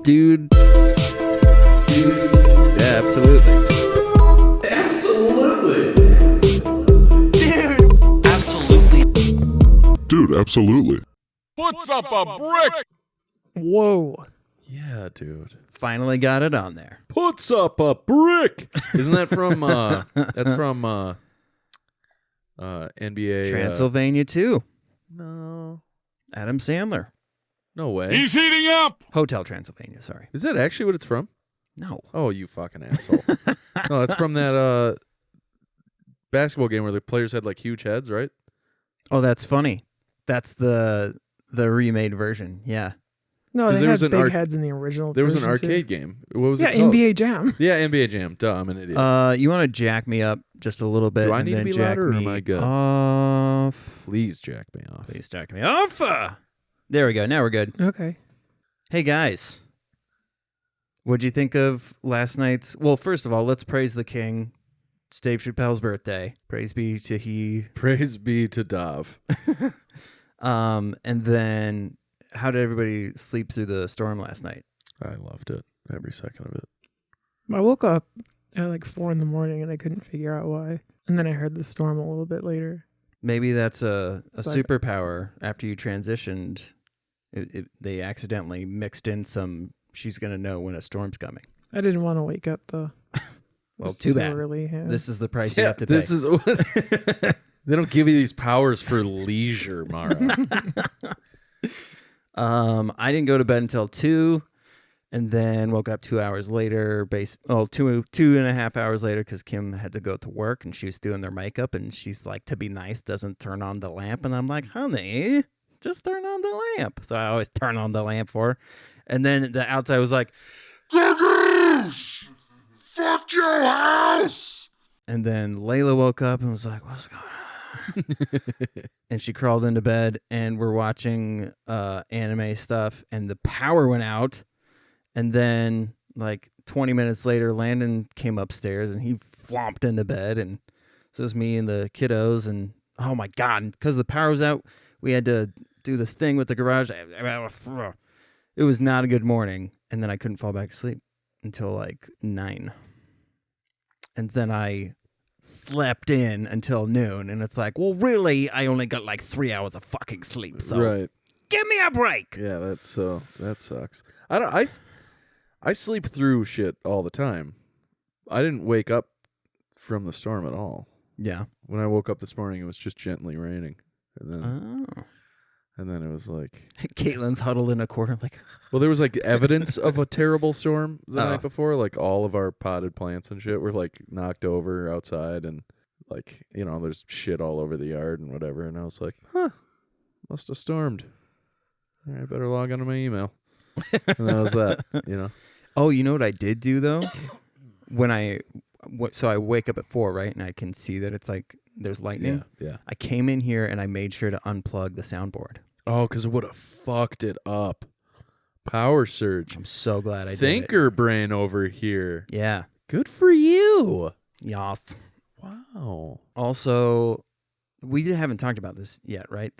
Dude. Yeah, absolutely. Dude, absolutely. Puts up a brick. Whoa. Yeah, dude. Finally got it on there. Puts up a brick. Isn't that from that's from NBA Transylvania 2. No. Adam Sandler. No way. He's heating up. Hotel Transylvania, sorry. Is that actually what it's from? No. Oh, you fucking asshole. No, it's from that basketball game where the players had like huge heads, right? Oh, that's funny. That's the remade version. Yeah. No, 'Cause they there had was an big heads in the original. There was an version, arcade too. game. What was Yeah, it called? NBA Jam. Yeah, NBA Jam. Duh, I'm an idiot. You want to jack me up just a little bit? Do I and need to then be jack louder or me am I good? Off. Please jack me off. Please jack me off. There we go. Now we're good. Okay. Hey guys, what'd you think of last night's? Well, first of all, let's praise the king. It's Dave Chappelle's birthday. Praise be to he. Praise be to Dov. And then, how did everybody sleep through the storm last night? I loved it. Every second of it. I woke up at like 4 a.m. and I couldn't figure out why. And then I heard the storm a little bit later. Maybe that's a It's like- superpower. After you transitioned, they accidentally mixed in some. She's gonna know when a storm's coming. I didn't want to wake up though. Well, It's too so bad. early, yeah. This is the price you have to pay. This is they don't give you these powers for leisure, Mara. I didn't go to bed until 2, and then woke up 2 hours later. Two and a half hours later, because Kim had to go to work and she was doing their makeup, and she's like, to be nice, doesn't turn on the lamp, and I'm like, honey, just turn on the lamp. So I always turn on the lamp for her, and then the outside was like, Fuck your house. and then Layla woke up and was like, what's going on? And she crawled into bed, and we're watching anime stuff, and the power went out. And then like 20 minutes later, Landon came upstairs and he flomped into bed, and so it was me and the kiddos, and oh my God, because the power was out, we had to do the thing with the garage. It was not a good morning, and then I couldn't fall back to sleep until like 9. And then I slept in until noon, and it's like, well, really, I only got like 3 hours of fucking sleep, so Right. give me a break. Yeah, that sucks. I sleep through shit all the time. I didn't wake up from the storm at all. Yeah. When I woke up this morning, it was just gently raining, and then Oh. and then it was like, Caitlin's huddled in a corner like, well, there was like evidence of a terrible storm the Oh. night before. Like all of our potted plants and shit were like knocked over outside, and like, you know, there's shit all over the yard and whatever. And I was like, must have stormed. All right, better log onto my email. And that was that, you know. oh, you know what I did do though? So I wake up at 4, right? And I can see that it's like there's lightning. Yeah. I came in here and I made sure to unplug the soundboard. Oh, because it would have fucked it up. Power surge. I'm so glad I did it. Thinker brain over here. Yeah. Good for you. Yes. Wow. Also, we haven't talked about this yet, right?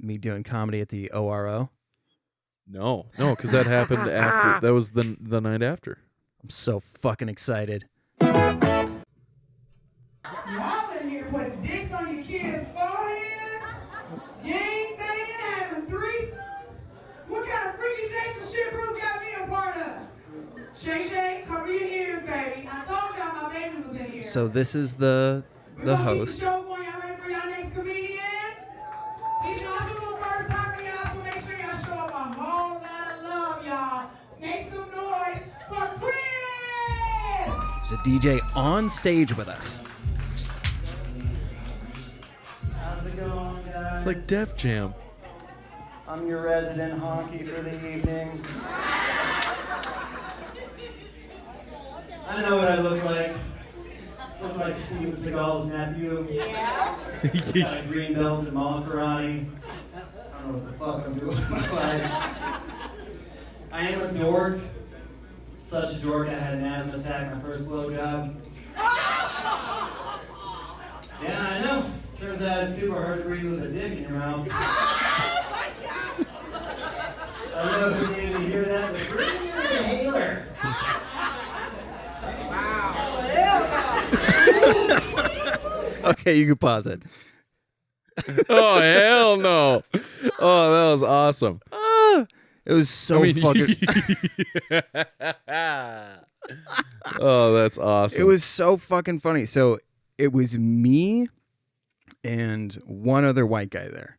Me doing comedy at the ORO. No, because that happened after. That was the night after. I'm so fucking excited. Y'all in here putting dicks on your kids' forehead, gang banging, having threesomes. What kind of freaky Jason shit Bruce got me a part of? Shay Shay, cover your ears, baby. I told y'all my baby was in here. So this is the host. Show for y'all ready for y'all next comedian? He's gonna do the first time, y'all, so make sure y'all show him a whole lot of love, y'all. Make some noise for Chris! There's a DJ on stage with us. How's it going, guys? It's like Def Jam. I'm your resident honky for the evening. I know what I look like. Look like Steven Seagal's nephew. Yeah. Got a green belt in mall karate. I don't know what the fuck I'm doing with my life. I am a dork. Such a dork I had an asthma attack my first blowjob. Yeah, I know. Turns out it's super hard to breathe with a dick in your mouth. I don't know who needed to hear that, but Okay, you can pause it. Oh, hell no. Oh, that was awesome. It was so fucking... Oh, that's awesome. It was so fucking funny. So it was me and one other white guy there.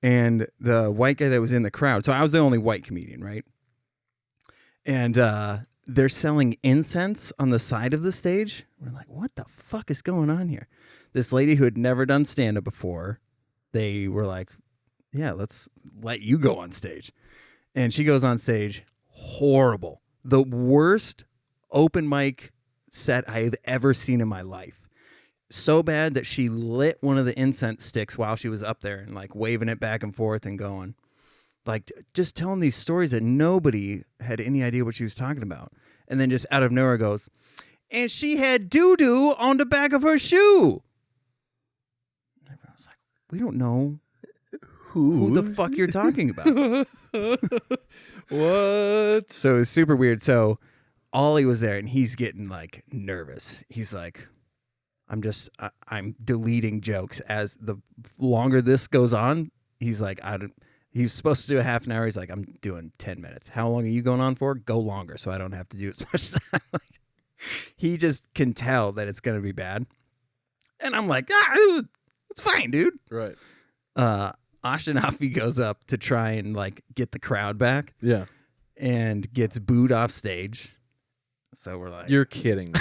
And the white guy that was in the crowd. So I was the only white comedian, right? And they're selling incense on the side of the stage. We're like, what the fuck is going on here? This lady who had never done stand-up before, they were like, yeah, let's let you go on stage. And she goes on stage, horrible. The worst open mic set I have ever seen in my life. So bad that she lit one of the incense sticks while she was up there and like waving it back and forth and going. Like just telling these stories that nobody had any idea what she was talking about. And then just out of nowhere goes, and she had doo-doo on the back of her shoe. And everyone was like, we don't know who the fuck you're talking about. What? So it was super weird. So Ollie was there and he's getting like nervous. He's like, I'm deleting jokes as the longer this goes on. He's like, he's supposed to do a half an hour. He's like, I'm doing 10 minutes. How long are you going on for? Go longer so I don't have to do as much time. Like, he just can tell that it's going to be bad. And I'm like, it's fine, dude. Right. Ashinafi goes up to try and like get the crowd back. Yeah. And gets booed off stage. So we're like, You're kidding me.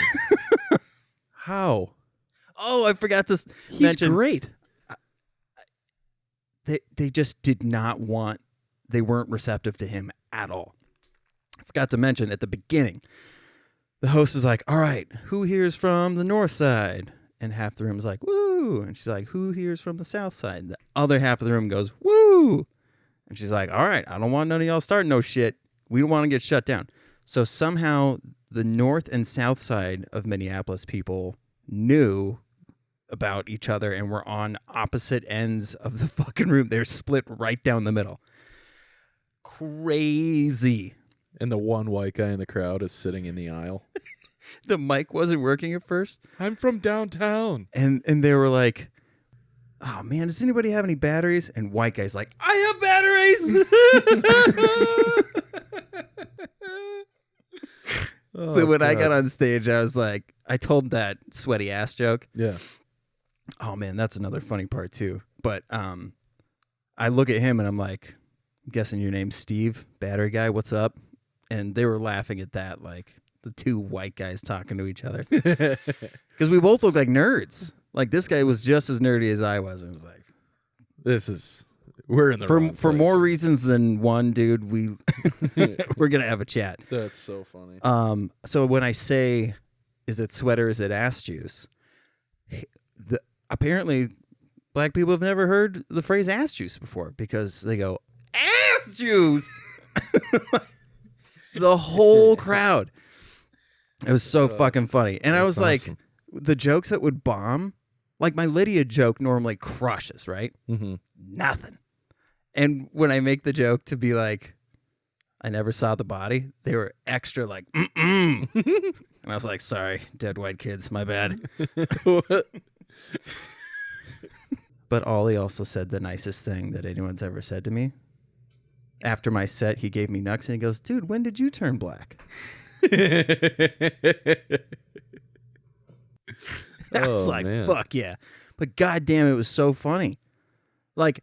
How? Oh, I forgot to He's mention. great. They just did not want, they weren't receptive to him at all. I forgot to mention at the beginning, the host is like, all right, who here's from the north side? And half the room's like, woo. And she's like, who here's from the south side? The other half of the room goes, woo. And she's like, all right, I don't want none of y'all starting no shit. We don't want to get shut down. So somehow the north and south side of Minneapolis people knew about each other and were on opposite ends of the fucking room. They're split right down the middle. Crazy. And the one white guy in the crowd is sitting in the aisle. The mic wasn't working at first. I'm from downtown. And they were like, oh man, does anybody have any batteries? And white guy's like, I have batteries. So when I got on stage, I was like, I told that sweaty ass joke. Yeah. Oh man, that's another funny part too. But I look at him and I'm like, I'm guessing your name's Steve, battery guy. What's up? And they were laughing at that, like the two white guys talking to each other, because we both look like nerds. Like this guy was just as nerdy as I was, and it was like, we're in the wrong place. For more reasons than one, dude. We're gonna have a chat. That's so funny. So when I say, is it sweater? Is it ass juice? Apparently, black people have never heard the phrase ass juice before because they go, ass juice. The whole crowd. It was so fucking funny. And I was awesome. like, the jokes that would bomb, like my Lydia joke normally crushes, right? Mm-hmm. Nothing. And when I make the joke to be like, I never saw the body, they were extra like, mm-mm. And I was like, sorry, dead white kids, my bad. What? But Ollie also said the nicest thing that anyone's ever said to me. After my set, he gave me nuts and he goes, dude, when did you turn black? I was like, man. fuck yeah. But goddamn, it was so funny. Like,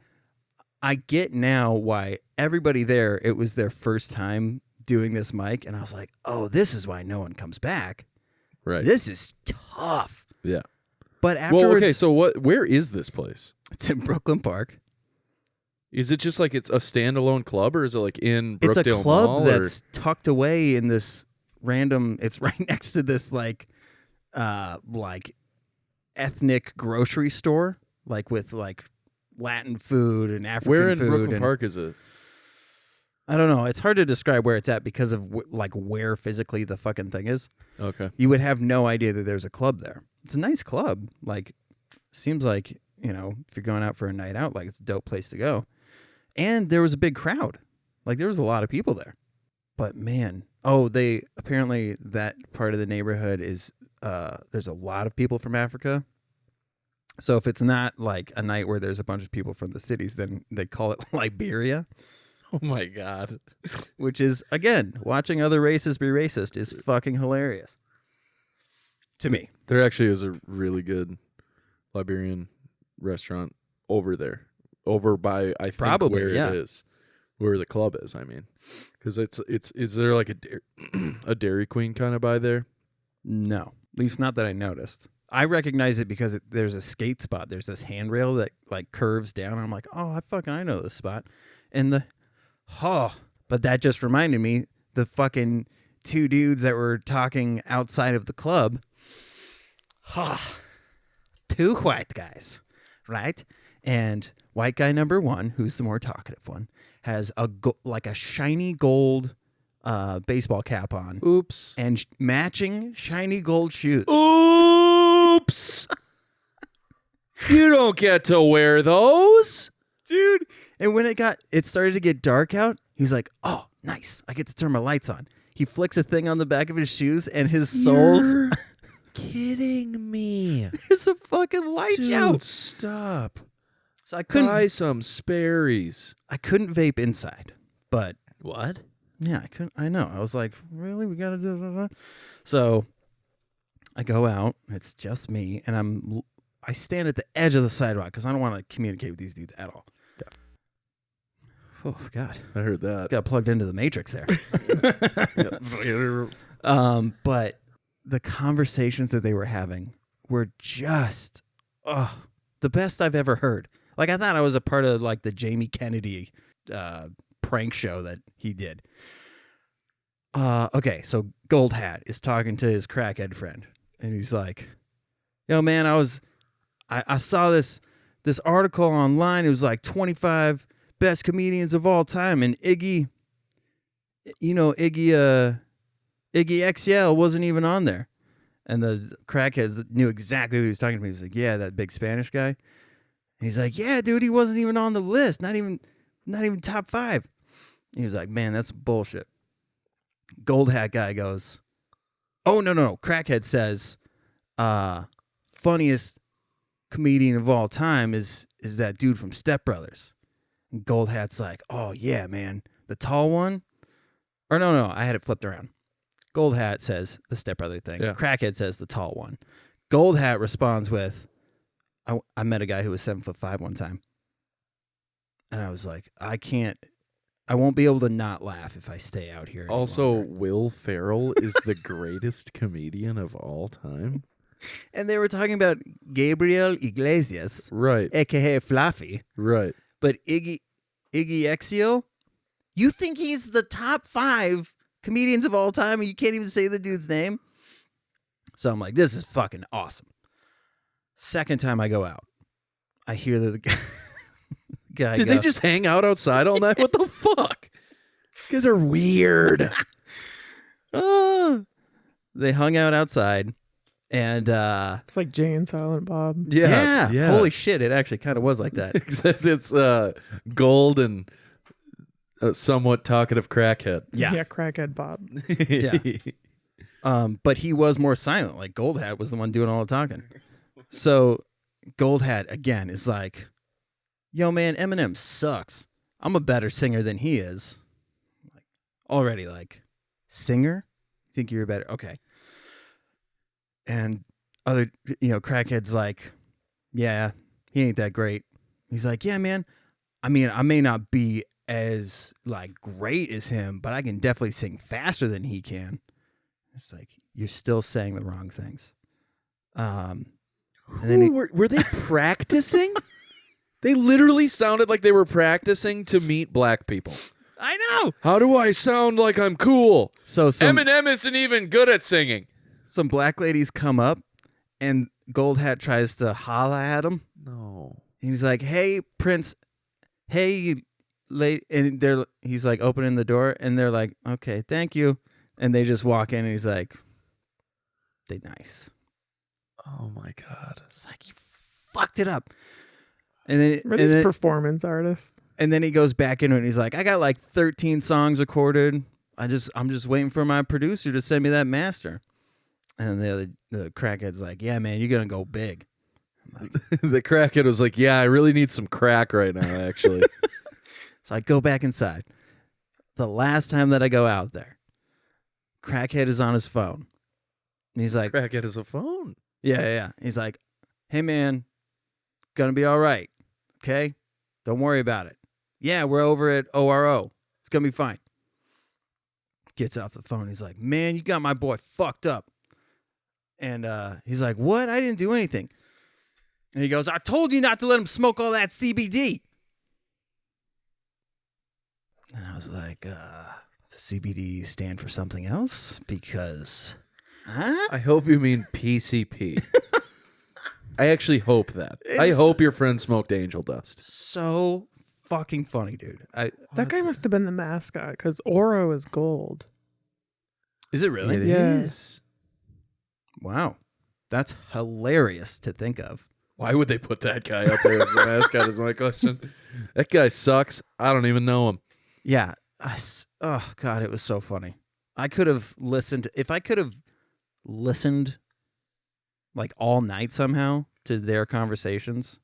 I get now why everybody there, it was their first time doing this mic. And I was like, oh, this is why no one comes back. Right. This is tough. Yeah. But afterwards, Well, okay, so where is this place? it's in Brooklyn Park. Is it just like it's a standalone club, or is it like in Brookdale It's a club Mall, that's tucked away in this random, it's right next to this like ethnic grocery store, like with like Latin food and African where in food. Brooklyn and, Park is it? I don't know. It's hard to describe where it's at because of like where physically the fucking thing is. Okay. You would have no idea that there's a club there. It's a nice club. Like, seems like, you know, if you're going out for a night out, like it's a dope place to go. And there was a big crowd. Like there was a lot of people there. But man, they apparently that part of the neighborhood is there's a lot of people from Africa. So if it's not like a night where there's a bunch of people from the cities, then they call it Liberia, Oh my god. which is, again, watching other races be racist is fucking hilarious. To me. There actually is a really good Liberian restaurant over there. Over by, I think, Probably, where yeah. it is. Where the club is, I mean. Because is there like a Dairy Queen kind of by there? No, at least not that I noticed. I recognize it because there's a skate spot. There's this handrail that like curves down. I'm like, oh, I know this spot. And but that just reminded me the fucking two dudes that were talking outside of the club. Two white guys, right? And white guy number one, who's the more talkative one, has like a shiny gold baseball cap on. Oops. And matching shiny gold shoes. Oops. You don't get to wear those. Dude. And when it started to get dark out, he was like, oh, nice. I get to turn my lights on. He flicks a thing on the back of his shoes and his soles. You're kidding me. There's a fucking light show. Dude, stop. So I couldn't Buy some Sperry's. I couldn't vape inside. But What? yeah, I couldn't. I know. I was like, really? We got to do that? So I go out. It's just me. And I stand at the edge of the sidewalk because I don't want to communicate with these dudes at all. Yeah. Oh, God. I heard that. Got plugged into the Matrix there. But the conversations that they were having were just the best I've ever heard. Like, I thought I was a part of like the Jamie Kennedy prank show that he did. Okay, so Gold Hat is talking to his crackhead friend, and he's like, "Yo, man, I saw this article online. It was like 25 best comedians of all time, and Iggy XL wasn't even on there." And the crackheads knew exactly who he was talking to. He was like, "Yeah, that big Spanish guy." And he's like, "Yeah, dude, he wasn't even on the list. Not even top 5. He was like, "Man, that's bullshit." Gold Hat guy goes, "Oh, no. Crackhead says, funniest comedian of all time is that dude from Step Brothers." And Gold Hat's like, "Oh, yeah, man. The tall one?" Or no, I had it flipped around. Gold Hat says the Step Brother thing. Yeah. Crackhead says the tall one. Gold Hat responds with, I met a guy who was 7'5" one time. And I was like, I won't be able to not laugh if I stay out here any Also, longer. Will Ferrell is the greatest comedian of all time. And they were talking about Gabriel Iglesias, Right. aka Fluffy. Right. But Iggy Exio, you think he's the top 5 comedians of all time and you can't even say the dude's name? So I'm like, this is fucking awesome. Second time I go out, I hear the guy Did go, they just hang out outside all night? What the fuck? These guys are weird. They hung out outside, and It's like Jay and Silent Bob. Yeah. holy shit, it actually kind of was like that. Except it's gold and a somewhat talkative crackhead. Yeah. Crackhead Bob. Yeah. But he was more silent. Like Gold Hat was the one doing all the talking. So Gold Hat again is like, "Yo, man, Eminem sucks. I'm a better singer than he is." Like, already, like, singer? Think you're better? Okay. And other, crackhead's like, "Yeah, he ain't that great." He's like, "Yeah, man. I mean, I may not be as like great as him, but I can definitely sing faster than he can." It's like, you're still saying the wrong things. And then Were they practicing? They literally sounded like they were practicing to meet black people. I know. How do I sound like I'm cool? So Eminem isn't even good at singing. some black ladies come up, and Gold Hat tries to holla at him. No. And he's like, "Hey, Prince. Hey, late." And he's like opening the door, and they're like, "Okay, thank you." And they just walk in, and he's like, "They nice." Oh my God. It's like, you fucked it up. And then We're these performance artists. And then he goes back into it and he's like, "I got like 13 songs recorded. I'm just waiting for my producer to send me that master." And the crackhead's like, "Yeah, man, you're gonna go big." The crackhead was like, yeah, I really need some crack right now, actually. So I go back inside. The last time that I go out there, crackhead is on his phone. And he's like, Crackhead is a phone. yeah. He's like, hey, man, gonna be all right. Okay? Don't worry about it. Yeah, we're over at ORO. It's gonna be fine. Gets off the phone. He's like, man, you got my boy fucked up. And he's like, what? I didn't do anything. And he goes, I told you not to let him smoke all that CBD. And I was like, does CBD stand for something else? Because, huh? I hope you mean PCP. I actually hope that. I It's- hope your friend smoked angel dust. So fucking funny, dude. That guy must have been the mascot because Oro is gold. Is it really? It Yeah. is. Wow. That's hilarious to think of. Why would they put that guy up there as the mascot is my question. That guy sucks. I don't even know him. Yeah. Oh, God, it was so funny. I could have listened. If I could have listened like all night somehow to their conversations,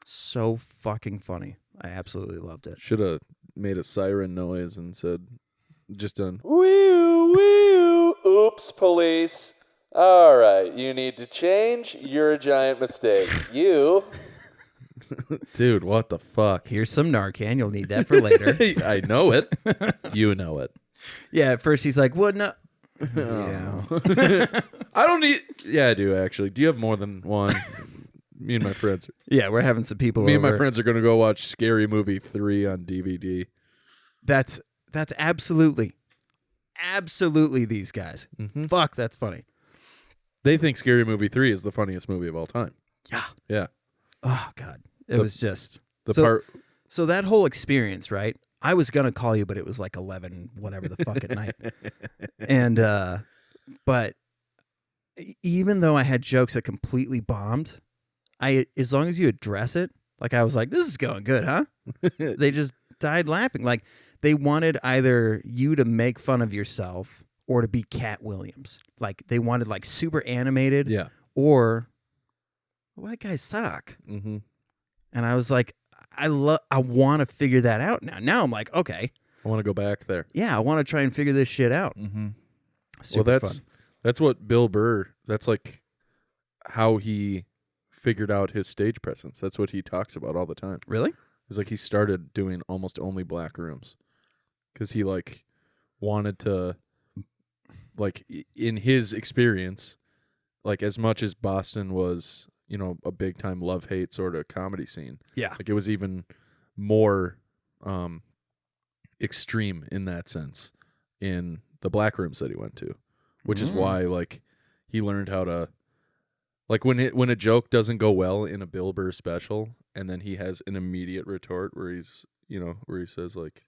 so fucking funny. I absolutely loved it. Should have made a siren noise and said, just done, wee wee oops, police. All right, you need to change. You're a giant mistake. You. Dude, what the fuck? Here's some Narcan. You'll need that for later. I know it. You know it. Yeah, at first he's like, what? No. Yeah. I don't need. Yeah, I do actually. Do you have more than one? Me and my friends. Yeah, we're having some people Me over. and my friends are gonna go watch Scary Movie 3 on DVD. That's absolutely these guys. Mm-hmm. Fuck, that's funny. They think Scary Movie 3 is the funniest movie of all time. Yeah. Yeah. Oh God, it was just The so, part. So that whole experience, right? I was gonna call you, but it was like 11, whatever the fuck at night. And but even though I had jokes that completely bombed, as long as you address it, like I was like, this is going good, huh? They just died laughing. Like they wanted either you to make fun of yourself or to be Cat Williams. Like they wanted like super animated, Yeah. or white guys suck. Mm-hmm. And I was like, I want to figure that out now. Now I'm like, okay, I want to go back there. yeah, I want to try and figure this shit out. Mm-hmm. Super Well, fun. that's what Bill Burr. That's like how he figured out his stage presence. That's what he talks about all the time. Really? It's like he started doing almost only black rooms because he like wanted to, like in his experience, like as much as Boston was, you know, a big time love-hate sort of comedy scene. Yeah. Like it was even more extreme in that sense in the black rooms that he went to, which is why like he learned how to, like when a joke doesn't go well in a Bill Burr special and then he has an immediate retort where he's, you know, where he says like,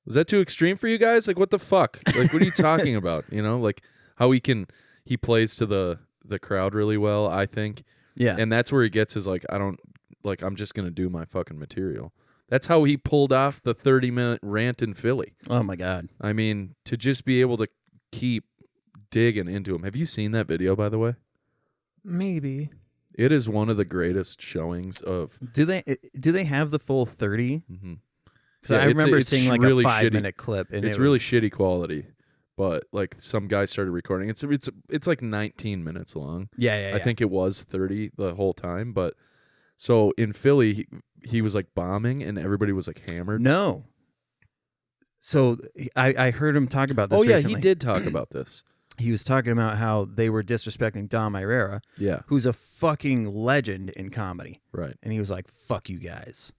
was that too extreme for you guys? Like what the fuck? Like what are you talking about? You know, like how he plays to the crowd really well, I think. Yeah. And that's where he gets his like, I'm just going to do my fucking material. That's how he pulled off the 30-minute rant in Philly. Oh my God. I mean, to just be able to keep digging into him. Have you seen that video, by the way? Maybe. It is one of the greatest showings of. Do they have the full 30? Mm-hmm. Because I remember seeing like really a shitty. 5-minute clip, and It's it really was, shitty quality, but like some guy started recording. It's like 19 minutes long. Yeah. I think it was 30 the whole time, but so in Philly he was like bombing and everybody was like hammered. No. So I heard him talk about this. Oh yeah, recently. he did talk about this. He was talking about how they were disrespecting Dom Irrera, Yeah, who's a fucking legend in comedy, right. and he was like, "Fuck you guys."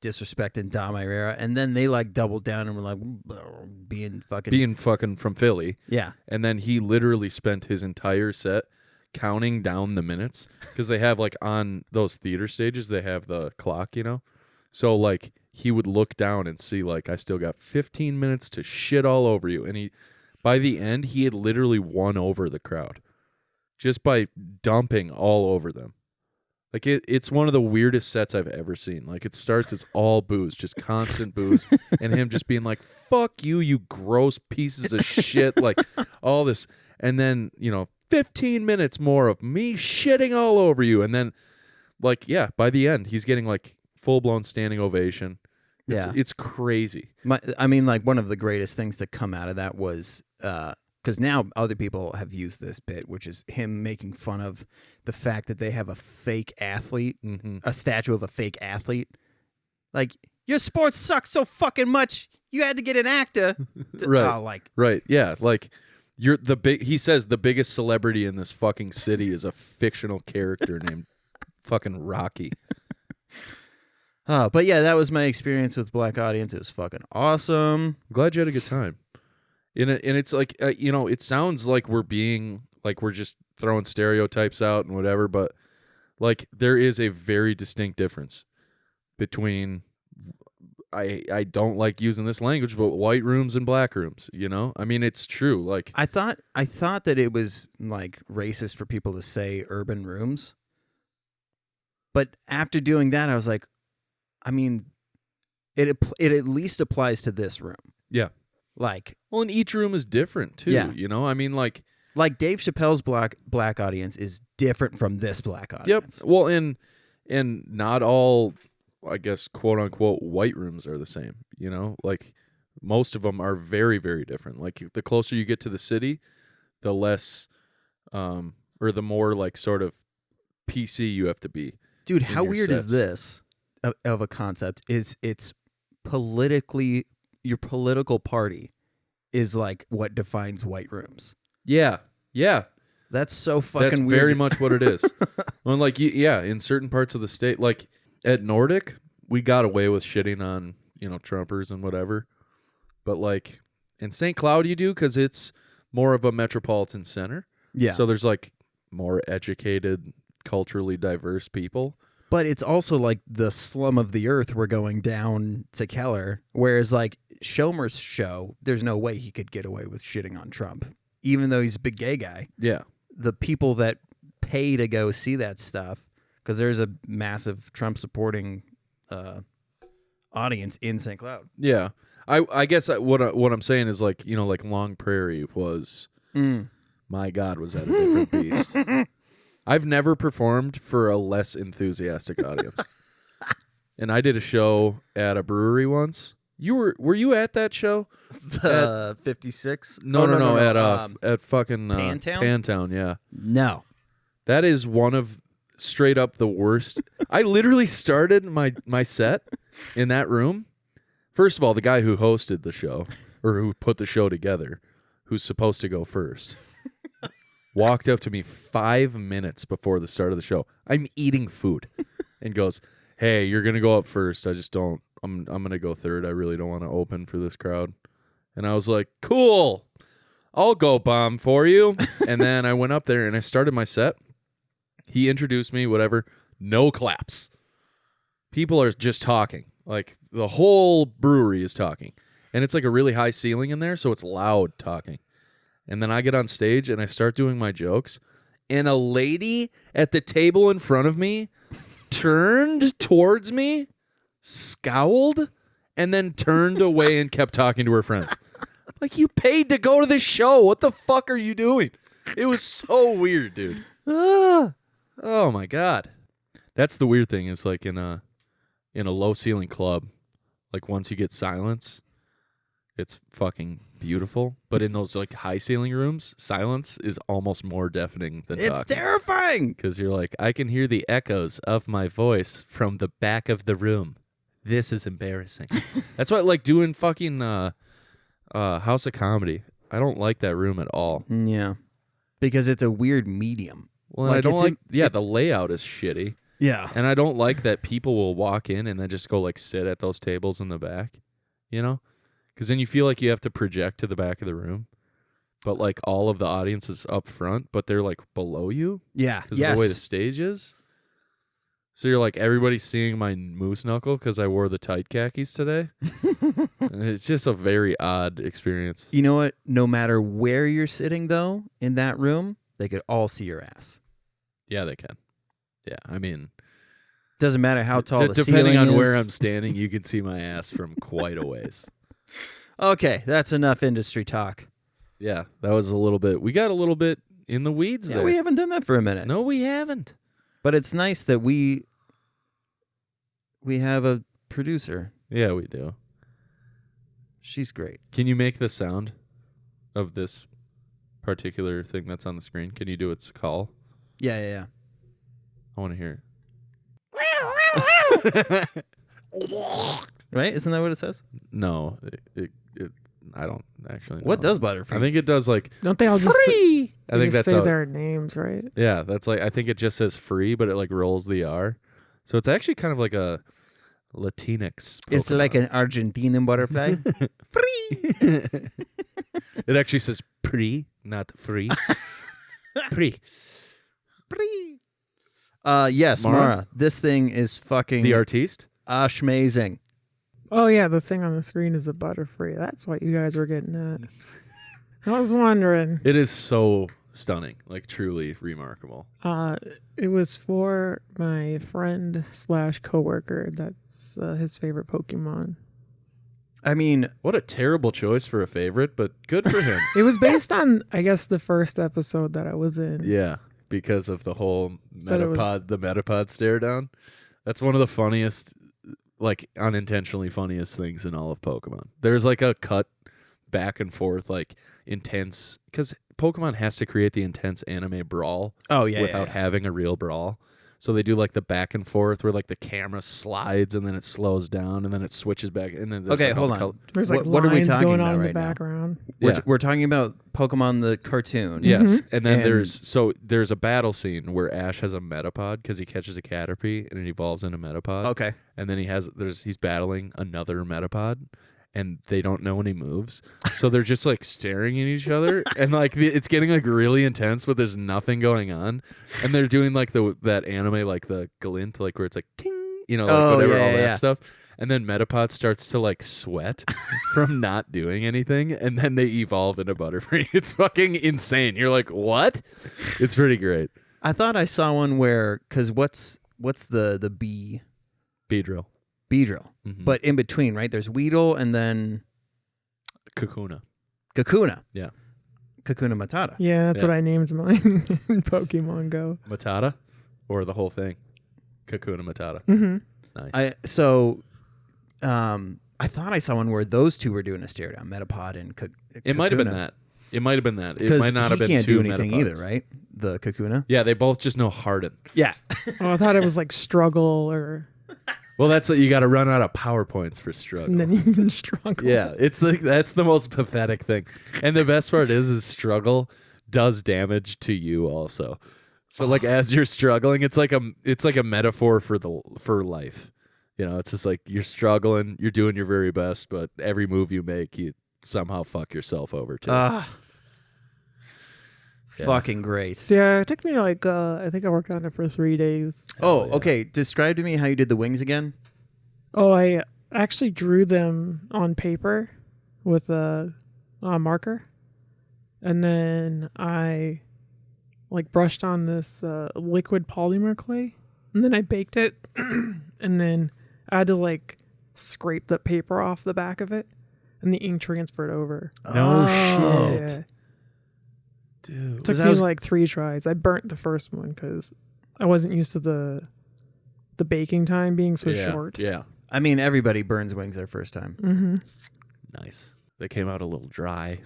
Disrespecting Dom Irrera, and then they like doubled down and were like being fucking From Philly. yeah. And then he literally spent his entire set counting down the minutes because they have like on those theater stages, they have the clock, you know? So like he would look down and see like, I still got 15 minutes to shit all over you. And by the end, he had literally won over the crowd just by dumping all over them. Like it's one of the weirdest sets I've ever seen. Like it starts, it's all booze, just constant booze, and him just being like, "Fuck you, you gross pieces of shit!" Like all this, and then 15 minutes more of me shitting all over you. And then, like, yeah, by the end, he's getting, like, full-blown standing ovation. It's crazy. I mean, like, one of the greatest things to come out of that was, because now other people have used this bit, which is him making fun of the fact that they have a fake athlete, a statue of a fake athlete. Like, your sport sucks so fucking much, you had to get an actor. Right, yeah, like, he says the biggest celebrity in this fucking city is a fictional character named fucking Rocky. But yeah, that was my experience with Black Audience. It was fucking awesome. Glad you had a good time. And it's like, it sounds like we're just throwing stereotypes out and whatever, but like there is a very distinct difference between, I don't like using this language, but white rooms and black rooms, I mean, it's true. Like I thought that it was like racist for people to say urban rooms. But after doing that, I was like, I mean, it at least applies to this room. Yeah. Like, well, and each room is different too. Yeah. I mean, like Dave Chappelle's black audience is different from this black audience. Yep. Well, and not all, I guess, quote unquote, white rooms are the same. Like most of them are very, very different. Like the closer you get to the city, the less, or the more like sort of PC you have to be. Dude, how weird sets. is this of a concept? It's politically, your political party is like what defines white rooms. Yeah. That's so fucking That's weird. very much what it is. Well, like, yeah, in certain parts of the state, like at Nordic, we got away with shitting on, Trumpers and whatever. But like in St. Cloud, you do because it's more of a metropolitan center. Yeah. So there's like more educated, culturally diverse people. But it's also like the slum of the earth we're going down to Keller. Whereas like Schomer's show, there's no way he could get away with shitting on Trump, even though he's a big gay guy. Yeah. The people that pay to go see that stuff, because there's a massive Trump supporting audience in St. Cloud. Yeah. I guess what I'm saying is like, like Long Prairie was, my God, was that a different beast. I've never performed for a less enthusiastic audience. And I did a show at a brewery once. Were you at that show? 56? No, at fucking Pantown? Pantown, yeah. No. That is one of straight up the worst. I literally started my set in that room. First of all, the guy who hosted the show, or who put the show together, who's supposed to go first, walked up to me 5 minutes before the start of the show. I'm eating food, and goes, "Hey, you're gonna go up first. I just don't. I'm gonna go third. I really don't want to open for this crowd." And I was like, "Cool, I'll go bomb for you." And then I went up there and I started my set. He introduced me, whatever. No claps. People are just talking. Like the whole brewery is talking, and it's like a really high ceiling in there, so it's loud talking. And then I get on stage and I start doing my jokes, and a lady at the table in front of me turned towards me, scowled, and then turned away and kept talking to her friends. Like, you paid to go to this show. What the fuck are you doing? It was so weird, dude. Oh my God. That's the weird thing. It's like in a low ceiling club, like once you get silence, it's fucking beautiful. But in those like high ceiling rooms, silence is almost more deafening than It's talking. terrifying. Because you're like, I can hear the echoes of my voice from the back of the room. This is embarrassing. That's why I like doing fucking House of Comedy. I don't like that room at all. Yeah. Because it's a weird medium. Well, Like, I don't it's like, the layout is shitty. Yeah. And I don't like that people will walk in and then just go like sit at those tables in the back, Because then you feel like you have to project to the back of the room. But like all of the audience is up front, but they're like below you. Yeah. Because of the way the stage is. So you're like, everybody's seeing my moose knuckle because I wore the tight khakis today. And it's just a very odd experience. You know what? No matter where you're sitting, though, in that room, they could all see your ass. Yeah, they can. Yeah, I mean, Doesn't matter how tall the depending ceiling on is. where I'm standing, you can see my ass from quite a ways. Okay, that's enough industry talk. Yeah, that was a little bit. We got a little bit in the weeds Yeah, there. we haven't done that for a minute. No, we haven't. But it's nice that we have a producer. Yeah, we do. She's great. Can you make the sound of this particular thing that's on the screen? Can you do its call? Yeah. I want to hear Right? Isn't that what it says? it. No, I don't actually know. What does Butterfree? I think it does like Don't they all just free. I they think just that's say how, their names, right? yeah, that's like I think it just says free, but it like rolls the R. So it's actually kind of like a Latinx. It's Pokemon. like an Argentinian butterfly. It actually says pre, not free. Pre. Yes, Mara? Mara. This thing is fucking The artiste? amazing. Oh yeah, the thing on the screen is a Butterfree. That's what you guys were getting at. I was wondering. It is so stunning, like truly remarkable. It was for my friend / coworker. That's his favorite Pokemon. I mean, What a terrible choice for a favorite, but good for him. It was based on, I guess, the first episode that I was in. Yeah, because of the whole Said it was- Metapod stare down. That's one of the funniest, like unintentionally funniest things in all of Pokemon. There's like a cut back and forth, like intense, because Pokemon has to create the intense anime brawl without having a real brawl. So they do like the back and forth where like the camera slides and then it slows down and then it switches back and then there's, Okay, like, all hold the on. There's like What are we lines talking going about on in the right now? background. Yeah. We're talking about Pokemon the cartoon. Yes, and then And- there's a battle scene where Ash has a Metapod because he catches a Caterpie and it evolves into Metapod. Okay. And then he's battling another Metapod, and they don't know when he moves, so they're just like staring at each other, and like it's getting like really intense, but there's nothing going on, and they're doing like that anime like the glint, like where it's like ting, you know, like Oh, whatever, yeah, all yeah, that yeah. stuff. And then Metapod starts to like sweat from not doing anything, and then they evolve into Butterfree. It's fucking insane. You're like, what? It's pretty great. I thought I saw one where, because what's the bee? Beedrill. Beedrill. Mhm. But in between, right? There's Weedle and then Kakuna. Kakuna. Yeah. Kakuna Matata. Yeah, that's Yeah. what I named mine in Pokemon Go. Matata? Or the whole thing? Kakuna Matata. Mm-hmm. Nice. I thought I saw one where those two were doing a stare down, Metapod and It might have been that. It might have been that. It Because might not have been can't two do anything Metapods. either, right? The Kakuna. Yeah, they both just know Harden. Yeah. Oh, I thought it was like struggle or Well, that's what you got to run out of PowerPoints for struggle. and then you can struggle. Yeah, it's like that's the most pathetic thing. And the best part is struggle does damage to you also. So like as you're struggling, it's like a metaphor for life. You know, it's just like you're struggling, you're doing your very best, but every move you make, you somehow fuck yourself over too. Yeah. Fucking great. So yeah, it took me like I think I worked on it for 3 days. Oh, okay. Describe to me how you did the wings again. Oh, I actually drew them on paper with a marker, and then I like brushed on this liquid polymer clay, and then I baked it, and then I had to like scrape the paper off the back of it, and the ink transferred over. No Yeah. shit. Dude. Took me like 3 tries. I burnt the first one because I wasn't used to the baking time being so short. Yeah. I mean, everybody burns wings their first time. Mm-hmm. Nice. They came out a little dry.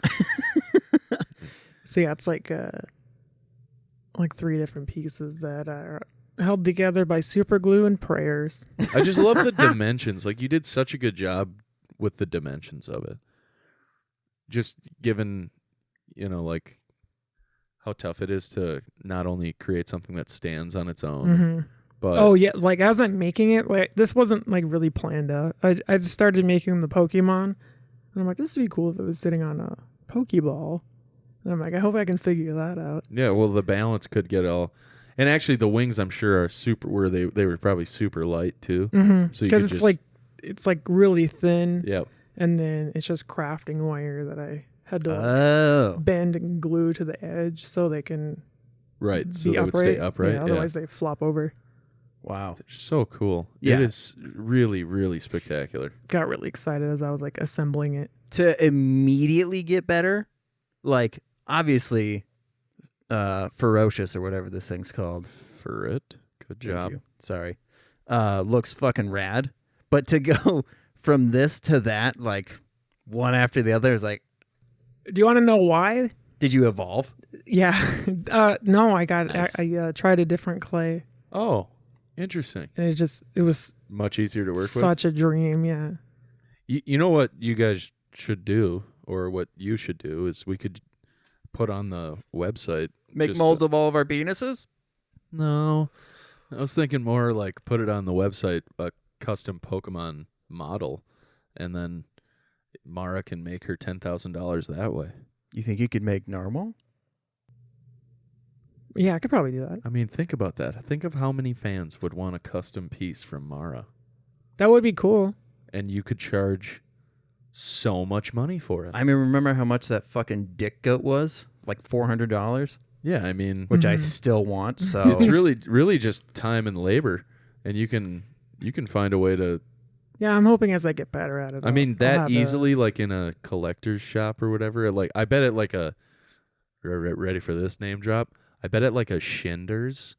So yeah, it's like 3 different pieces that are held together by super glue and prayers. I just love the dimensions. Like you did such a good job with the dimensions of it. Just given, you know, like how tough it is to not only create something that stands on its own, Mm-hmm. but Oh yeah, like as I'm making it, like this wasn't like really planned out. I just started making the Pokemon, and I'm like, this would be cool if it was sitting on a Pokeball. And I'm like, I hope I can figure that out. yeah, well, the balance could get all. And actually, the wings I'm sure are super. They were probably super light too. Mm-hmm. So you Because could it's just- it's like really thin, Yep. and then it's just crafting wire that I had to like, Oh. bend and glue to the edge so they can Right. So be they would stay upright. Yeah, otherwise they flop over. Wow. So cool. Yeah. It is really, really spectacular. Got really excited as I was like assembling it. To immediately get better, like obviously, Ferocious or whatever this thing's called. For it. Good Thank job. you. Sorry. Looks fucking rad. But to go from this to that, like one after the other, is like, Do you want to know why? did you evolve? Yeah. No, I Nice. tried a different clay, Oh, interesting. and it was Much easier to work with. such a dream. Yeah. You know what you guys should do, or what you should do, is we could put on the website. Make just molds of all of our penises? No. I was thinking more like put it on the website, a custom Pokemon model, and then Mara can make her $10,000 that way. You think you could make normal? Yeah, I could probably do that. I mean, think about that. Think of how many fans would want a custom piece from Mara. That would be cool. And you could charge so much money for it. I mean, remember how much that fucking dick goat was? Like $400, Yeah, I mean, which I Mhm. still want. So it's really just time and labor, and you can find a way to. Yeah, I'm hoping as I get better at it. I mean, I'll that have easily, like in a collector's shop or whatever. Like, I bet at like a. Ready for this name drop? I bet at like a Shinder's,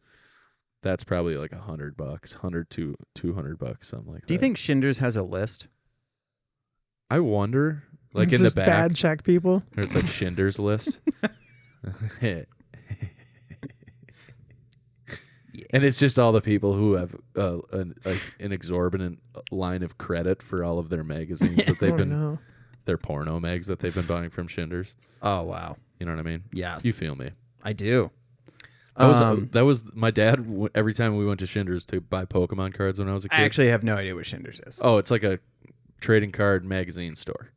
that's probably like $100, $100 to $200, something like that. do you think Shinders has a list? I wonder, like it's in the just back, bad check people. there's like Shinder's list. And it's just all the people who have an exorbitant line of credit for all of their magazines that they've Oh, been, no. their porno mags that they've been buying from Shinder's. Oh, wow. You know what I mean? Yes. You feel me? I do. That was my dad. Every time we went to Shinder's to buy Pokemon cards when I was a kid. I actually have no idea what Shinders is. Oh, it's like a trading card magazine store.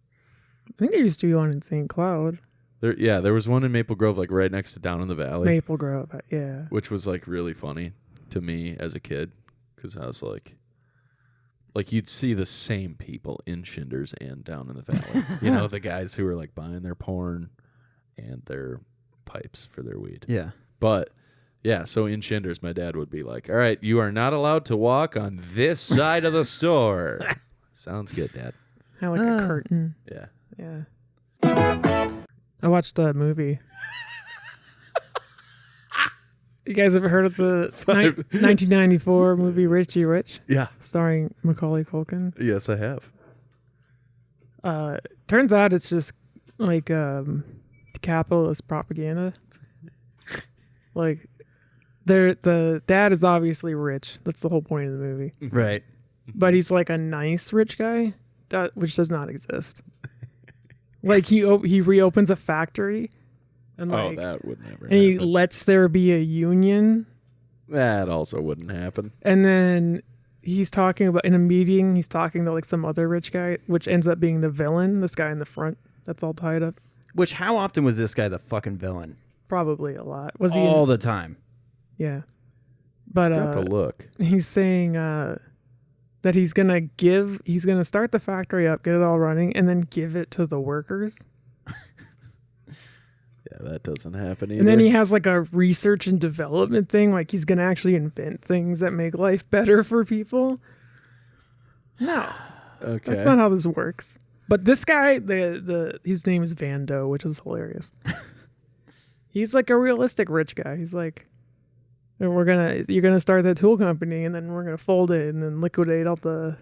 I think there used to be one in St. Cloud, There was one in Maple Grove, like right next to Down in the Valley, Maple Grove. Yeah. which was like really funny to me as a kid because I was like you'd see the same people in Shinder's and Down in the Valley. You know, the guys who were like buying their porn and their pipes for their weed. Yeah. But yeah, so in Shinder's, my dad would be like, "All right, you are not allowed to walk on this side of the store." Sounds good, Dad. I like a curtain. Yeah. Yeah. I watched a movie. You guys ever heard of the 1994 movie Richie Rich, Yeah. starring Macaulay Culkin? Yes, I have. Turns out it's just like capitalist propaganda. Like, the dad is obviously rich. That's the whole point of the movie. Right. But he's like a nice rich guy, which does not exist. Like he reopens a factory, and like, that would never and he happen. lets there be a union. That also wouldn't happen. And then he's talking about, in a meeting, he's talking to like some other rich guy, which ends up being the villain. This guy in the front that's all tied up. Which, how often was this guy the fucking villain? Probably a lot. Was he? All the time. Yeah. But It's got the look. he's saying that he's gonna start the factory up, get it all running, and then give it to the workers. Yeah, that doesn't happen either. And then he has like a research and development thing, like he's gonna actually invent things that make life better for people. No, okay. that's not how this works. But this guy, his name is Vando, which is hilarious. He's like a realistic rich guy. He's like, you're gonna start that tool company, and then we're gonna fold it, and then liquidate all the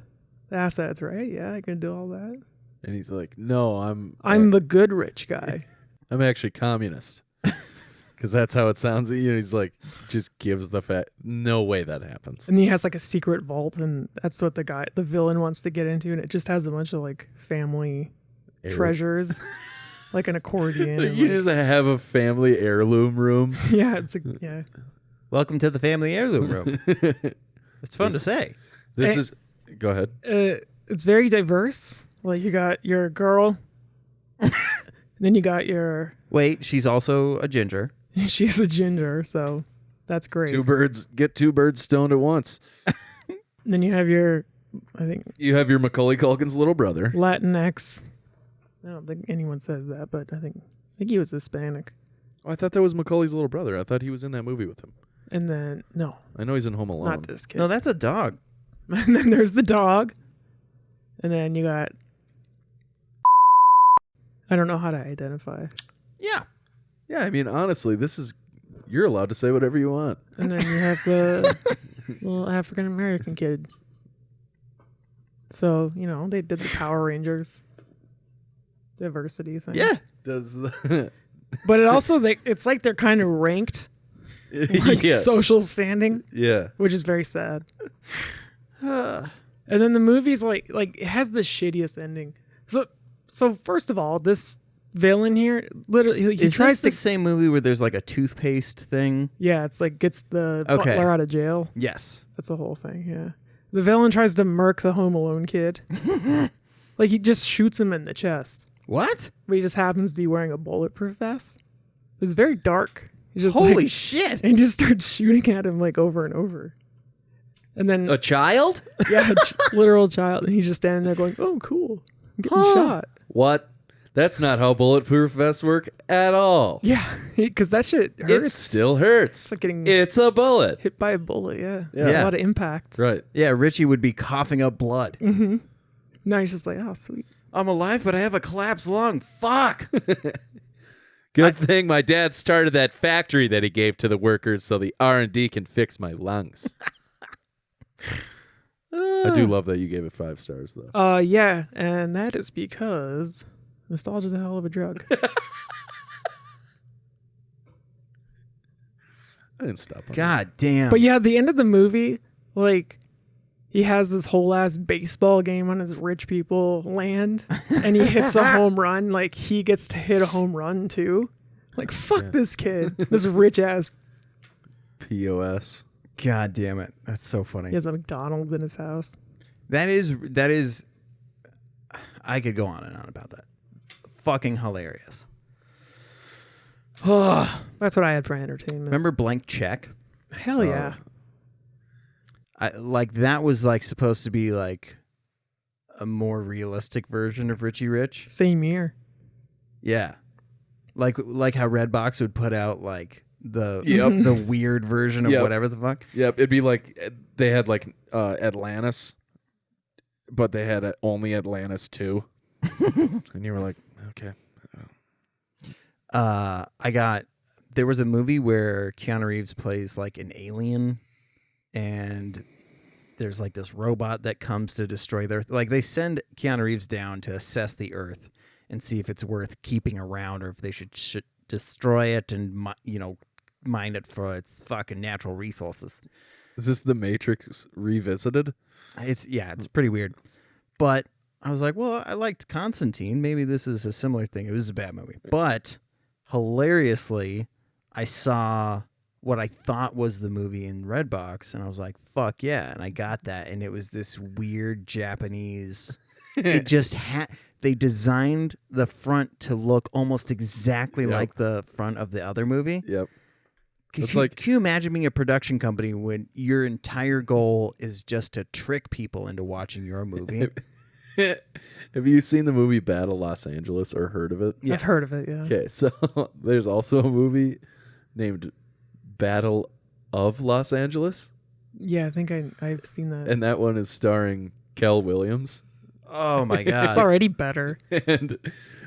assets, right? Yeah, I can do all that. And he's like, "No, I'm the good rich guy." I'm actually communist." Because that's how it sounds. You know, he's like, just gives the fact. No way that happens. And he has like a secret vault, and that's what the villain wants to get into, and it just has a bunch of like family treasures, like an accordion. and, You like- just have a family heirloom room. yeah, it's like, yeah. Welcome to the family heirloom room. It's fun to say. This Eh. is. Go ahead. It's very diverse. Like you got your girl, then you got your. Wait, she's also a ginger. She's a ginger, so that's great. Get two birds stoned at once. Then you have your, I think, You have your Macaulay Culkin's little brother. Latinx. I don't think anyone says that, but I think he was Hispanic. Oh, I thought that was Macaulay's little brother. I thought he was in that movie with him. And then no, I know he's in Home Alone. not this kid. No, that's a dog. And then there's the dog. And then you got, I don't know how to identify. Yeah. Yeah, I mean, honestly, this is You're allowed to say whatever you want. And then you have the little African American kid. So, they did the Power Rangers diversity thing. Yeah. Does the But it also, it's like they're kind of ranked, like yeah. social standing, Yeah. which is very sad. And then the movie's like it has the shittiest ending. So first of all, this villain here, literally, he Is tries this to. the same movie where there's like a toothpaste thing? Yeah, it's like gets the Okay. butler out of jail. Yes. That's the whole thing. Yeah, the villain tries to murk the Home Alone kid. Like he just shoots him in the chest, What? but he just happens to be wearing a bulletproof vest. It's very dark. He just Holy shit. and he just starts shooting at him like over and over. And then A child? yeah, literal child, and he's just standing there going, "Oh, cool, I'm getting shot." What? That's not how bulletproof vests work at all. Yeah, because that shit hurts. It still hurts. like getting- It's a bullet. Hit by a bullet. Yeah, Yeah. There's a lot of impact. Right. Yeah, Richie would be coughing up blood. Now he's just like, "Oh, sweet." I'm alive, but I have a collapsed lung. Fuck. Good thing my dad started that factory that he gave to the workers so the R&D can fix my lungs. I do love that you gave it 5 stars, though. Yeah, and that is because nostalgia's a hell of a drug. I didn't stop on God damn. But yeah, the end of the movie, like, he has this whole ass baseball game on his rich people land, and he hits a home run. Like, he gets to hit a home run too. Like, fuck this kid, this rich ass. POS. God damn it. That's so funny. He has a McDonald's in his house. That is I could go on and on about that. Fucking hilarious. That's what I had for entertainment. Remember Blank Check? Hell yeah. That was like supposed to be like a more realistic version of Richie Rich. Same year. Yeah. Like how Redbox would put out like the Yep. the weird version of Yep. whatever the fuck. Yep, it'd be like they had like Atlantis, but they had only Atlantis 2. And you were like, okay. There was a movie where Keanu Reeves plays like an alien, and there's like this robot that comes to destroy the Earth. Like they send Keanu Reeves down to assess the Earth and see if it's worth keeping around or if they should destroy it and mine it for its fucking natural resources. Is this the Matrix revisited? It's pretty weird. But I was like, well, I liked Constantine. Maybe this is a similar thing. It was a bad movie. But hilariously, I saw what I thought was the movie in Redbox, and I was like, fuck yeah. And I got that, and it was this weird Japanese... It just they designed the front to look almost exactly like the front of the other movie. Yep. Can It's like- you imagine being a production company when your entire goal is just to trick people into watching your movie? Have you seen the movie Battle Los Angeles or heard of it? Yeah. I've heard of it, yeah. Okay, so there's also a movie named Battle of Los Angeles, Yeah, I think I've seen that. and that one is starring Kel Williams. Oh my It's god! already better. And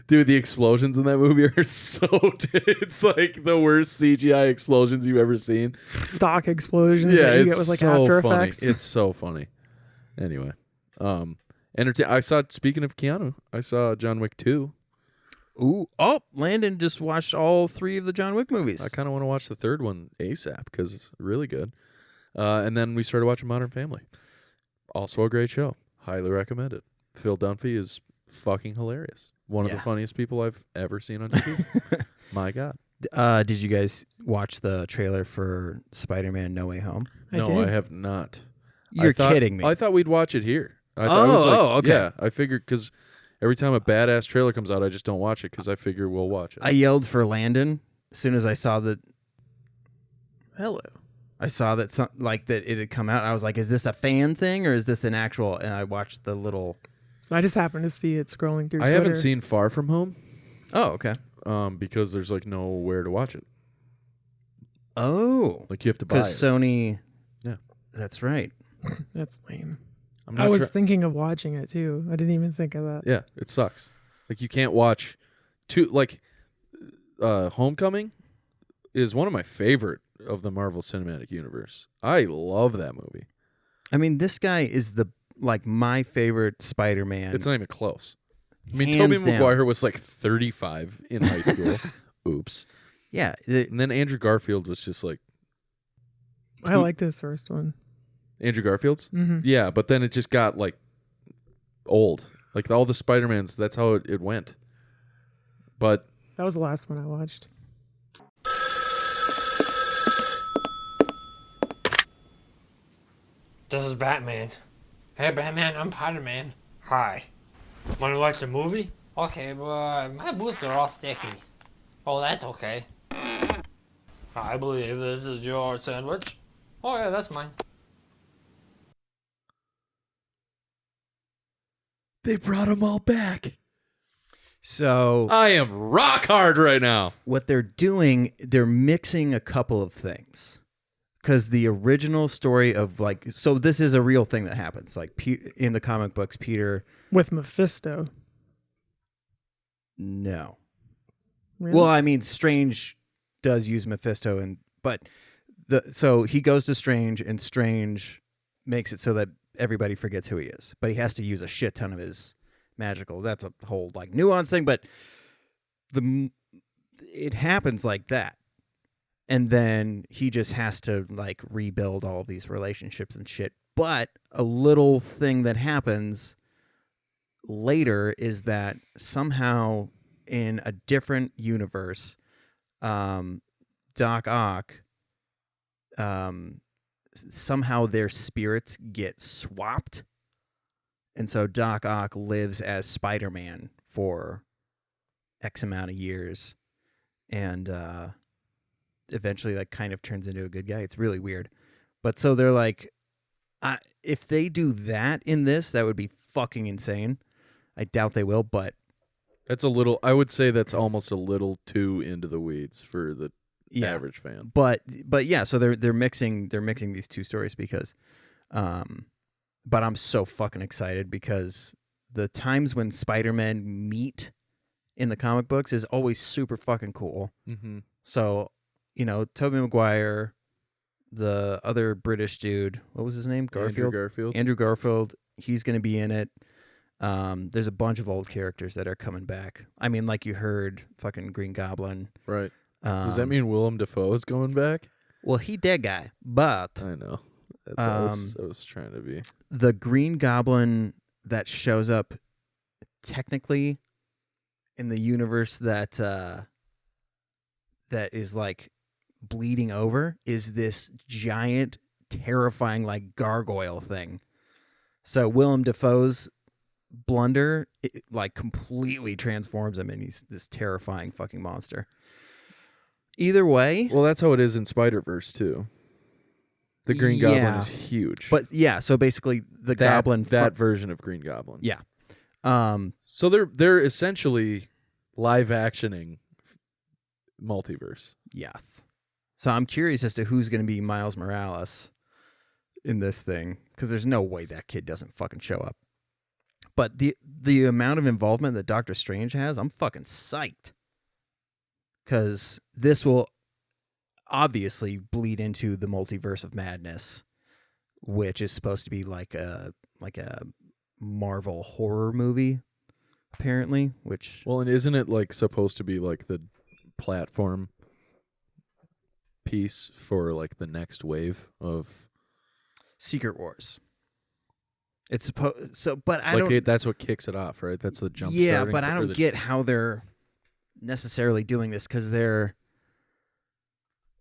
dude, the explosions in that movie are so it's like the worst CGI explosions you've ever seen. Stock explosions Yeah, that you it's get with like so After funny. Effects. It's so funny. Anyway, speaking of Keanu, I saw John Wick 2. Ooh, Landon just watched all 3 of the John Wick movies. I kind of want to watch the third one ASAP because it's really good. And then we started watching Modern Family. Also a great show. Highly recommend it. Phil Dunphy is fucking hilarious. One of the funniest people I've ever seen on TV. My God. Did you guys watch the trailer for Spider-Man No Way Home? I No, did. I have not. You're kidding me. I thought we'd watch it here. I thought it was okay. Yeah, I figured because every time a badass trailer comes out, I just don't watch it because I figure we'll watch it. I yelled for Landon as soon as I saw that. Hello. I saw that that it had come out. I was like, "Is this a fan thing or is this an actual?" And I watched the little. I just happened to see it scrolling through I haven't Twitter. seen Far From Home Oh, okay. because there's like nowhere to watch it. Oh, Like you have to buy it. because Sony. Yeah. That's right. That's lame. I'm I not was sure- thinking of watching it too. I didn't even think of that. Yeah, it sucks. Like you can't watch Homecoming is one of my favorite of the Marvel Cinematic Universe. I love that movie. I mean, this guy is my favorite Spider-Man. It's not even close. I mean, Hands Tobey down. Maguire was like 35 in high school. Oops. Yeah. And then Andrew Garfield was just like I like this first one. Andrew Garfield's. Mm-hmm. Yeah, but then it just got like old. Like all the Spider-Mans, that's how it went. But That was the last one I watched. This is Batman. Hey, Batman, I'm Spider-Man. Hi. Want to watch a movie? Okay, but my boots are all sticky. Oh, that's okay. I believe this is your sandwich. Oh, yeah, that's mine. they brought them all back. So I am rock hard right now. what they're doing, they're mixing a couple of things. Because the original story of so this is a real thing that happens. Like in the comic books, Peter. With Mephisto. No. Really? Well, I mean, Strange does use Mephisto, so he goes to Strange, and Strange makes it so that everybody forgets who he is. But he has to use a shit ton of his magical. That's a whole nuance thing, but it happens like that. And then he just has to rebuild all of these relationships and shit. But a little thing that happens later is that somehow in a different universe, Doc Ock, somehow their spirits get swapped. And so Doc Ock lives as Spider-Man for X amount of years. And eventually kind of turns into a good guy. It's really weird. But so they're like, if they do that in this, that would be fucking insane. I doubt they will, but That's I would say that's almost a little too into the weeds for the average fan. But yeah, so they're mixing these two stories because but I'm so fucking excited because the times when Spider-Man meet in the comic books is always super fucking cool. Mm-hmm. So, Tobey Maguire, the other British dude, what was his name? Garfield. Andrew Garfield. He's going to be in it. There's a bunch of old characters that are coming back. I mean, like you heard, fucking Green Goblin. Right. Does that mean Willem Dafoe is going back? Well, he dead guy, but I know. That's how I was trying to be. the Green Goblin that shows up technically in the universe that is bleeding over is this giant, terrifying gargoyle thing. So Willem Dafoe's blunder completely transforms him, and he's this terrifying fucking monster. Either way, Well, that's how it is in Spider-Verse too. The Green Goblin Yeah. is huge. but yeah, so basically the Goblin that version of Green Goblin. yeah. So they're essentially live actioning multiverse. Yes. So I'm curious as to who's going to be Miles Morales in this thing, because there's no way that kid doesn't fucking show up. But the amount of involvement that Doctor Strange has, I'm fucking psyched. Because this will obviously bleed into the multiverse of madness, which is supposed to be like a Marvel horror movie, apparently. Which Well, and isn't it supposed to be the platform piece for the next wave of Secret Wars. It's supposed but I don't. that's what kicks it off, right? That's the jump. Yeah, but I don't get how they're necessarily doing this because they're.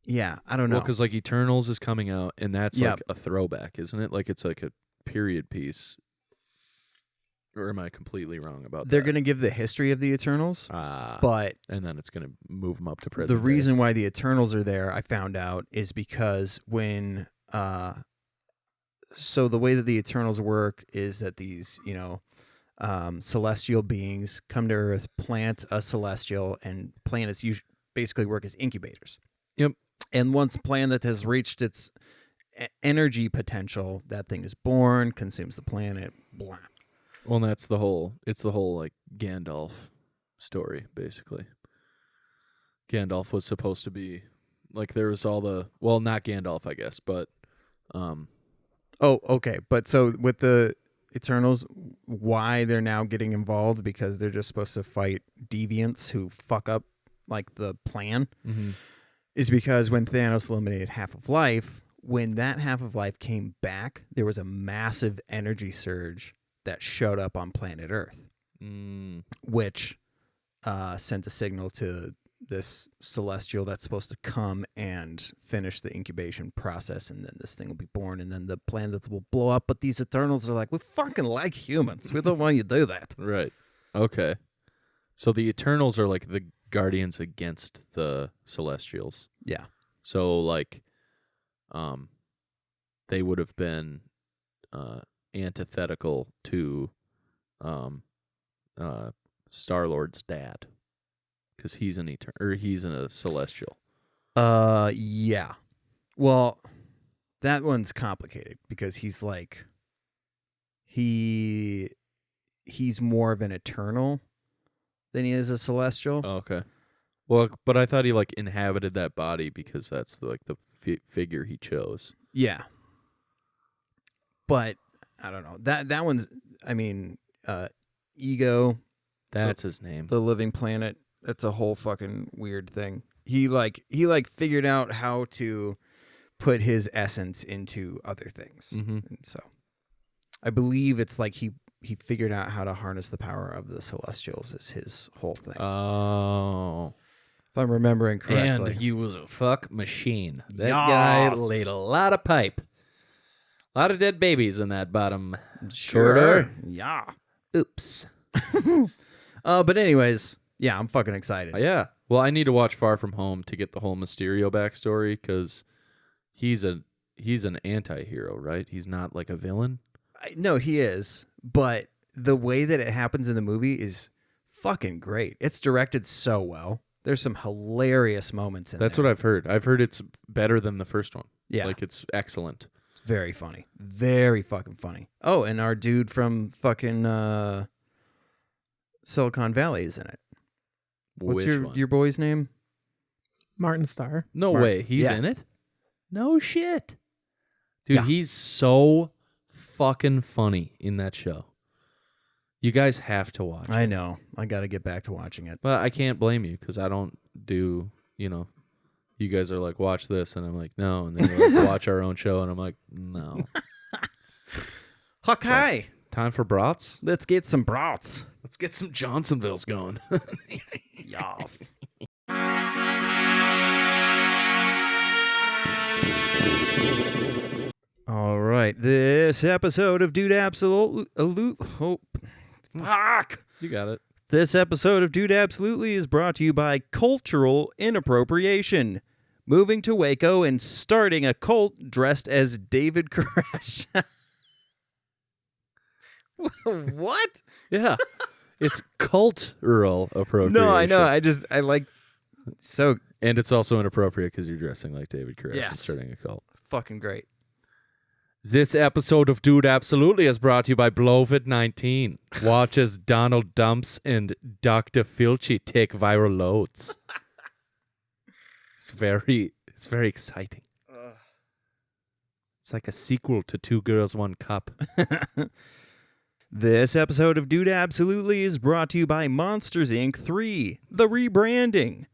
Yeah, I don't know. Well, because Eternals is coming out, and that's Yep. a throwback, isn't it? It's a period piece. Or am I completely wrong about They're that? going to give the history of the Eternals, but and then it's going to move them up to present. the day. reason why the Eternals are there, I found out, is because when so the way that the Eternals work is that these, celestial beings come to Earth, plant a celestial, and planets basically work as incubators. Yep. And once a planet has reached its energy potential, that thing is born, consumes the planet, blah. Well, and it's the whole Gandalf story, basically. Gandalf was supposed to be Like there was all the not Gandalf, I guess, but Oh, okay. But so with the Eternals, why they're now getting involved, because they're just supposed to fight deviants who fuck up like the plan, is because when Thanos eliminated half of life, when that half of life came back, there was a massive energy surge that showed up on planet Earth, which sent a signal to this celestial that's supposed to come and finish the incubation process, and then this thing will be born, and then the planet will blow up. But these Eternals are like, we fucking like humans. We don't want you to do that. Right. Okay. So the Eternals are like the guardians against the Celestials. Yeah. So like, they would have been antithetical to Star-Lord's dad, because he's he's a Celestial. Yeah. Well, that one's complicated because he's like, he's more of an Eternal than he is a Celestial. Oh, okay. Well, but I thought he like inhabited that body because that's like the figure he chose. Yeah. But I don't know. That one's, I mean, Ego. That's his name. The living planet. That's a whole fucking weird thing. He figured out how to put his essence into other things. And so I believe it's like he figured out how to harness the power of the Celestials is his whole thing. Oh. If I'm remembering correctly. And he was a fuck machine. That guy laid a lot of pipe. A lot of dead babies in that bottom corridor. Yeah. Oops. But anyways, yeah, I'm fucking excited. Yeah. Well, I need to watch Far From Home to get the whole Mysterio backstory, because he's an anti-hero, right? He's not like a villain. No, he is. But the way that it happens in the movie is fucking great. It's directed so well. There's some hilarious moments in That's there. what I've heard. I've heard it's better than the first one. Yeah. Like it's excellent. It's very funny. Very fucking funny. Oh, and our dude from fucking Silicon Valley is in it. What's Which one? your boy's name? Martin Starr. No way. He's in it? No shit. Dude, Yeah. he's so fucking funny in that show. You guys have to watch I it. know. I got to get back to watching it. But I can't blame you, because I don't do, you guys are like, watch this, and I'm like, no. And then you're like, watch our own show, and I'm like, no. Okay. Time for brats? Let's get some brats. Let's get some Johnsonvilles going. Yes. All right. This episode of Dude Absolutely. Fuck. You got it. This episode of Dude Absolutely is brought to you by Cultural Inappropriation. Moving to Waco and starting a cult dressed as David Koresh. What? Yeah. It's cultural appropriation. No, I know. I like so And it's also inappropriate because you're dressing like David Koresh and Yes. starting a cult. fucking great. This episode of Dude Absolutely is brought to you by Blovid19. Watch as Donald Dumps and Dr. Filchi take viral loads. It's very exciting. It's like a sequel to Two Girls, One Cup. This episode of Dude Absolutely is brought to you by Monsters Inc. 3, the rebranding.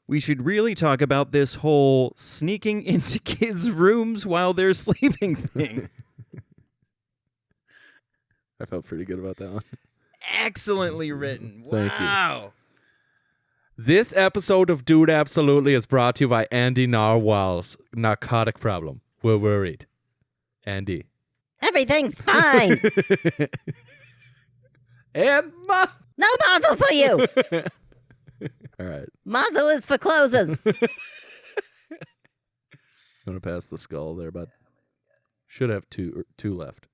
We should really talk about this whole sneaking into kids' rooms while they're sleeping thing. I felt pretty good about that one. Excellently written. Thank you. Wow. This episode of Dude Absolutely is brought to you by Andy Narwhal's narcotic problem. We're worried. Andy. Everything's fine. And No muzzle for you. all right. Muzzle is for closes. I'm gonna pass the skull there, bud. Should have two left.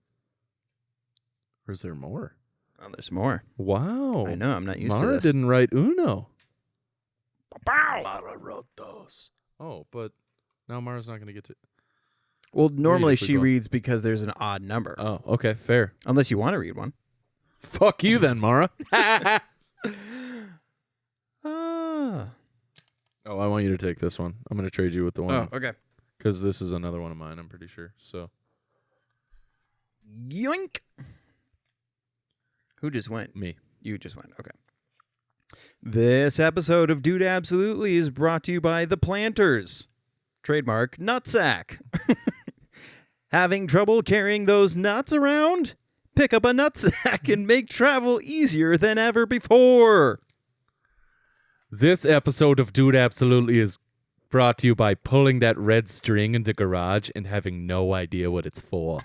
Or is there more? Oh, there's more. Wow. I know. I'm not used to Mara this. didn't write Uno. Mara wrote those. Oh, but now Mara's not gonna get to. Well, normally if we she go. reads because there's an odd number. Oh, okay, fair. Unless you want to read one. Fuck you then, Mara. Ah. Oh, I want you to take this one. I'm going to trade you with the one. Oh, okay. Because this is another one of mine, I'm pretty sure. So, Yoink. Who just went? me. You just went. Okay. This episode of Dude Absolutely is brought to you by The Planters. Trademark nutsack. Having trouble carrying those nuts around? Pick up a nutsack and make travel easier than ever before. This episode of Dude Absolutely is brought to you by pulling that red string in the garage and having no idea what it's for.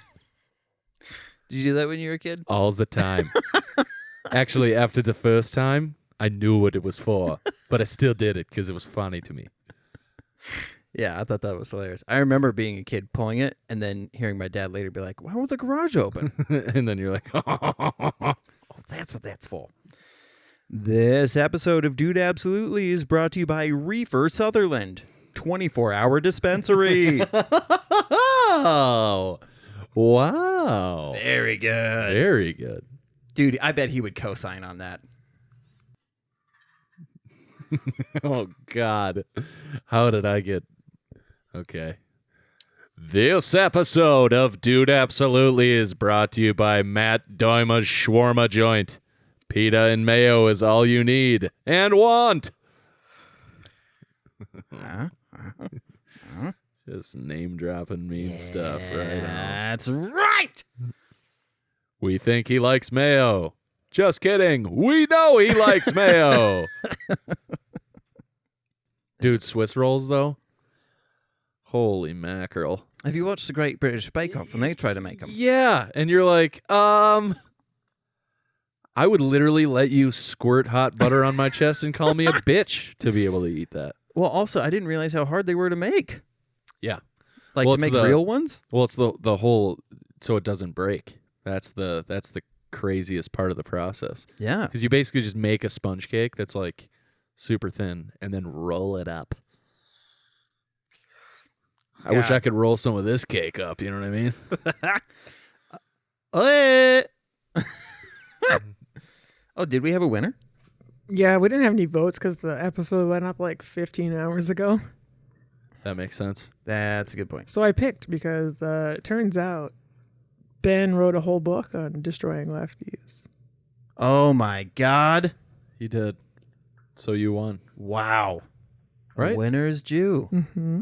Did you do that when you were a kid? All the time. Actually, after the first time, I knew what it was for, but I still did it because it was funny to me. Yeah, I thought that was hilarious. I remember being a kid pulling it and then hearing my dad later be like, why won't the garage open? And then you're like, Oh, that's what that's for. This episode of Dude Absolutely is brought to you by Reefer Sutherland, 24-hour dispensary. oh, wow. Very good. Very good. Dude, I bet he would co-sign on that. Oh, God. How did I get... Okay. This episode of Dude Absolutely is brought to you by Matt Doima's Shawarma Joint. Pita and mayo is all you need and want. Just name dropping me and stuff, right? That's right. We think he likes mayo. Just kidding. We know he likes mayo. Dude, Swiss rolls, though? Holy mackerel. Have you watched the Great British Bake Off when they try to make them? Yeah, and you're like, I would literally let you squirt hot butter on my chest and call me a bitch to be able to eat that. Well, also, I didn't realize how hard they were to make. Yeah. Like Well, to it's make real ones? Well, it's the whole, so it doesn't break. That's the craziest part of the process. Yeah. Because you basically just make a sponge cake that's like super thin and then roll it up. I wish I could roll some of this cake up, you know what I mean? Oh, did we have a winner? Yeah, we didn't have any votes because the episode went up like 15 hours ago. That makes sense. That's a good point. So I picked because it turns out Ben wrote a whole book on destroying lefties. Oh, my God. He did. So you won. Wow. Right? A winner's Jew. Mm-hmm.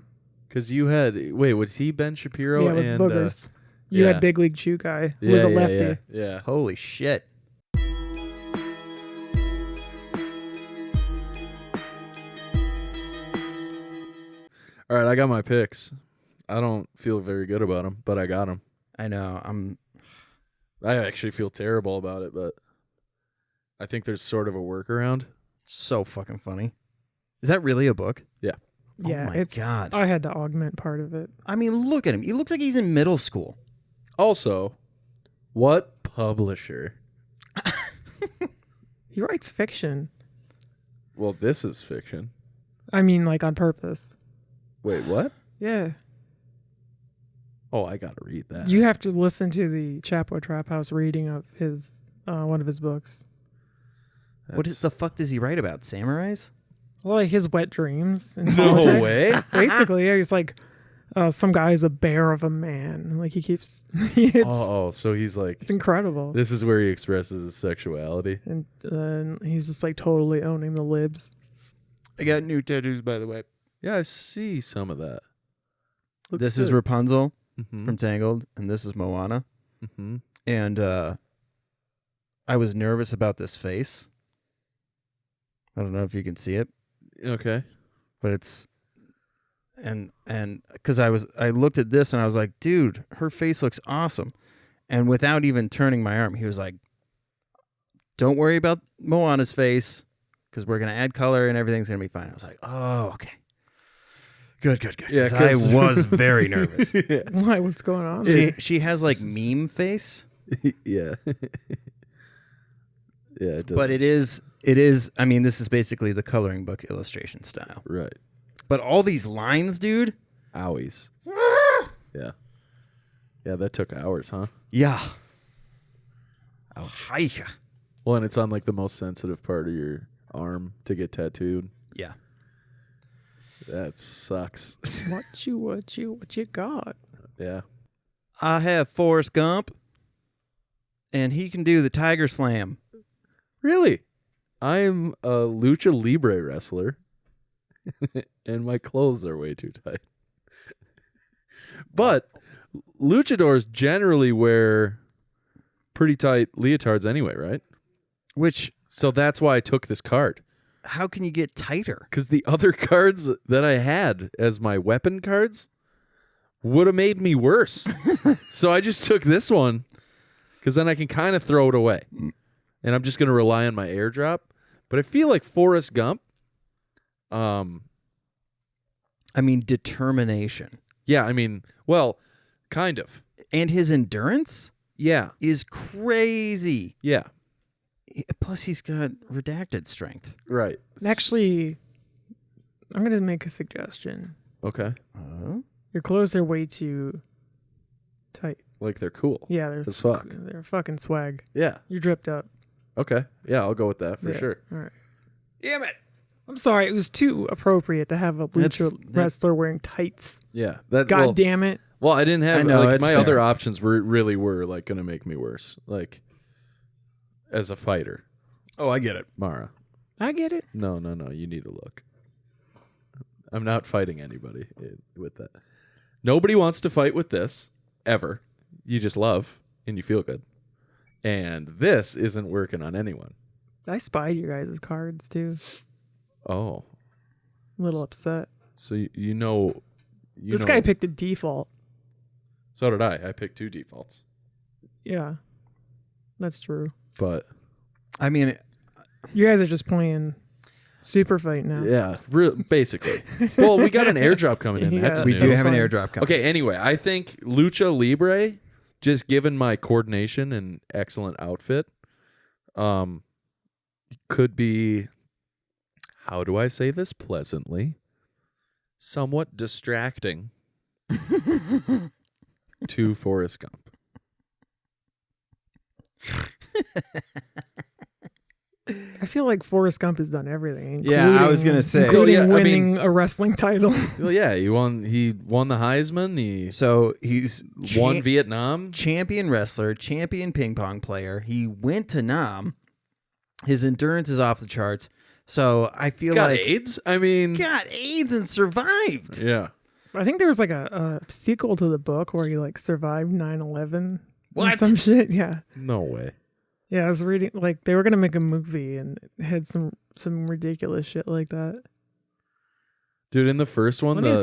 Because you had, wait, was he Ben Shapiro? Yeah, with and boogers. You yeah. had Big League Chew guy who was a lefty. Yeah. Holy shit. All right, I got my picks. I don't feel very good about them, but I got them. I know. I actually feel terrible about it, but I think there's sort of a workaround. So fucking funny. Is that really a book? Yeah. Yeah, oh my it's. God. I had to augment part of it. I mean, look at him. He looks like he's in middle school. Also, what publisher? He writes fiction. Well, this is fiction. I mean, like on purpose. Wait, what? Yeah. Oh, I gotta read that. You have to listen to the Chapo Trap House reading of his one of his books. What the fuck does he write about? Samurais? Well, like his wet dreams. And No politics. way. Basically, yeah, he's like, some guy's a bear of a man. Like he keeps. It's So he's like, it's incredible. this is where he expresses his sexuality. And he's just like totally owning the libs. I got new tattoos, by the way. Yeah, I see some of that. Looks This is good. Rapunzel Mhm. from Tangled, and this is Moana. Mhm. And I was nervous about this face. I don't know if you can see it, Okay. but it's and because I looked at this and I was like, dude, her face looks awesome. And without even turning my arm, he was like, don't worry about Moana's face because we're gonna add color and everything's gonna be fine. I was like, oh, okay. Good. Yeah, 'Cause I 'cause- was very nervous. Why? What's going on? She has like meme face, Yeah. Yeah, it does. but it is. I mean, this is basically the coloring book illustration style. Right. But all these lines, dude. Owies. Yeah. Yeah, that took hours, huh? Yeah. Oh, hi. Well, and it's on like the most sensitive part of your arm to get tattooed. Yeah. That sucks. What you got? Yeah. I have Forrest Gump, and he can do the Tiger Slam. Really? I'm a lucha libre wrestler, and my clothes are way too tight. But luchadors generally wear pretty tight leotards anyway, right? Which, So that's why I took this card. how can you get tighter? Because the other cards that I had as my weapon cards would have made me worse. So I just took this one because then I can kind of throw it away. And I'm just going to rely on my airdrop. But I feel like Forrest Gump, I mean, determination. yeah, I mean, well, kind of. And his endurance Yeah, is crazy. yeah, Plus, he's got redacted strength. right. Actually, I'm gonna make a suggestion. Okay. Your clothes are way too tight. Like they're cool. Yeah, they're As fuck. They're fucking swag. Yeah. You're dripped up. Okay. Yeah, I'll go with that for Yeah. sure. All right. Damn it. I'm sorry. It was too appropriate to have a lucha wrestler wearing tights. Yeah. That's God well, damn it. Well, I didn't have I know, like it's my fair. other options were like going to make me worse. Like as a fighter, Oh, I get it. Mara. I get it. No, you need to look. I'm not fighting anybody with that. Nobody wants to fight with this ever. You just love and you feel good. And this isn't working on anyone. I spied your guys' cards too. Oh. A little upset. So you know This guy picked a default. So did I. I picked 2 defaults. Yeah. That's true. But I mean, You guys are just playing Super Fight now. yeah, basically. Well, we got an airdrop coming in. Yeah, That's we new. do That's have an fine. airdrop coming. Okay, anyway, I think Lucha Libre, just given my coordination and excellent outfit, could be, how do I say this pleasantly, somewhat distracting to Forrest Gump. I feel like Forrest Gump has done everything. Yeah, I was gonna say. including Yeah, I winning mean- a wrestling title. Well, yeah, he won the Heisman. He So he's won Vietnam. champion wrestler, champion ping pong player. He went to Nam. His endurance is off the charts. So I feel Got like AIDS? I mean, got AIDS and survived. yeah. I think there was like a sequel to the book where he like survived 9/11 or What? some shit. Yeah. No way. Yeah, I was reading like they were gonna make a movie and it had some ridiculous shit like that. Dude, in the first one, Let me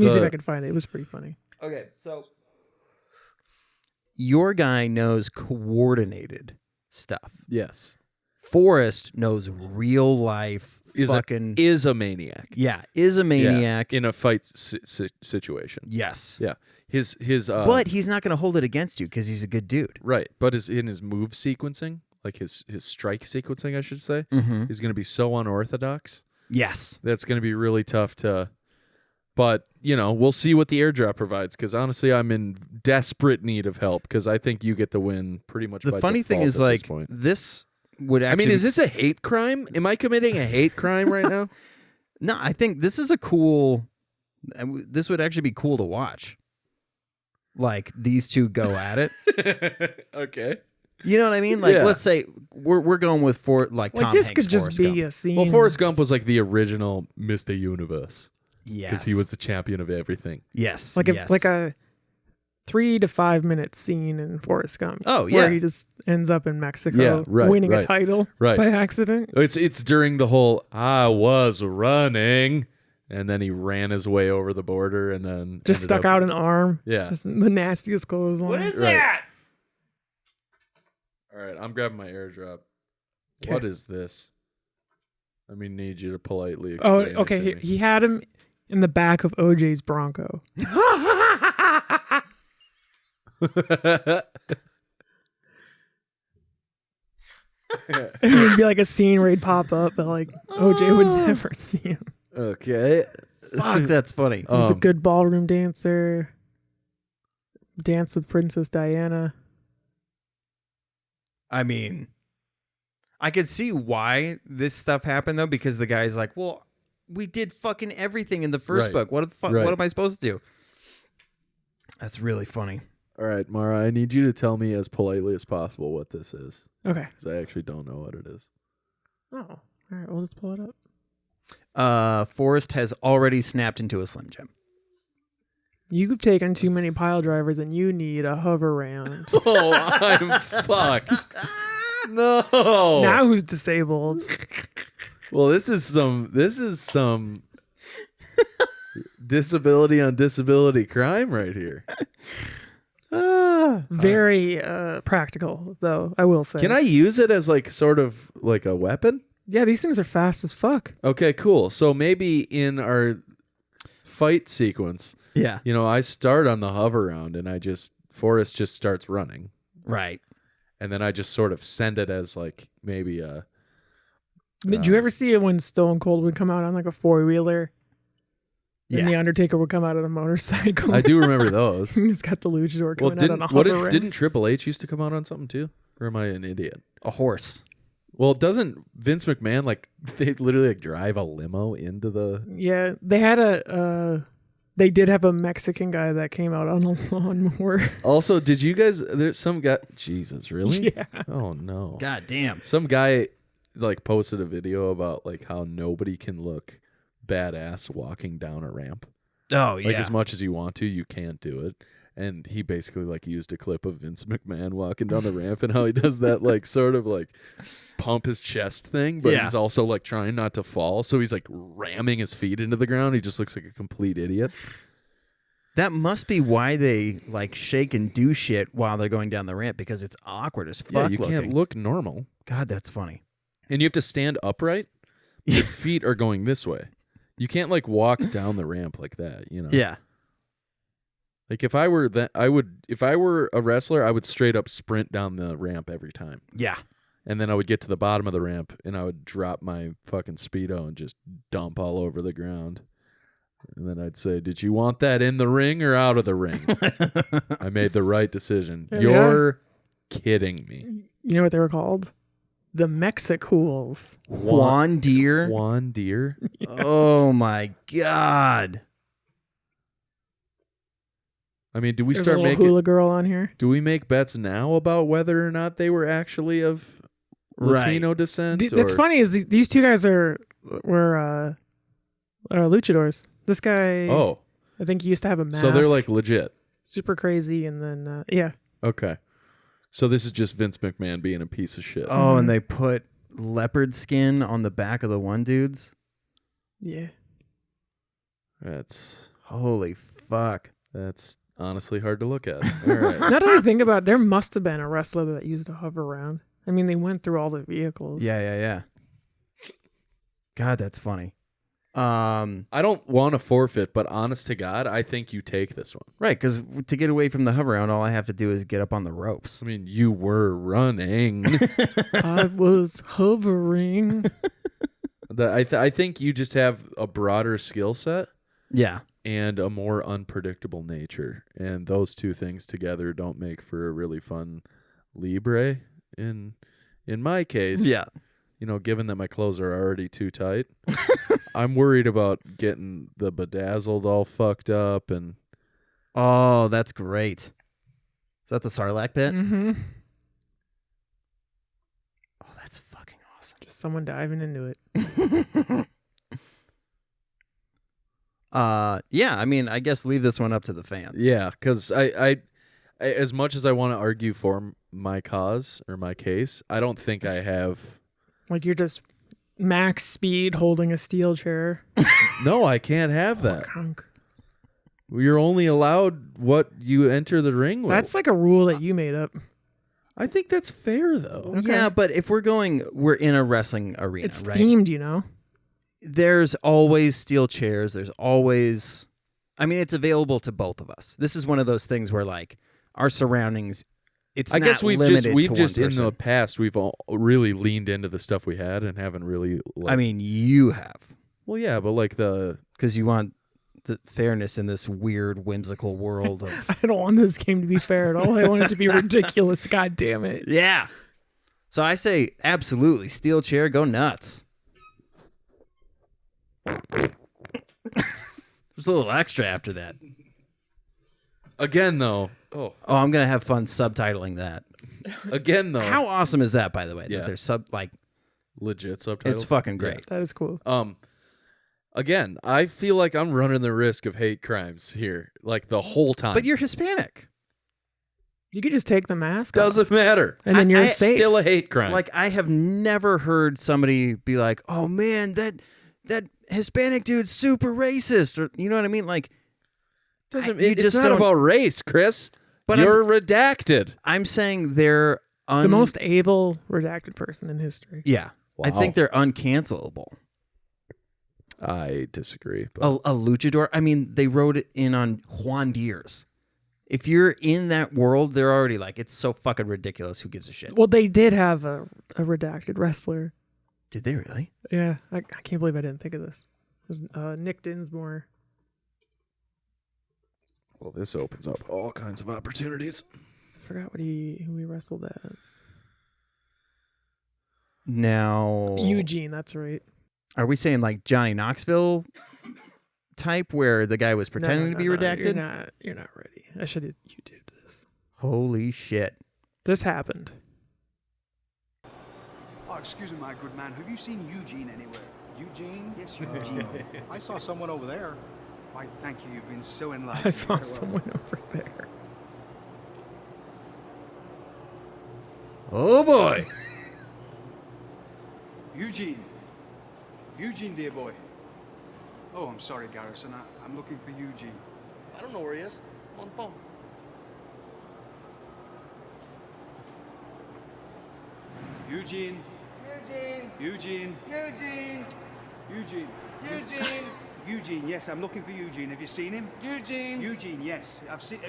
see if I can find it. It was pretty funny. Okay, so your guy knows coordinated stuff. Yes. Forrest knows real life Is fucking a maniac. is a maniac. in a fight situation. Yes. Yeah. His But he's not going to hold it against you because he's a good dude. right, but in his move sequencing, like his strike sequencing, I should say, Mm-hmm. is going to be so unorthodox. Yes. That's going to be really tough to. But we'll see what the airdrop provides. Because honestly, I'm in desperate need of help. Because I think you get the win pretty much. The by funny thing default is, at this like, point. this would I actually. mean, is this a hate crime? Am I committing a hate crime right now? No, I think this is a cool. This would actually be cool to watch. Like these two go at it. Okay. You know what I mean? Like, Yeah. let's say we're going with Tom Like this Hanks, could just Forrest be Gump. a scene. Well, Forrest Gump was like the original Mr. Universe Yes, because he was the champion of everything. Yes, like a yes. like a 3 to 5 minute scene in Forrest Gump. Oh, where yeah. he just ends up in Mexico, Yeah, right, winning right, a title right. by accident. It's during the whole I was running, and then he ran his way over the border, and then Just ended stuck up- out an arm. Yeah. Just the nastiest clothesline. What is Right. that? All right, I'm grabbing my airdrop. 'Kay. What is this? Let me need you to politely Oh, explain. okay. It to He had him in the back of OJ's Bronco. me. And it'd be like a scene where he'd pop up, but like OJ would never see him. Okay. Fuck, that's funny. He's a Um, good ballroom dancer. Danced with Princess Diana. I mean, I could see why this stuff happened though, because the guy's like, well, we did fucking everything in the first Right. book. What the fuck? Right. What am I supposed to do? That's really funny. All right, Mara, I need you to tell me as politely as possible what this is, Okay. because I actually don't know what it is. Oh, all right. We'll just pull it up. Forrest has already snapped into a Slim Jim. You've taken too many pile drivers, and you need a hover round. Oh, I'm fucked. No. Now who's disabled? Well, this is some disability on disability crime right here. Very practical, though, I will say. Can I use it as like sort of like a weapon? Yeah, these things are fast as fuck. Okay, cool. So maybe in our fight sequence, Yeah. I start on the hover round and Forrest just starts running. Right. And then I just sort of send it as like maybe a Did you ever see it when Stone Cold would come out on like a 4-wheeler? Yeah. And the Undertaker would come out on a motorcycle. I do remember those. He's got the luchador coming out on a hover round. Didn't Triple H used to come out on something too? Or am I an idiot? A horse. Well, doesn't Vince McMahon they literally drive a limo into the? Yeah, they had they did have a Mexican guy that came out on a lawnmower. Also, did you guys? There's some guy. Jesus, really? Yeah. Oh no. God damn. Some guy posted a video about how nobody can look badass walking down a ramp. Oh yeah. As much as you want to, you can't do it. And he basically used a clip of Vince McMahon walking down the ramp and how he does that sort of pump his chest thing, but he's also trying not to fall. So he's ramming his feet into the ground. He just looks like a complete idiot. That must be why they shake and do shit while they're going down the ramp, because it's awkward as fuck. Yeah, you can't look normal. God, that's funny. And you have to stand upright. Your feet are going this way. You can't walk down the ramp like that, Yeah. If I were if I were a wrestler, I would straight up sprint down the ramp every time. Yeah. And then I would get to the bottom of the ramp and I would drop my fucking Speedo and just dump all over the ground. And then I'd say, "Did you want that in the ring or out of the ring?" I made the right decision. Yeah. You're kidding me. You know what they were called? The Mexicools. Juan Deere. Juan Deere? Oh my God. I mean, do we There's start a little making hula girl on here. Do we make bets now about whether or not they were actually of Latino descent? That's funny. Is these two guys were luchadors. This guy, I think he used to have a mask. So they're legit. Super crazy, and then yeah. Okay. So this is just Vince McMahon being a piece of shit. Oh, and they put leopard skin on the back of the one dudes. Yeah. That's holy fuck. That's honestly hard to look at. All right. Now that I think about it, there must have been a wrestler that used a hover round. I mean, they went through all the vehicles. Yeah. God, that's funny. I don't want to forfeit, but honest to God, I think you take this one. Right, because to get away from the hover round, all I have to do is get up on the ropes. I mean, you were running. I was hovering. I think you just have a broader skill set. Yeah. And a more unpredictable nature. And those two things together don't make for a really fun Libre. In my case, yeah. Given that my clothes are already too tight, I'm worried about getting the bedazzled all fucked up. And oh, that's great. Is that the Sarlacc pit? Mm-hmm. Oh, that's fucking awesome. Just someone diving into it. Yeah, I mean, I guess leave this one up to the fans. Yeah, because I as much as I want to argue for my cause or my case, I don't think I have. You're just max speed holding a steel chair. No, I can't have that. Conk. You're only allowed what you enter the ring with. That's a rule that you made up. I think that's fair, though. Okay. Yeah, but if we're in a wrestling arena, it's right? themed, There's always steel chairs. There's always, it's available to both of us. This is one of those things where our surroundings, I guess we've just in in the past we've all really leaned into the stuff we had and haven't really. You have. Well, yeah, but because you want the fairness in this weird, whimsical world of. I don't want this game to be fair at all. I want it to be ridiculous. God damn it. Yeah. So I say absolutely steel chair, go nuts. There's a little extra after that. Again, though. Oh, I'm gonna have fun subtitling that. again, though. How awesome is that, by the way? Yeah. That there's legit subtitles? it's fucking great. That is cool. Again, I feel like I'm running the risk of hate crimes here, like the whole time. But you're Hispanic. You could just take the mask off, doesn't matter. and then you're I safe. Still a hate crime. Like I have never heard somebody be like, "Oh man, that Hispanic dude's super racist," or you know what I mean? Like, doesn't you it's just not don't- about race, Chris. But you're redacted. I'm saying they're the most able redacted person in history. Yeah, I Wow. think they're uncancelable. I disagree. But A luchador. I mean, they wrote it in on Juan Deers. If you're in that world, they're already like, it's so fucking ridiculous. Who gives a shit? Well, they did have a redacted wrestler. Did they really? Yeah, I can't believe I didn't think of this. It was Nick Dinsmore. well, this opens up all kinds of opportunities. I forgot who he wrestled as. Now, Eugene, that's right. are we saying like Johnny Knoxville type where the guy was pretending to be redacted? You're not ready. I should have YouTubed this. Holy shit. This happened. Oh, excuse me, my good man. Have you seen Eugene anywhere? Eugene? Yes, Eugene. I saw someone over there. Why, thank you. You've been so enlightened. I saw someone over there. Oh boy. Eugene. Eugene, dear boy. Oh, I'm sorry, Garrison. I'm looking for Eugene. I don't know where he is. I'm on the phone. Eugene. Eugene! Eugene. Eugene! Eugene. Eugene! Eugene, yes, I'm looking for Eugene. Have you seen him? Eugene! Eugene, yes. I've seen.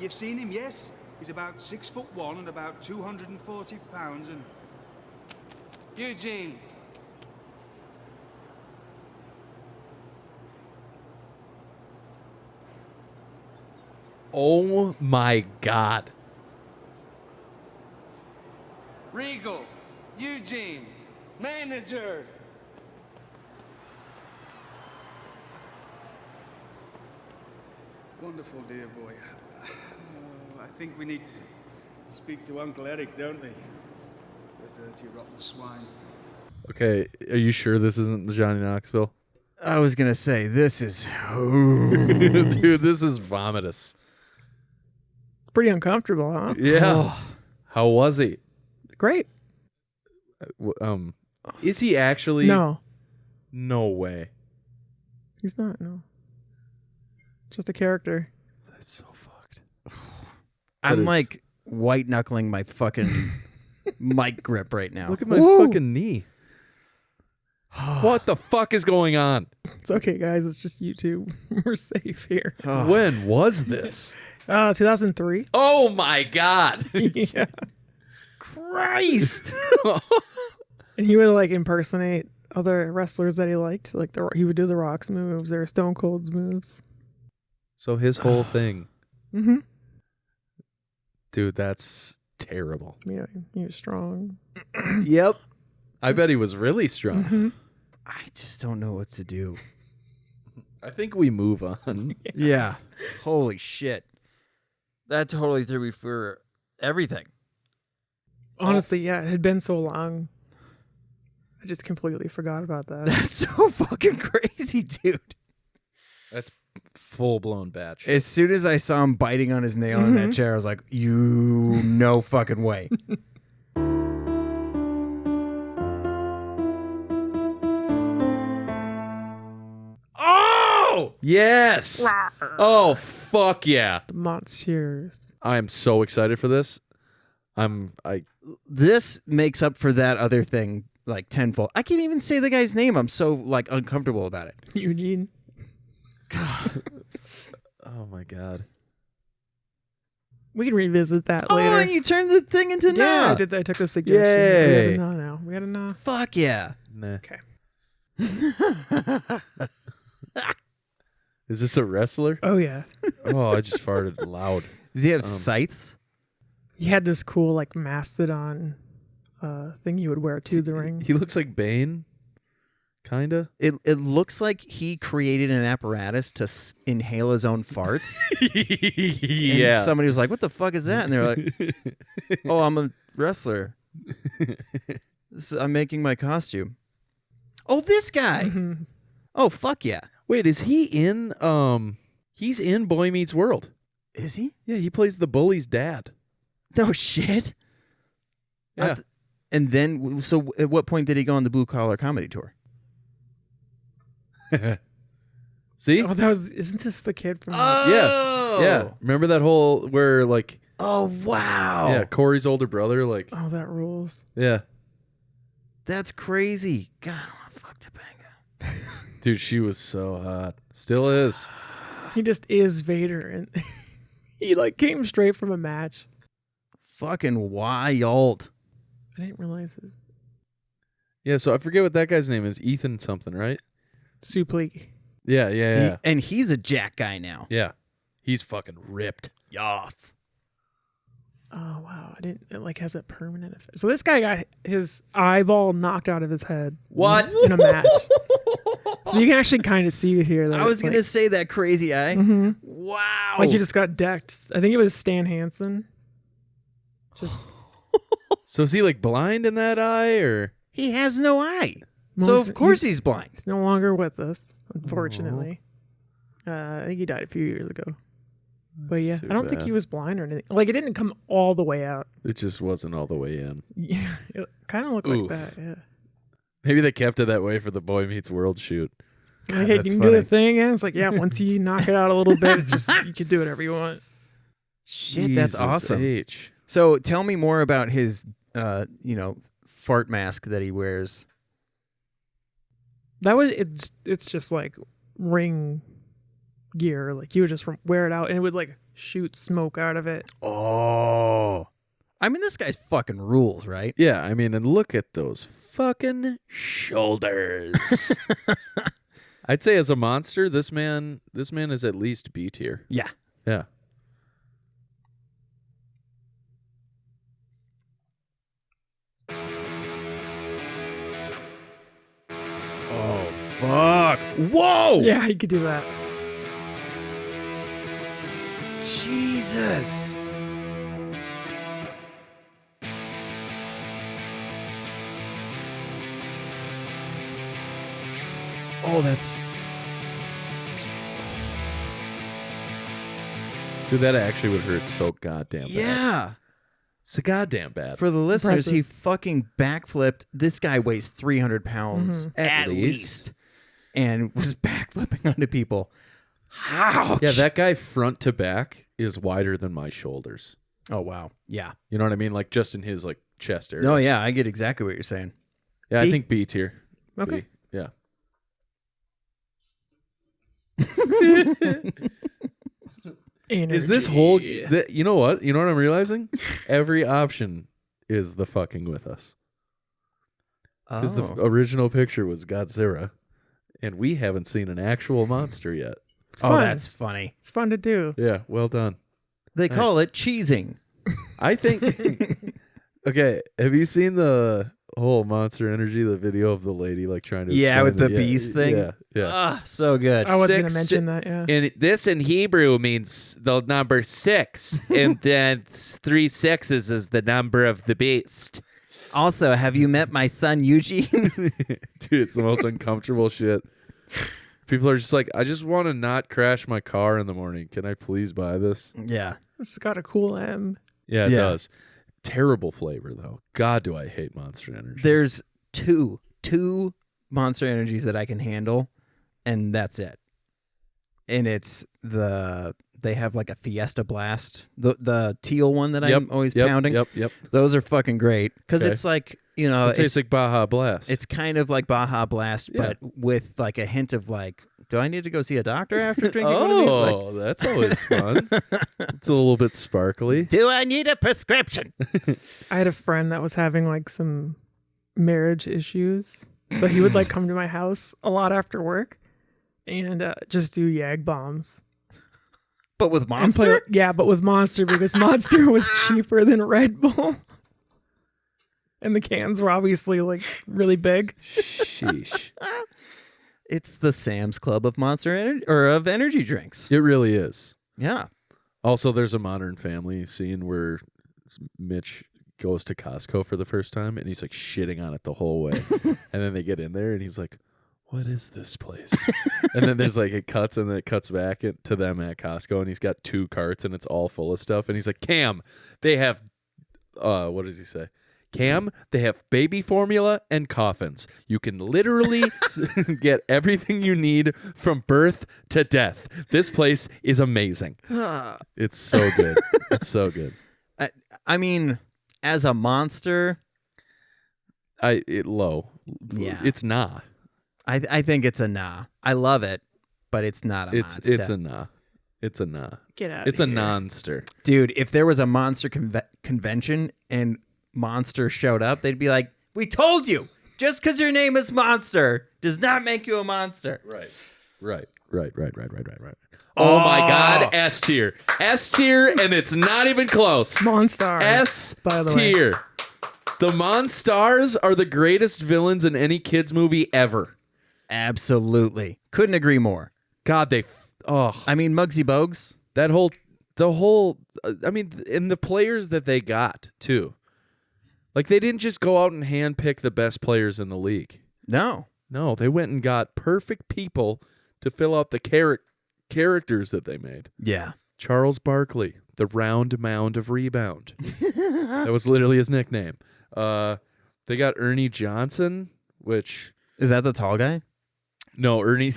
You've seen him, yes? He's about 6'1" and about 240 pounds and. Eugene! Oh my God. Regal! Eugene! Manager! Wonderful, dear boy. Oh, I think we need to speak to Uncle Eric, don't we? The dirty, rotten swine. Okay, are you sure this isn't the Johnny Knoxville? I was going to say, this is. Dude, this is vomitous. Pretty uncomfortable, huh? Yeah. How was he? Great. Is he actually? No, No way. he's not. No. Just a character. That's so fucked. I'm is- like white knuckling my fucking mic grip right now. Look at my fucking knee. What the fuck is going on? It's okay, guys. It's just YouTube. We're safe here. When was this? 2003. Oh my God. Yeah. Christ. And he would like impersonate other wrestlers that he liked. Like he would do the Rock's moves or Stone Cold's moves. So his whole thing. Mm-hmm. Dude, that's terrible. Yeah, he was strong. Yep. I bet he was really strong. Mm-hmm. I just don't know what to do. I think we move on. Yeah. Holy shit. That totally threw me for everything. Honestly, yeah, it had been so long. I just completely forgot about that. That's so fucking crazy, dude. That's full blown batch. As soon as I saw him biting on his nail in that chair, I was like, you no fucking way. Oh! Yes! Oh, fuck yeah. The Monsieurs. I am so excited for this. This makes up for that other thing like tenfold. I can't even say the guy's name. I'm so like uncomfortable about it. Eugene. Oh my God. We can revisit that Oh, later. you turned the thing into Yeah, nah. I did. I took the suggestion. Yay. We got a nah now. We got a nah. Fuck yeah. Nah. Okay. Is this a wrestler? Oh yeah. Oh, I just farted loud. Does he have scythes? He had this cool like mastodon thing you would wear to the ring. He looks like Bane. Kinda. It looks like he created an apparatus to inhale his own farts. Yeah. And somebody was like, "What the fuck is that?" And they're like, "Oh, I'm a wrestler. I'm making my costume." Oh, this guy. Mhm. Oh, fuck yeah. Wait, is he in he's in Boy Meets World. Is he? Yeah, he plays the bully's dad. No shit. Yeah. And then, so at what point did he go on the Blue Collar Comedy Tour? See? Oh, isn't this the kid from? Yeah. Remember that whole where like Oh, wow. yeah, Corey's older brother, like Oh, that rules. yeah. That's crazy. God, I want to fuck Topanga. Dude, she was so hot. Still is. He just is Vader, and he like came straight from a match. Fucking wild. I didn't realize his Yeah, so I forget what that guy's name is. Ethan something, right? Supleak. Yeah. And he's a jack guy now. Yeah. He's fucking ripped. Yoff. Oh wow! I didn't. It like has a permanent effect. So this guy got his eyeball knocked out of his head. What? In a match? So you can actually kind of see it here. That I was it's going to say that crazy eye. Mhm. Wow. like he just got decked. I think it was Stan Hansen. Just So is he like blind in that eye or He has no eye. Well, So he's- of course he's blind. he's no longer with us, unfortunately. I think he died a few years ago. But yeah, too I don't think bad. he was blind or anything. Like it didn't come all the way out. it just wasn't all the way in? Yeah, it kind of looked Oof. like that. Yeah. Maybe they kept it that way for the Boy Meets World shoot. Like, hey, that's you can do the funny. thing, and it's like, yeah, once you knock it out a little bit, you can do whatever you want. Shit, that's Jesus awesome. H. So tell me more about his, fart mask that he wears. That was it's just like ring gear. Like you would just wear it out, and it would like shoot smoke out of it. Oh. I mean, this guy's fucking rules, right? Yeah, I mean, and look at those fucking shoulders. I'd say as a monster, this man is at least B tier. Yeah. Yeah. Oh, fuck. Whoa. Yeah, you could do that. Jesus. Oh, that's... Dude, that actually would hurt so goddamn bad. Yeah. It's so goddamn bad. For the listeners, Impressive. he fucking backflipped. This guy weighs 300 pounds at least. And was backflipping onto people. Ouch. Yeah, that guy front to back is wider than my shoulders. Oh, wow. Yeah. You know what I mean? Like just in his like chest area. No, yeah, I get exactly what you're saying. Yeah, I B? think B tier. Okay. B. Yeah. Is this whole you know what? You know what I'm realizing? Every option is the fucking with us. Because the original picture was Godzilla, and we haven't seen an actual monster yet. Oh, fun. that's funny. It's fun to do. Yeah, well done. They call it cheesing. I think. Okay, have you seen the whole Monster Energy, the video of the lady like trying to Yeah, explain with the yeah, beast thing. Yeah, yeah. Ah, so good. I was going to Six- mention that. Yeah. And this in Hebrew means the number 6, and then 3 sixes is the number of the beast. Also, have you met my son Eugene? Dude, it's the most uncomfortable shit. People are just like, I just want to not crash my car in the morning. Can I please buy this? Yeah. It's got a cool M. Yeah, it Yeah. does. Terrible flavor, though. God, do I hate Monster Energy. There's two Monster Energies that I can handle, and that's it. And it's they have like a Fiesta Blast, the teal one that I'm always pounding. Yep. Those are fucking great because Okay. it's like, you know, It tastes like Baja Blast. it's kind of like Baja Blast, Yeah. but with like a hint of like, do I need to go see a doctor after drinking one of these? Like, Oh, that's always fun. It's a little bit sparkly. do I need a prescription? I had a friend that was having like some marriage issues. So he would like come to my house a lot after work and just do Yag bombs. But with And Monster? yeah, but with Monster because Monster was cheaper than Red Bull. And the cans were obviously like really big. Sheesh. It's the Sam's Club of Monster Energy or of energy drinks. It really is. Yeah. Also, there's a Modern Family scene where Mitch goes to Costco for the first time, and he's like shitting on it the whole way. And then they get in there, and he's like, "What is this place?" And then there's like it cuts, and then it cuts back to them at Costco, and he's got 2 carts, and it's all full of stuff. And he's like, "Cam, they have, what does he say? Cam, they have baby formula and coffins. You can literally get everything you need from birth to death. This place is amazing. It's so good. It's so good. I mean, as a monster, Low. Yeah. It's nah. I think it's a nah. I love it, but it's not a monster. It's a nah. It's a nah. Get out. It's a nonster. Dude, if there was a monster convention and Monster showed up, they'd be like, "We told you. Just because your name is Monster does not make you a monster." Right. Oh my God, S tier. S tier, and it's not even close. Monstars. S by the way. tier. The Monstars are the greatest villains in any kids movie ever. Absolutely. Couldn't agree more. God, I mean, Muggsy Bogues. I mean, and the players that they got too. Like, they didn't just go out and handpick the best players in the league. No, they went and got perfect people to fill out the characters that they made. Yeah. Charles Barkley, the round mound of rebound. That was literally his nickname. They got Ernie Johnson, which... Is that the tall guy? No, Ernie...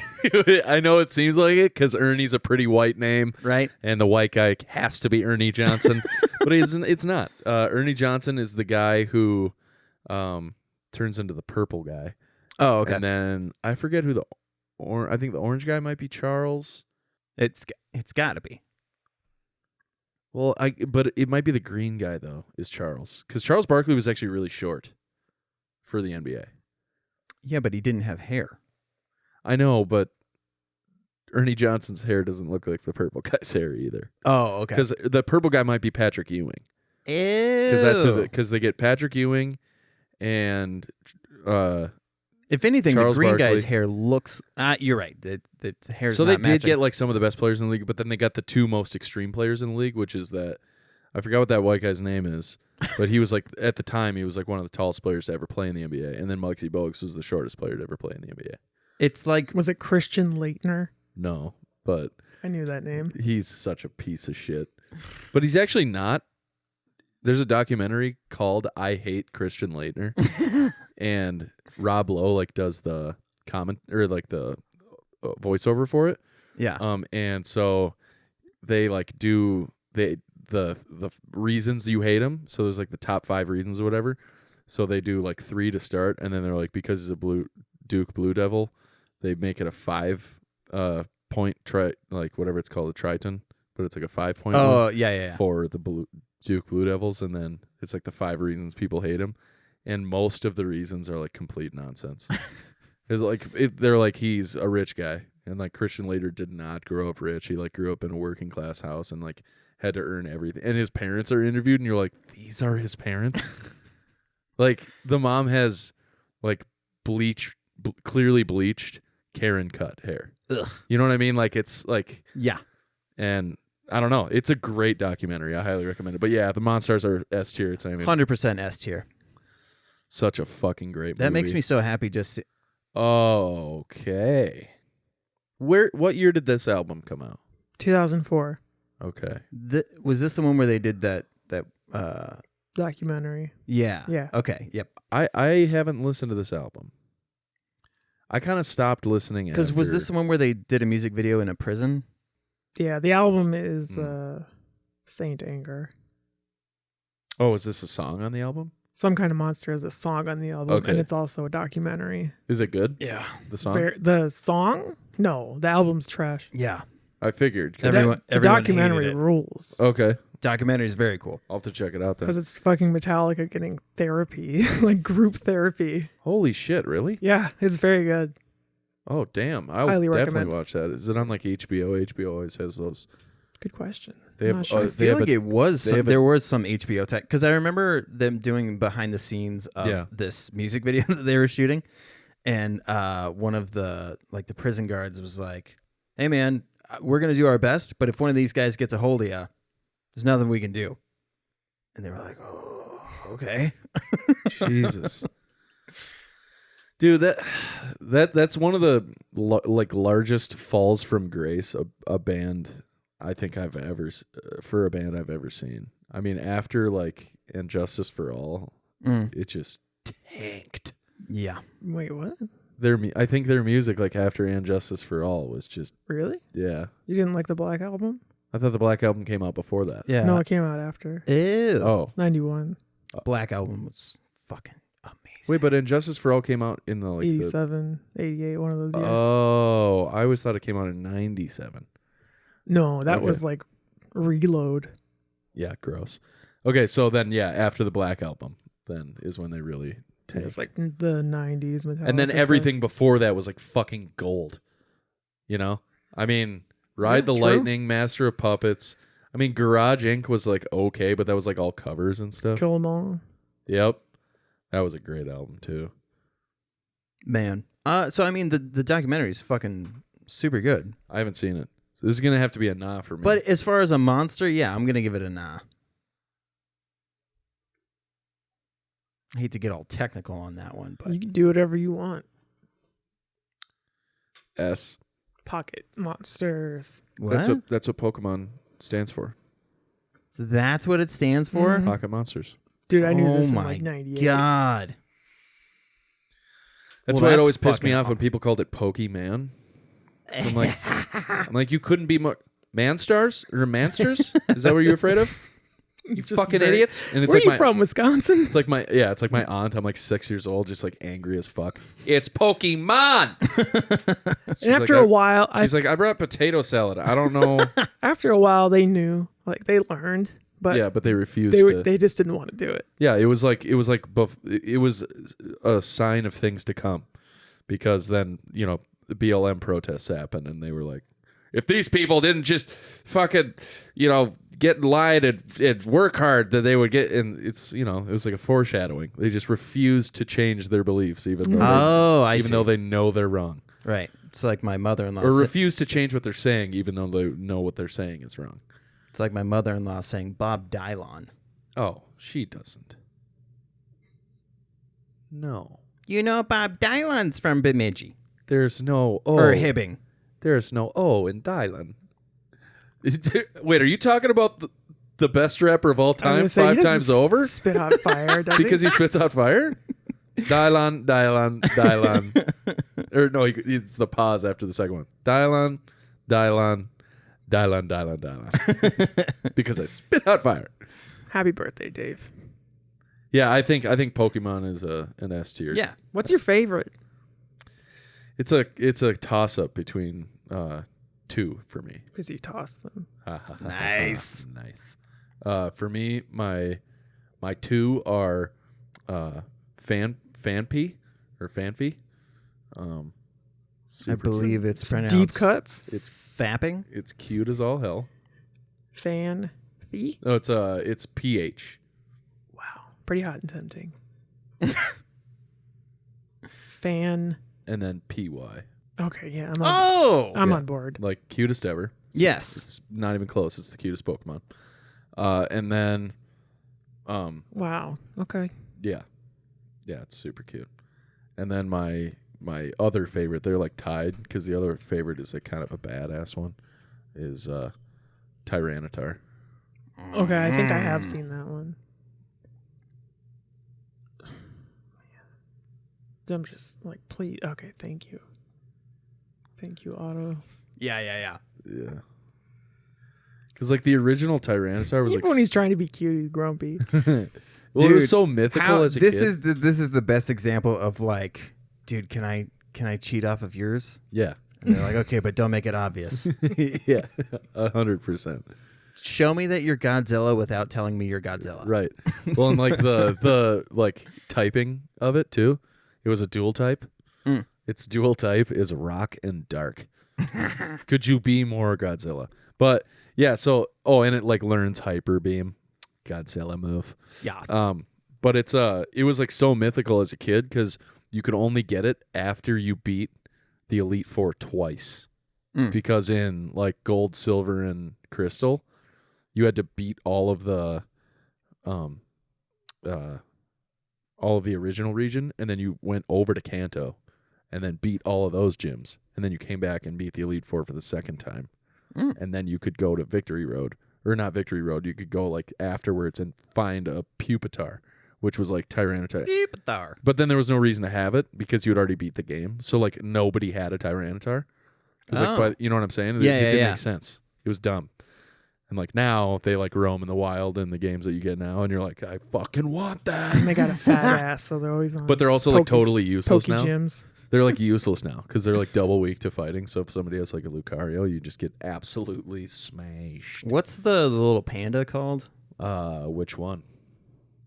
I know it seems like it because Ernie's a pretty white name. Right. And the white guy has to be Ernie Johnson. But it's not. Ernie Johnson is the guy who turns into the purple guy. Oh, okay. And then I forget who I think the orange guy might be Charles. It's got to be. Well, but it might be the green guy though. Is Charles, because Charles Barkley was actually really short for the NBA. Yeah, but he didn't have hair. I know, but Ernie Johnson's hair doesn't look like the purple guy's hair either. Oh, okay. Because the purple guy might be Patrick Ewing. Ew. Because they get Patrick Ewing and if anything, Charles the green Barkley. guy's hair looks. You're right. The hair's so not they did matching. get like some of the best players in the league, but then they got the 2 most extreme players in the league, which is that I forgot what that white guy's name is, but he was like at the time he was like one of the tallest players to ever play in the NBA, and then Muggsy Bogues was the shortest player to ever play in the NBA. It's like, Was it Christian Leitner? No, but I knew that name. he's such a piece of shit. But he's actually not. There's a documentary called "I Hate Christian Leitner," and Rob Lowe like does the comment or like the voiceover for it. yeah. And so they like do the reasons you hate him. So there's like the top 5 reasons or whatever. So they do like 3 to start, and then they're like, because he's a Duke Blue Devil, they make it a 5 point like whatever it's called, a Triton, but it's like a 5 point. Oh, yeah. For the Duke Blue Devils, and then it's like the 5 reasons people hate him, and most of the reasons are like complete nonsense. It's like they're like he's a rich guy, and like Christian Leitner did not grow up rich. He like grew up in a working class house and like had to earn everything. And his parents are interviewed, and you're like, these are his parents. Like the mom has like clearly bleached Karen cut hair. Ugh. You know what I mean? Like it's like Yeah. and I don't know. It's a great documentary. I highly recommend it. But yeah, the Monstars are S tier. It's 100% S tier. Such a fucking great movie. That makes me so happy. Just okay. What year did this album come out? 2004 Okay. was this the one where they did that? documentary. Yeah. Yeah. Okay. Yep. I haven't listened to this album. I kind of stopped listening Because was after- this the one where they did a music video in a prison? Yeah, the album is Saint Anger. Oh, is this a song on the album? Some Kind of Monster is a song on the album, Okay. and it's also a documentary. Is it good? Yeah. The song? The song? No, the album's trash. Yeah. I figured. 'Cause- Everyone The hated documentary it. rules. Okay. Documentary is very cool. I'll have to check it out then. Because it's fucking Metallica getting therapy, like group therapy. Holy shit, really? Yeah, it's very good. Oh, damn. I'll Highly definitely recommend. watch that. Is it on like HBO? HBO always has those. Good question. They have, Not sure. I feel like it was. they have There was some HBO tech because I remember them doing behind the scenes of Yeah. this music video that they were shooting, And one of the prison guards was like, "Hey man, we're gonna do our best, but if one of these guys gets a hold of you, there's nothing we can do." And they were like, "Oh, okay." Jesus. Dude, that's one of the largest falls from grace a band I think I've ever for a band I've ever seen. I mean, after like And Justice for All, it just tanked. Yeah. Wait, what? I think their music like after And Justice for All was just Really? yeah. You didn't like the Black Album? I thought the Black Album came out before that. Yeah. No, it came out after. Ew. Oh. 91. Black Album was fucking amazing. Wait, but And Justice for All came out in the 87, 88, one of those years. Oh, I always thought it came out in 97. No, that Okay. was like Reload. Yeah, gross. Okay, so then yeah, after the Black Album, then is when they really tanked. It's like the 90s Metallica And then stuff. everything before that was like fucking gold. You know? I mean, Ride the true. Lightning, Master of Puppets. I mean, Garage Inc. was like okay, but that was like all covers and stuff. Kill 'Em All. Yep. That was a great album too. Man. So I mean the documentary is fucking super good. I haven't seen it. So this is gonna have to be a nah for me. But as far as a monster, yeah, I'm gonna give it a nah. I hate to get all technical on that one, but You can do whatever you want. S. Pocket monsters. what? That's what Pokemon stands for. That's what it stands for? Mhm. Pocket monsters. Dude, I knew Oh this in my like 98. God. That's Well, why it that's always pissed me fucking off when people called it Pokemon. So I'm like, you couldn't be more Manstars or Mansters? Is that what you're afraid of? You Just fucking very- idiots! And it's Where like are you from, Wisconsin? It's like my aunt. I'm like 6 years old, just like angry as fuck. It's Pokemon. And after a while, she's like, I brought potato salad. I don't know. after a while, they knew, like they learned, but Yeah, but they refused. they just didn't want to do it. Yeah, it was a sign of things to come, because then the BLM protests happened, and they were like, if these people didn't just fucking get in line and work hard, that they would get. And it's it was like a foreshadowing. They just refused to change their beliefs, even though though they know they're wrong. Right. It's like my mother-in-law. Or refuse to change what they're saying, even though they know what they're saying is wrong. It's like my mother-in-law saying Bob Dylan. Oh, she doesn't. No. You know Bob Dylan's from Bemidji. There's no O. Or Hibbing. There's no O in Dylan. Wait, are you talking about the best rapper of all time was gonna say, 5 he doesn't times over? Spit out fire, does Because he? he spits out fire? Dylan. Or no, it's the pause after the second one. Dylan. Because I spit out fire. Happy birthday, Dave. Yeah, I think Pokemon is an S tier. Yeah. What's your favorite? It's a toss up between 2 for me. Because you toss them. Nice. Nice. For me, my 2 are Fanpy or Fanfy. I believe it's pronounced Deep cuts. It's fapping. It's cute as all hell. Fan fee. No, it's PH. Wow, pretty hot and tempting. Fan. And then PY. Okay, yeah, I'm Yeah, on board. Like cutest ever. Yes. It's not even close. It's the cutest Pokemon. And then Wow. Okay. yeah, it's super cute. And then my other favorite, they're like tied, because the other favorite is like kind of a badass one, is Tyranitar. Okay, I think I have seen that one. I'm just like, please. Okay, thank you. Thank you, Otto. Yeah. Yeah. Because like the original Tyranitar was Even like when he's trying to be cute, he's grumpy. well, it was so mythical as a this kid. This is the best example of like, dude, can I cheat off of yours? Yeah. And they're like, okay, but don't make it obvious. Yeah, 100%. Show me that you're Godzilla without telling me you're Godzilla. Right. Well, and like the like typing of it too. It was a dual type. Its dual type is rock and dark. Could you be more Godzilla? But yeah, so and it like learns hyper beam. Godzilla move. Yeah. But it was like so mythical as a kid, because you could only get it after you beat the Elite Four twice. Mm. Because in like gold, silver, and crystal, you had to beat all of the original region, and then you went over to Kanto and then beat all of those gyms, and then you came back and beat the Elite Four for the second time. And then you could go to Victory Road. Or not Victory Road, you could go like afterwards and find a Pupitar, which was like Tyranitar. Pupitar. But then there was no reason to have it because you had already beat the game. So like nobody had a Tyranitar. It's like, you know what I'm saying? Yeah, it didn't yeah. make sense. It was dumb. And like now they like roam in the wild in the games that you get now, and you're like, I fucking want that. And they got a fat ass, so they're always on. But they're also like totally useless now. Gyms. They're like useless now because they're like double weak to fighting. So if somebody has like a Lucario, you just get absolutely smashed. What's the little panda called? Which one?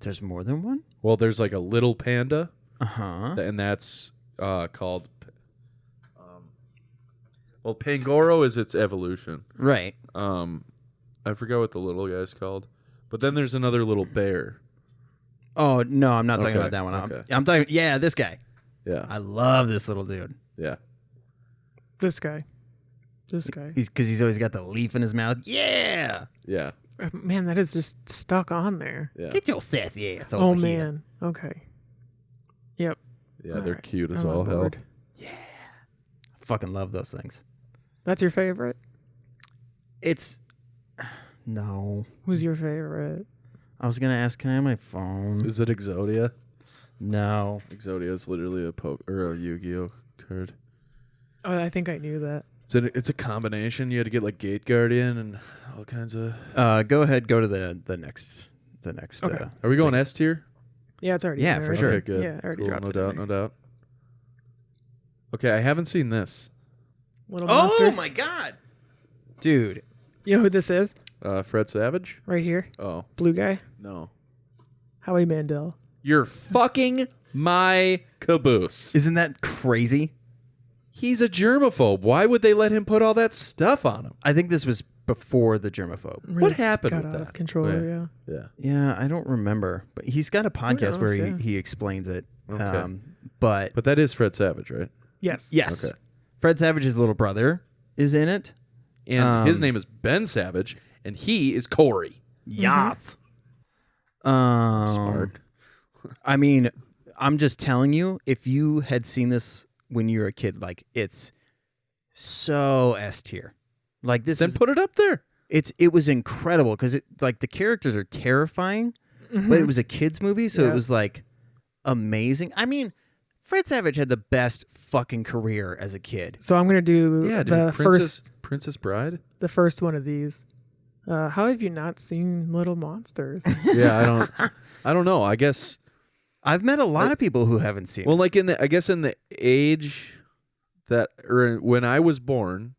There's more than one? Well, there's like a little panda. Uh-huh. And that's called. Well, Pangoro is its evolution. Right. I forgot what the little guy's called. But then there's another little bear. Oh, no, I'm not talking Okay, about that one. okay. I'm talking, this guy. Yeah. I love this little dude. Yeah. This guy. Because he's always got the leaf in his mouth. Yeah. Yeah. Man, that is just stuck on there. Yeah. Get your sassy ass Oh over here. man. Okay. Yep. Yeah, All they're right, cute as I'm all on hell. board. I fucking love those things. That's your favorite? It's... No. Who's your favorite? I was going to ask, can I have my phone? Is it Exodia? No. Exodia is literally a Yu-Gi-Oh card. Oh, I think I knew that. It's a combination. You had to get like Gate Guardian and all kinds of. Go ahead. Go to the next. Okay. Are we going S tier? Yeah, it's already Yeah, there, for right? sure. Okay, good. Yeah, I already Cool, dropped no it. doubt, no doubt. Okay, I haven't seen this. Little Monsters. my God. Dude. You know who this is? Fred Savage? Right here. Oh, Blue guy. no. Howie Mandel. You're fucking my caboose. Isn't that crazy? He's a germaphobe. Why would they let him put all that stuff on him? I think this was before the germaphobe. What happened Got with out that? of control, Yeah. yeah. Yeah. Yeah, I don't remember. But he's got a podcast where knows, yeah. he explains it. Okay. But But that is Fred Savage, right? Yes. yes. Okay. Fred Savage's little brother is in it. And his name is Ben Savage, and he is Corey. Yath. Smart. I mean, I'm just telling you, if you had seen this when you were a kid, like it's so S tier. Like this Then is, put it up there. it was incredible because like the characters are terrifying, but it was a kids movie, so Yeah. it was like amazing. I mean, Fred Savage had the best fucking career as a kid. So I'm gonna do Yeah, dude. the Princess Bride? first one of these. How have you not seen Little Monsters? Yeah, I don't know. I guess I've met a lot of people who haven't seen well, it. like in the age that or when I was born,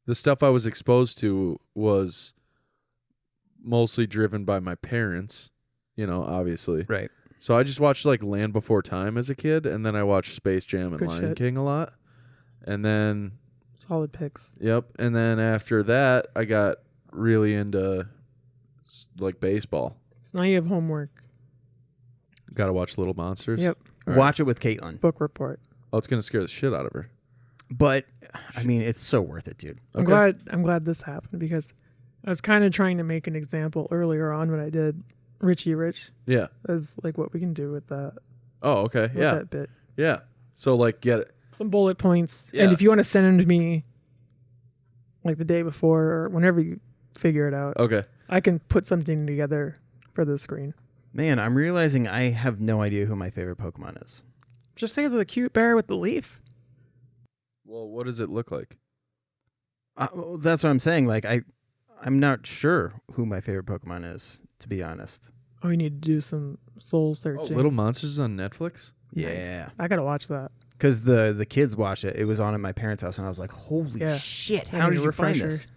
the stuff I was exposed to was mostly driven by my parents, obviously. Right. So I just watched like Land Before Time as a kid, and then I watched Space Jam and Good Lion shit. King a lot. And then Solid picks. yep, and then after that I got really into like baseball. So now you have homework. Got to watch Little Monsters. Yep. All right. Watch it with Caitlin. Book report. Oh, it's gonna scare the shit out of her. But I mean, it's so worth it, dude. I'm glad this happened because I was kind of trying to make an example earlier on when I did Richie Rich Yeah. as like what we can do with that. Oh, okay. With Yeah. that bit. Yeah. So like get it. Some bullet points. Yeah. And if you want to send them to me like the day before or whenever you figure it out, Okay. I can put something together for the screen. Man, I'm realizing I have no idea who my favorite Pokemon is. Just say the cute bear with the leaf. Well, what does it look like? Well, that's what I'm saying. Like I'm not sure who my favorite Pokemon is, to be honest. Oh, you need to do some soul Oh, searching. Little Monsters is on Netflix? Yeah, I gotta watch that. because the kids watched it. It was on at my parents' house, and I was like, "Holy Yeah. shit! I How need did a you find refresher. this?"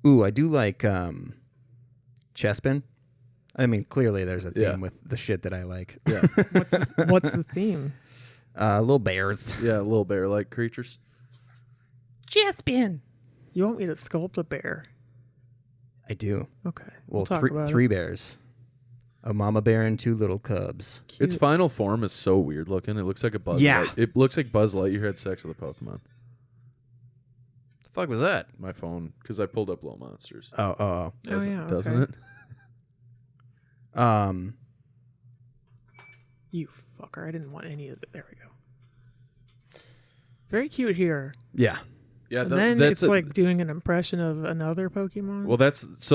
Ooh, I do like Chespin. I mean, clearly there's a theme Yeah. with the shit that I like. Yeah. What's the theme? Little bears. Yeah, little bear like creatures. Chespin. You want me to sculpt a bear? I do. Okay. Well, talk three about three it. bears. A mama bear and 2 little cubs. Its final form is so weird looking. It looks like a Buzz. Yeah. It looks like Buzz Lightyear had sex with a Pokemon. The fuck was that? My phone, because I pulled up Low Monsters. Oh. Doesn't it? You fucker. I didn't want any of it. There we go. Very cute here. Yeah. Yeah, And then it's like doing an impression of another Pokemon. Well,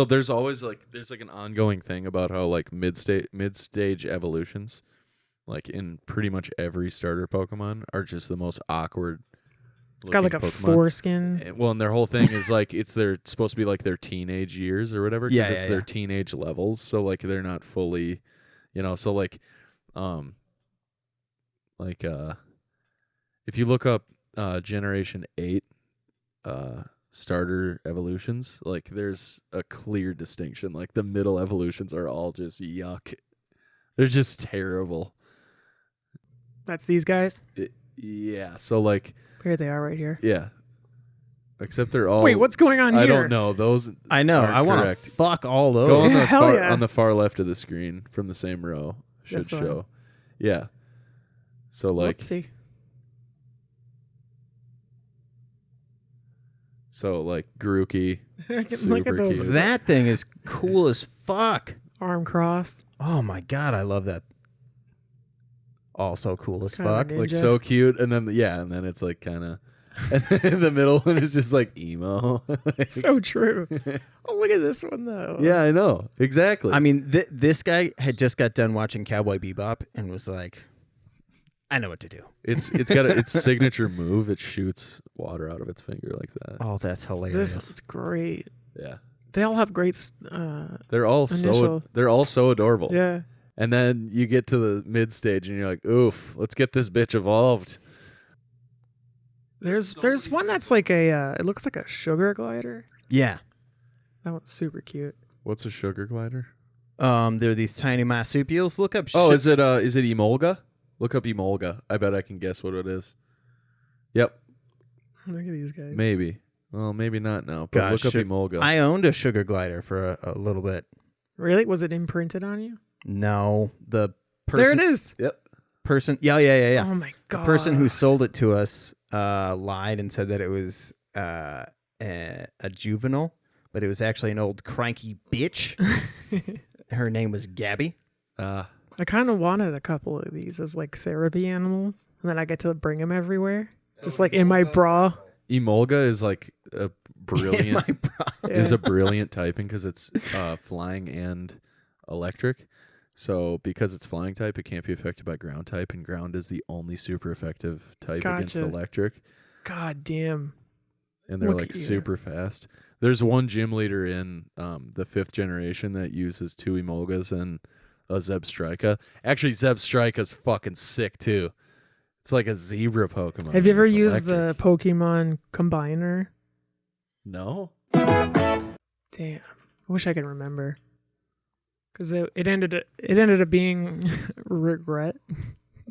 there's always there's an ongoing thing about how like mid stage evolutions, like in pretty much every starter Pokemon, are just the most awkward. It's got like a foreskin. Well, and their whole thing is like it's supposed to be like their teenage years or whatever. Yeah, it's their teenage levels, so like they're not fully, so like if you look up Generation 8 starter evolutions, like there's a clear distinction. Like the middle evolutions are all just yuck. They're just terrible. That's these guys? Yeah, so like Here they are right here. yeah. Except they're all Wait, what's going on here? I don't know. Those I know. aren't I want to correct. fuck all those. Go on the Hell far yeah. on the far left of the screen from the same row. Should This one. show. Yeah. So like Whoopsie. Grookey. Look Super at those. cute. That thing is cool as fuck. Arm crossed. Oh my god, I love that. Also cool as Kinda fuck. ninja. Like so cute, and then it's like kind of, and then the middle one is just like emo. So true. Oh, look at this one though. Yeah, I know exactly. I mean, this guy had just got done watching Cowboy Bebop and was like, I know what to do. it's got its signature move. It shoots water out of its finger like that. Oh, that's hilarious. This one's great. Yeah, They all have great. they're all so adorable. Yeah. And then you get to the mid stage and you're like, oof, let's get this bitch evolved. There's one that's like a. It looks like a sugar glider. Yeah. That one's super cute. What's a sugar glider? There are these tiny marsupials. Look up. Is it Emolga? Look up Emolga. I bet I can guess what it is. Yep. Look at these guys. Maybe. Well, maybe not now. But Gosh, look up Emolga. I owned a sugar glider for a little bit. Really? Was it imprinted on you? No, the person. There it is. Yep. Person. Yeah. Oh my god. The person who sold it to us lied and said that it was a juvenile, but it was actually an old cranky bitch. Her name was Gabby. I kind of wanted a couple of these as like therapy animals, and then I get to bring them everywhere, just like in my bra. Emolga is like a brilliant. My bra. Is a brilliant typing because it's flying and electric. So because it's flying type, it can't be affected by ground type, and ground is the only super effective type against Gotcha. electric. God damn. And they're Look like at you. super fast. There's one gym leader in the 5th generation that uses 2 Emolgas and a Zebstrika. Actually, Zebstrika's fucking sick too. It's like a zebra Pokemon. Have you ever It's used electric. the Pokemon Combiner? No. Damn. I wish I could remember. Because it ended up being regret.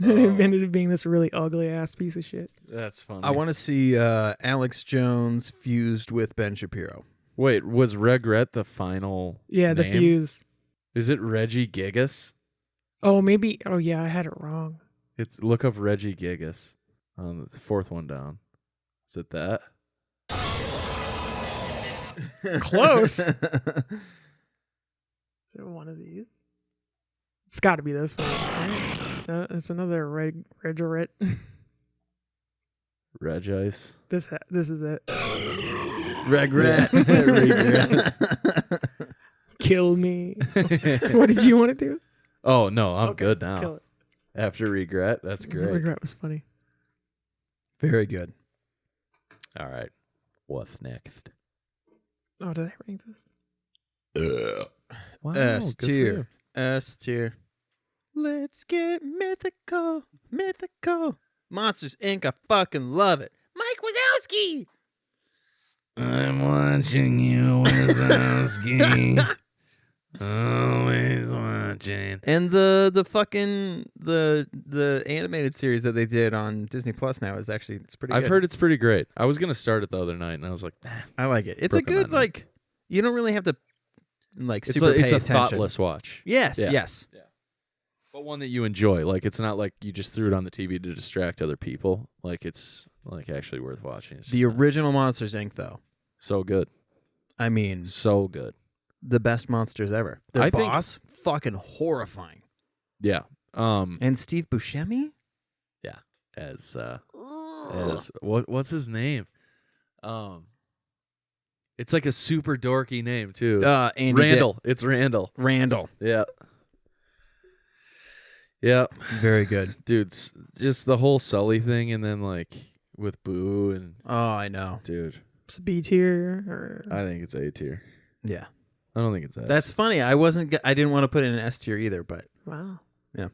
It ended up being this really ugly ass piece of shit. That's funny. I want to see Alex Jones fused with Ben Shapiro. Wait, was Regret the final Yeah, the name? fuse. Is it Reggie Gigas? Oh, maybe. Oh, yeah, I had it wrong. It's look up Reggie Gigas on the 4th one down. Is it that? Close. Is it one of these? It's got to be this one. Right? It's another Regiret. Regice. This is it. Regret. Regret. Kill me. What did you want to do? Oh no, I'm Okay, good now. kill it. After Regret, that's great. Regret was funny. Very good. All right, what's next? Oh, did I rank this? Wow, S good for tier. you. S tier. Let's get mythical. Mythical. Monsters Inc. I fucking love it. Mike Wazowski. I'm watching you, Wazowski. Always watching. And the fucking the animated series that they did on Disney Plus now is actually it's pretty I've good. heard it's pretty great. I was gonna start it the other night, and I was like, nah. I like it. It's a Brooklyn good Nine-Nine. like you don't really have to like It's super a, it's pay a attention. thoughtless watch. Yes, Yeah. yes. But one that you enjoy. Like, it's not like you just threw it on the TV to distract other people. Like, it's like actually worth watching. It's The just not- original Monsters Inc. though. so good. I mean, So good. the best monsters ever. Their I think- boss, fucking horrifying. Yeah. And Steve Buscemi? As what's his name? It's like a super dorky name too. Andy Randall. It's Randall. Randall. Yeah. Yeah. Very good. Dude's just the whole Sully thing, and then like with Boo and Oh, I know. dude. It's B tier or I think it's A tier. Yeah. I don't think it's S. That's funny. I didn't want to put it in an S tier either, but wow. Yeah.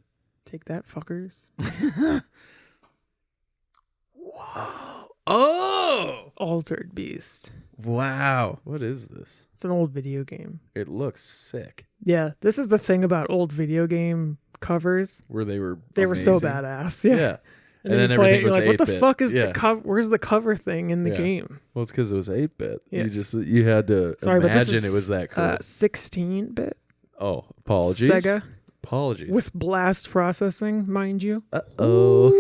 Take that, fuckers. oh, Altered Beast. wow. What is this? It's an old video game. It looks sick. Yeah, this is the thing about old video game covers. Where they were so amazing. badass. Yeah. Yeah. And then you play it, you're like, what the 8-bit. fuck is Yeah. the cover? Where's the cover thing in the Yeah. game? Well, it's because it was 8-bit. Yeah. You had to Sorry, but this imagine is it was that cool. 16-bit Oh, apologies. Sega Apologies. with blast processing, mind you, oh,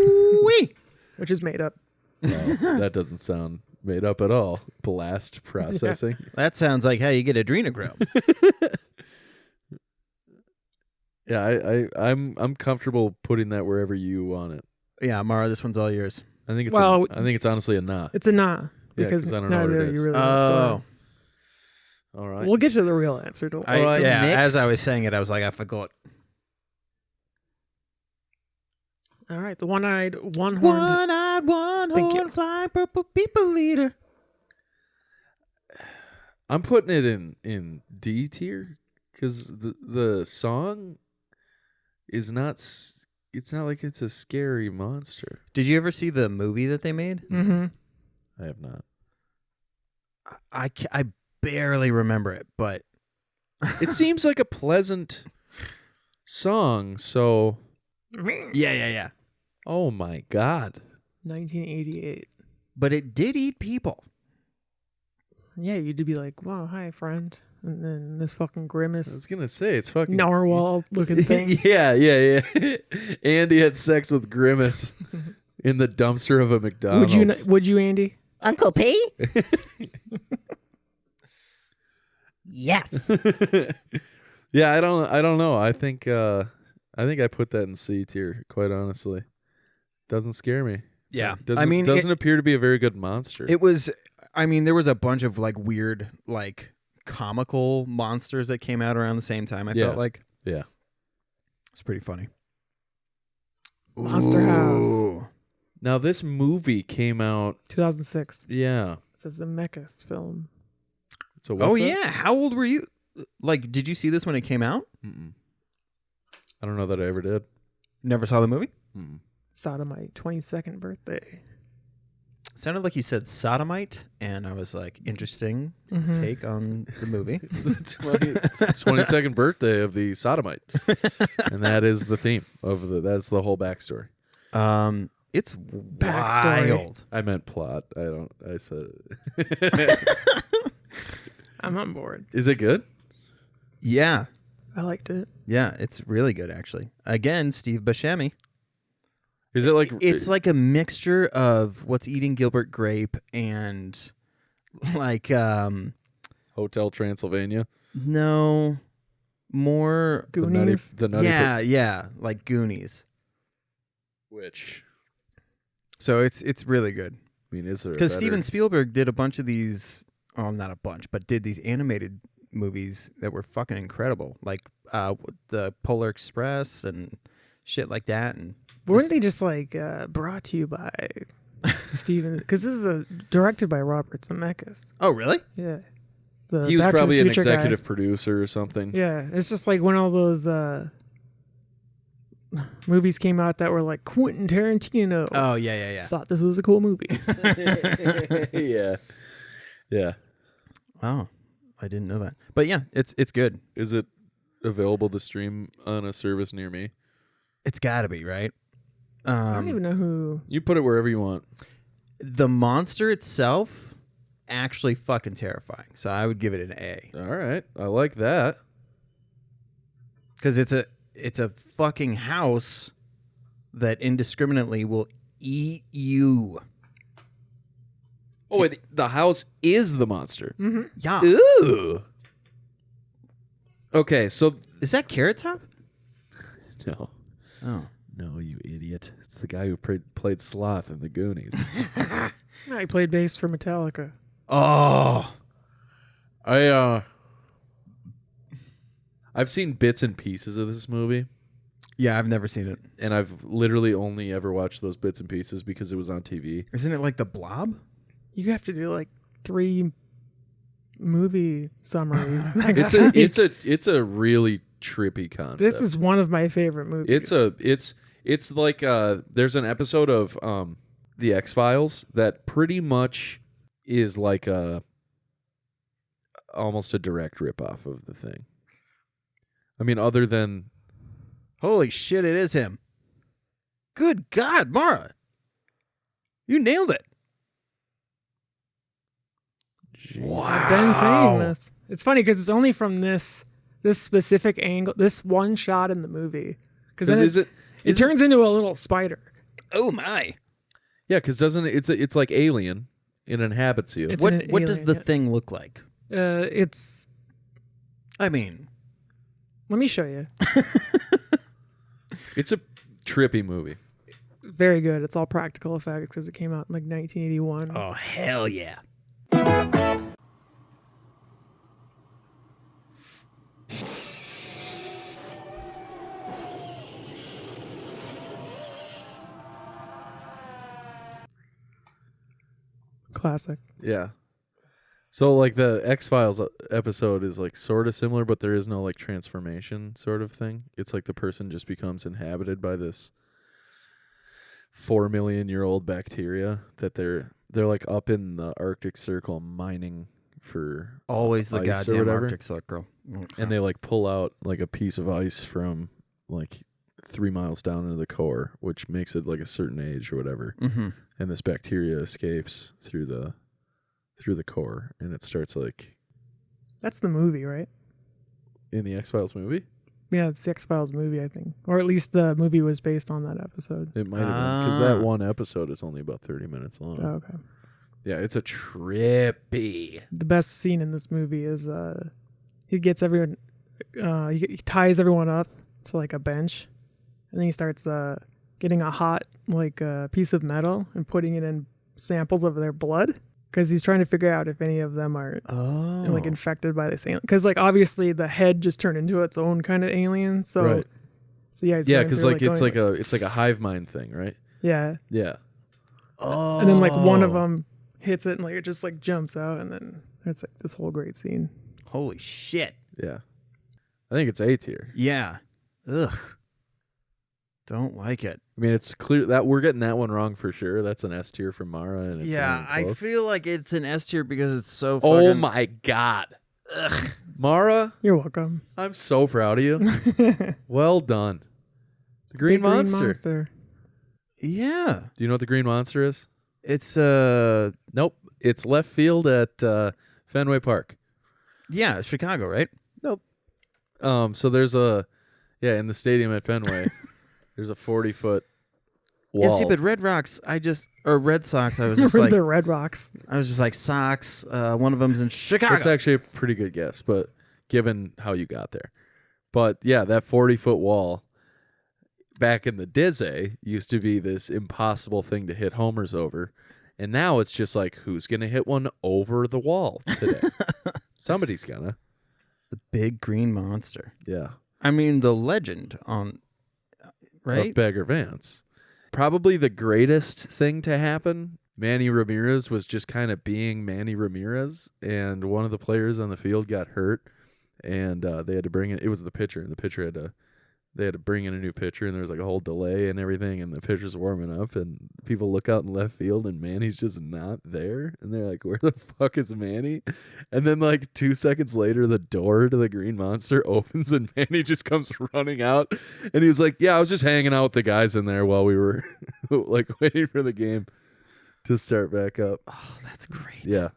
which is made up. that doesn't sound made up at all. Blast processing. That sounds like how you get adrenochrome. Yeah, I'm comfortable putting that wherever you want it. Yeah, Mara, this one's all yours. I think it's Well, I think it's honestly a nah. It's a nah because 'cause I don't know what neither it of you is. really know what's going on. All right. We'll get to the real answer. Don't worry. As I was saying it, I was like, I forgot. All right, the one-eyed, one-horned. One-eyed, Thank you. one-horned, flying purple people eater. I'm putting it in D tier because the song is not. It's not like it's a scary monster. Did you ever see the movie that they made? Mm-hmm. I have not. I barely remember it, but It seems like a pleasant song. So, yeah. oh my god. 1988. But it did eat people. Yeah, you'd be like, "Wow, hi, friend," and then this fucking I was grimace, gonna say it's fucking narwhal-looking thing. yeah. Andy had sex with Grimace in the dumpster of a McDonald's. Would you, Andy? Uncle P? Yes. Yeah, I don't know. I think I put that in C tier, quite honestly. Doesn't scare me. Yeah. Doesn't, I mean, doesn't appear to be a very good monster. It was, I mean, there was a bunch of like weird, like comical monsters that came out around the same time. I felt like yeah. it's pretty funny. Monster House, Ooh. Now this movie came out. 2006. Yeah. It's a Zemeckis film. So Oh what's that? yeah, how old were you? Like, did you see this when it came out? Mm-mm. I don't know that I ever did. Never saw the movie? Mm-mm. Sodomite, 22nd birthday. Sounded like you said sodomite, and I was like, interesting Mhm. take on the movie. It's the 22nd birthday of the sodomite, and that is the theme of that's the whole backstory. It's Backstory. wild. I meant plot. I said. I'm on board. Is it good? Yeah, I liked it. yeah, it's really good actually. Again, Steve Buscemi. Is it like It's like a mixture of What's Eating Gilbert Grape and like Hotel Transylvania? no more Goonies. The nutty yeah, like Goonies. Which So it's really good. I mean, is there Because a better- Steven Spielberg did a bunch of these, well, not a bunch, but did these animated movies that were fucking incredible, like the Polar Express and shit like that. And Weren't they just like brought to you by Steven? Because this is directed by Robert Zemeckis. oh, really? Yeah. The he was Back to the probably an Future guy. executive producer or something. Yeah, it's just like when all those movies came out that were like Quentin Tarantino. Oh yeah. Thought this was a cool movie. yeah. Oh, I didn't know that. But yeah, it's good. Is it available to stream on a service near me? It's got to be right. I don't even know who. You put it wherever you want. The monster itself, actually fucking terrifying. So I would give it an A. All right. I like that. Because it's a fucking house that indiscriminately will eat you. Oh, the house is the monster. Mm-hmm. Yeah. Ooh. Okay, so Is that Carrot Top? no. Oh. No, you idiot. It's the guy who played Sloth in the Goonies. I played bass for Metallica. Oh. I've seen bits and pieces of this movie, Yeah, I've never seen it. and I've literally only ever watched those bits and pieces because it was on TV. Isn't it like The Blob? You have to do like 3 movie summaries next time. It's a really trippy concept. This is one of my favorite movies. It's like there's an episode of the X-Files that pretty much is like almost a direct ripoff of the thing. I mean, other than Holy shit, it is him. Good God, Mara. You nailed it. I've been saying this. It's funny because it's only from this specific angle, this one shot in the movie. Because then it turns into a little spider. Oh my. Yeah, because doesn't it's like Alien. It inhabits you. It's What an does alien, the yeah. thing look like? It's. I mean, Let me show you. It's a trippy movie. Very good. It's all practical effects because it came out in like 1981. oh hell yeah. Classic. Yeah. So like the X-Files episode is like sort of similar, but there is no like transformation sort of thing. It's like the person just becomes inhabited by this 4 million year old bacteria that they're like up in the Arctic Circle mining for Always the ice or goddamn whatever. Arctic Circle. And they like pull out like a piece of ice from like 3 miles down into the core, which makes it like a certain age or whatever. Mm-hmm. And this bacteria escapes through the core, and it starts like That's the movie, right? in the X-Files movie. Yeah, it's the X-Files movie, I think. Or at least the movie was based on that episode. It might have been because that one episode is only about 30 minutes long. Oh, okay. Yeah, it's a trippy. The best scene in this movie is he gets everyone, he ties everyone up to like a bench, and then he starts getting a hot like piece of metal and putting it in samples of their blood because he's trying to figure out if any of them are like infected by this alien. Because like obviously the head just turned into its own kind of alien. So Right. So yeah, he's Yeah, going because through, like it's going, like a hive mind thing, right? yeah, Yeah. Oh. and then like one of them hits it and like it just like jumps out, and then it's like this whole great scene. Holy shit. Yeah. I think it's A tier. Yeah. Ugh. Don't like it. I mean, it's clear that we're getting that one wrong for sure. That's an S tier from Mara, and it's Yeah, not even I close. feel like it's an S tier because it's so fucking... Oh my god. Ugh. Mara, You're welcome. I'm so proud of you. Well done. The Green Big Monster. Yeah. Do you know what the Green Monster is? It's Nope. It's left field at Fenway Park. yeah, Chicago, right? Nope. So there's in the stadium at Fenway, there's a 40-foot wall. Yeah, see, but Red Sox, I was just like the Red Rocks. I was just like Sox, one of them's in Chicago. It's actually a pretty good guess, but given how you got there. But yeah, that 40-foot wall back in the Dizzy used to be this impossible thing to hit homers over. And now it's just like, who's going to hit one over the wall today? Somebody's gonna. The Big Green Monster. Yeah. I mean, the legend on, right? Of Bagger Vance. Probably the greatest thing to happen. Manny Ramirez was just kind of being Manny Ramirez, and one of the players on the field got hurt, and they had to bring in, it was the pitcher, and the pitcher they had to bring in a new pitcher, and there was like a whole delay and everything, and the pitcher's warming up, and people look out in left field, and Manny's just not there, and they're like, where the fuck is Manny? And then like 2 seconds later, the door to the Green Monster opens, and Manny just comes running out, and he's like, yeah, I was just hanging out with the guys in there while we were like waiting for the game to start back up. Oh, that's great. Yeah.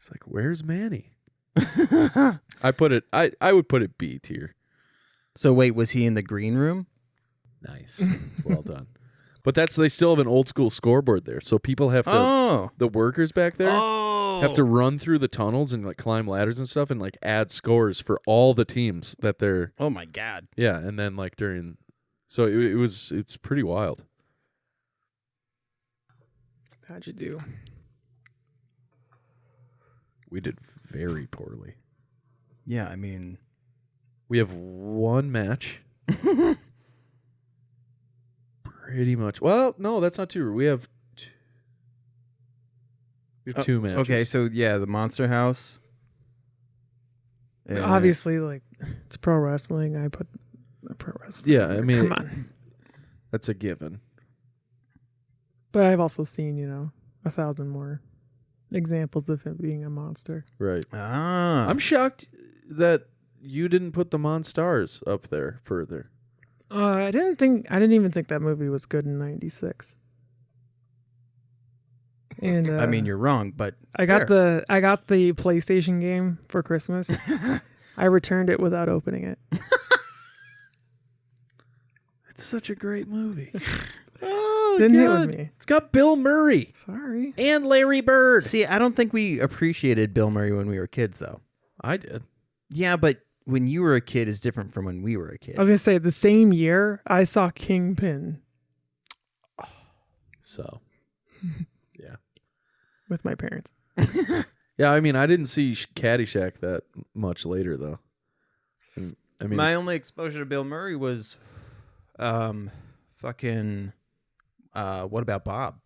It's like, where's Manny? I would put it B tier. So wait, was he in the green room? Nice. Well done. But they still have an old school scoreboard there. So people have to, the workers back there have to run through the tunnels and like climb ladders and stuff and like add scores for all the teams that they're. Oh my God. Yeah. And then like so it's pretty wild. How'd you do? We did very poorly. Yeah, I mean, we have one match. Pretty much. Well, no, that's not true. We have two matches. Okay, so yeah, the Monster House. Obviously, like it's pro wrestling. I put a pro wrestling. Yeah, I mean, come on. That's a given. But I've also seen 1,000 more examples of him being a monster. Right. Ah, I'm shocked that you didn't put the Monstars up there further. I didn't even think that movie was good in '96. And I mean, you're wrong, but I got the PlayStation game for Christmas. I returned it without opening it. It's such a great movie. Didn't hit with me. It's got Bill Murray. Sorry. And Larry Bird. See, I don't think we appreciated Bill Murray when we were kids, though. I did. Yeah, but when you were a kid is different from when we were a kid. I was gonna say the same year I saw Kingpin. So, yeah, with my parents. Yeah, I mean, I didn't see Caddyshack that much later, though. I mean, my only exposure to Bill Murray was, fucking, What About Bob?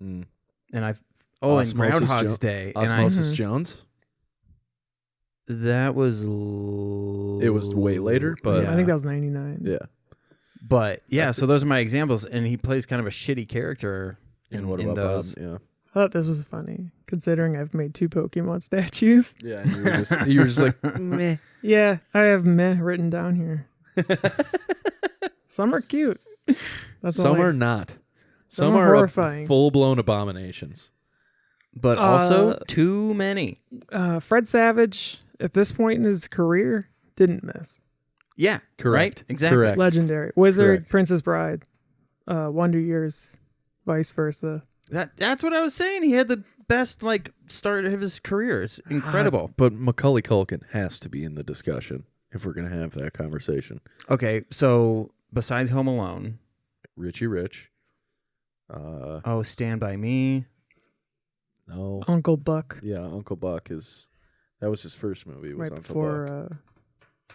Mm. And and Osmosis Groundhog's Day. Osmosis Jones. That was. It was way later, but I think that was '99. Yeah. But yeah, so those are my examples, and he plays kind of a shitty character in What About those. Bob? Yeah. I thought this was funny, considering I've made 2 Pokemon statues. Yeah, and you were just like, meh. Yeah, I have meh written down here. Some are cute. Some are not. Some are horrifying. Full-blown abominations. But also too many. Fred Savage, at this point in his career, didn't miss. Yeah, correct. Right? Exactly. Correct. Legendary. Wizard, Correct. Princess Bride, Wonder Years, vice versa. That's what I was saying. He had the best start of his career. It's incredible. But Macaulay Culkin has to be in the discussion if we're going to have that conversation. Okay, so besides Home Alone, Richie Rich. Stand By Me. No. Uncle Buck. Yeah, Uncle Buck that was his first movie. Was Right Uncle before Buck.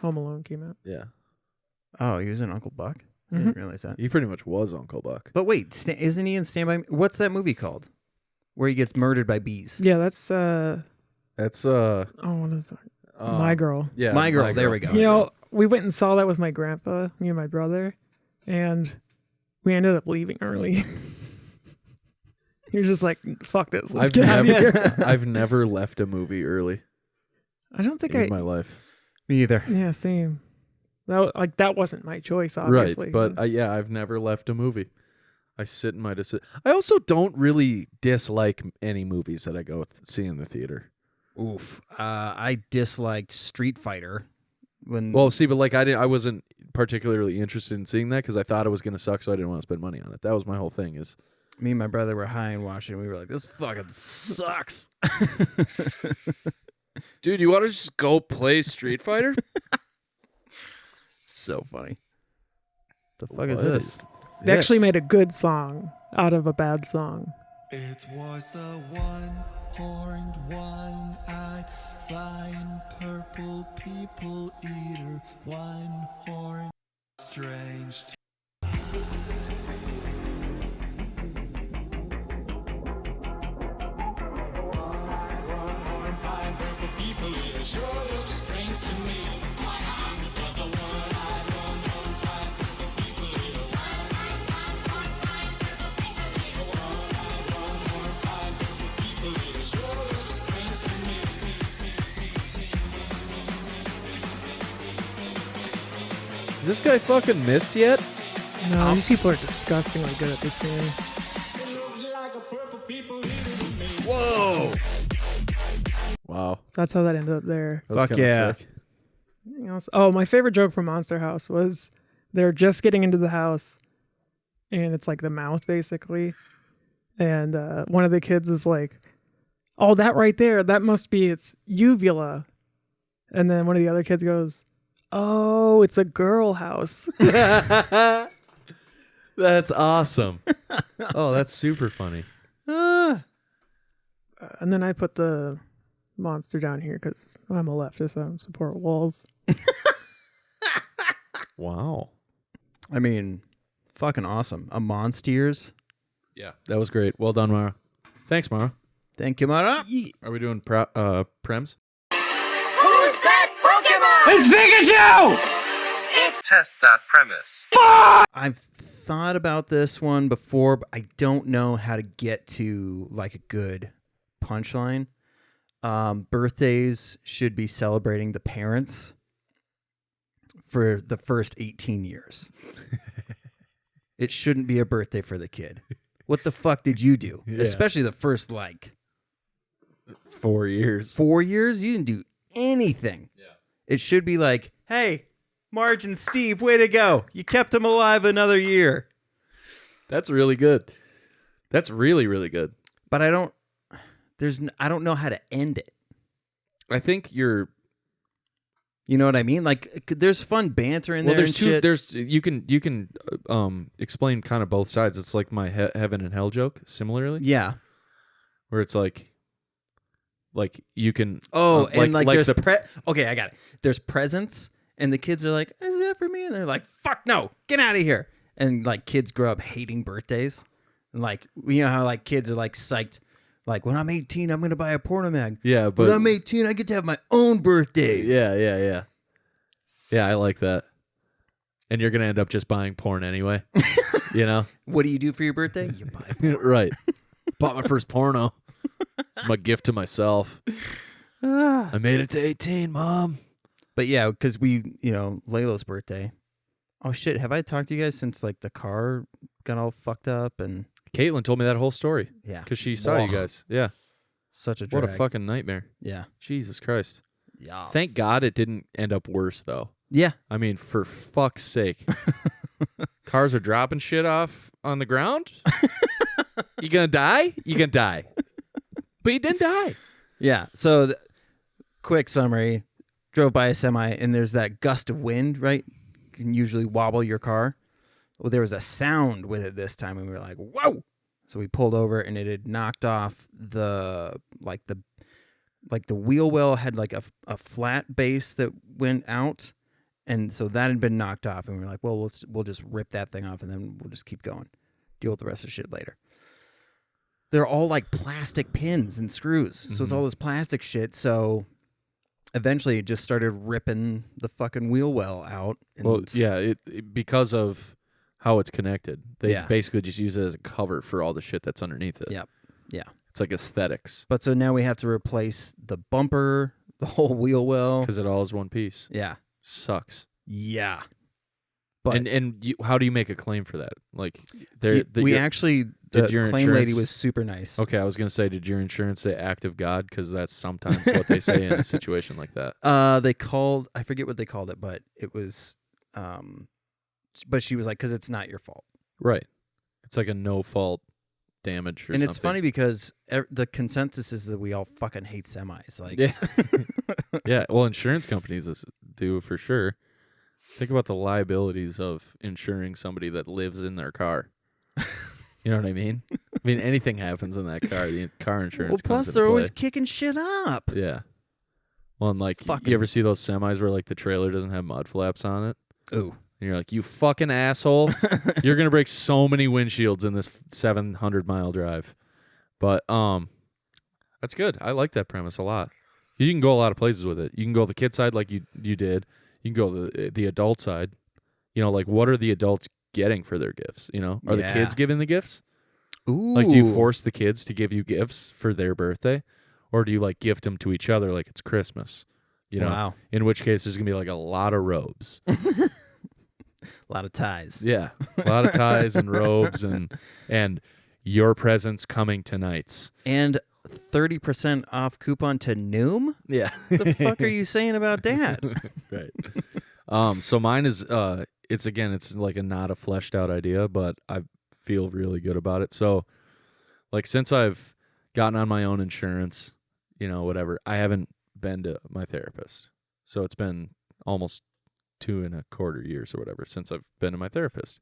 Home Alone came out. Yeah. Oh, he was in Uncle Buck? I Mm-hmm. didn't realize that. He pretty much was Uncle Buck. But wait, isn't he in Stand By Me? What's that movie called? Where he gets murdered by bees. Yeah, that's That's oh, what is that? My Girl. Yeah, My Girl. There we go. We went and saw that with my grandpa, me and my brother, and we ended up leaving early. He was just like, "Fuck this, let's get out of here." I've never left a movie early I don't think in my life. Me either. Yeah, same. That wasn't my choice, obviously. Right, but I've never left a movie. I sit in my decision. I also don't really dislike any movies that I go see in the theater. Oof. I disliked Street Fighter. Well, see, but I wasn't particularly interested in seeing that because I thought it was going to suck, so I didn't want to spend money on it. That was my whole thing. Is me and my brother were high and watching. We were like, "This fucking sucks." Dude, you want to just go play Street Fighter? So funny. The fuck is this? They actually made a good song out of a bad song. It was a one-horned, one-eyed, flying purple people eater, one-horned, strange. Is this guy fucking missed yet? No, these people are disgustingly good at this game. Whoa! Wow, Wow. So that's how that ended up there. That was Fuck kinda yeah. sick. Anything else? Oh, my favorite joke from Monster House was they're just getting into the house, and it's like the mouth basically, and one of the kids is like, "Oh, that right there, that must be its uvula," and then one of the other kids goes, "Oh, it's a girl house." That's awesome. Oh, that's super funny. And then I put the monster down here because I'm a leftist. I don't support walls. Wow. I mean, fucking awesome. A Monsters. Yeah, that was great. Well done, Mara. Thanks, Mara. Thank you, Mara. Are we doing prems? Who's that Pokemon? It's Pikachu! Test that premise. I've thought about this one before, but I don't know how to get to like a good punchline. Birthdays should be celebrating the parents for the first 18 years. It shouldn't be a birthday for the kid. What the fuck did you do? Yeah. Especially the first, 4 years. 4 years? You didn't do anything. Yeah. It should be like, hey, Marge and Steve, way to go. You kept him alive another year. That's really good. That's really, really good. But I don't know how to end it. I think you're... You know what I mean? Like, there's fun banter in Well, there there's and two. shit. There's you can explain kind of both sides. It's like my heaven and hell joke, similarly. Yeah. Where it's like you can. Oh, and like there's the okay, I got it. There's presents, and the kids are like, "Is that for me?" And they're like, "Fuck no, get out of here!" And like kids grow up hating birthdays, and like you know how like kids are like psyched. Like, when I'm 18, I'm going to buy a porno mag. Yeah, but... When I'm 18, I get to have my own birthdays. Yeah. Yeah, I like that. And you're going to end up just buying porn anyway. You know? What do you do for your birthday? You buy porn. Right. Bought my first porno. It's my gift to myself. I made it to 18, Mom. But yeah, because Layla's birthday. Oh, shit. Have I talked to you guys since, like, the car got all fucked up and... Caitlin told me that whole story. Yeah. Because she saw you guys. Yeah. Such a drag. What a fucking nightmare. Yeah. Jesus Christ. Yeah. Thank God it didn't end up worse, though. Yeah. I mean, for fuck's sake. Cars are dropping shit off on the ground. You gonna die? You gonna die. But you didn't die. Yeah. So, quick summary. Drove by a semi, and there's that gust of wind, right? You can usually wobble your car. Well, there was a sound with it this time, and we were like, whoa! So we pulled over, and it had knocked off the wheel well had like a flat base that went out, and so that had been knocked off, and we were like, well, we'll just rip that thing off, and then we'll just keep going. Deal with the rest of the shit later. They're all like plastic pins and screws, so it's all this plastic shit, so... Eventually, it just started ripping the fucking wheel well out. And well, yeah, it because of how it's connected. They Yeah. basically just use it as a cover for all the shit that's underneath it. Yep. Yeah. It's like aesthetics. But so now we have to replace the bumper, the whole wheel well. Because it all is one piece. Yeah. Sucks. Yeah. But how do you make a claim for that? Like, the your claim lady insurance- was super nice. Okay, I was gonna say, did your insurance say "act of God"? Because that's sometimes what they say in a situation like that. They called, I forget what they called it, but it was, but she was like, because it's not your fault. Right. It's like a no-fault damage or and something. it's funny because the consensus is that we all fucking hate semis. Like, Yeah. Yeah, well, insurance companies do for sure. Think about the liabilities of insuring somebody that lives in their car. You know what I mean? I mean, anything happens in that car, the car insurance well, comes plus into they're play. always kicking shit up. Yeah. Well, and like, you ever see those semis where like the trailer doesn't have mud flaps on it? Ooh. And you're like, you fucking asshole. You're going to break so many windshields in this 700-mile drive. But that's good. I like that premise a lot. You can go a lot of places with it. You can go the kid side like you did. You can go the adult side. You know, like, what are the adults getting for their gifts? You know, are the kids giving the gifts? Ooh. Like, do you force the kids to give you gifts for their birthday? Or do you, like, gift them to each other like it's Christmas? You know? Wow. In which case, there's going to be, like, a lot of robes. A lot of ties. Yeah. A lot of ties and robes and your presents coming tonight's. And 30% off coupon to Noom? Yeah. The fuck are you saying about that? Right. So mine is it's like not a fleshed out idea, but I feel really good about it. So like since I've gotten on my own insurance, whatever, I haven't been to my therapist. So it's been almost 2.25 years or whatever since I've been to my therapist,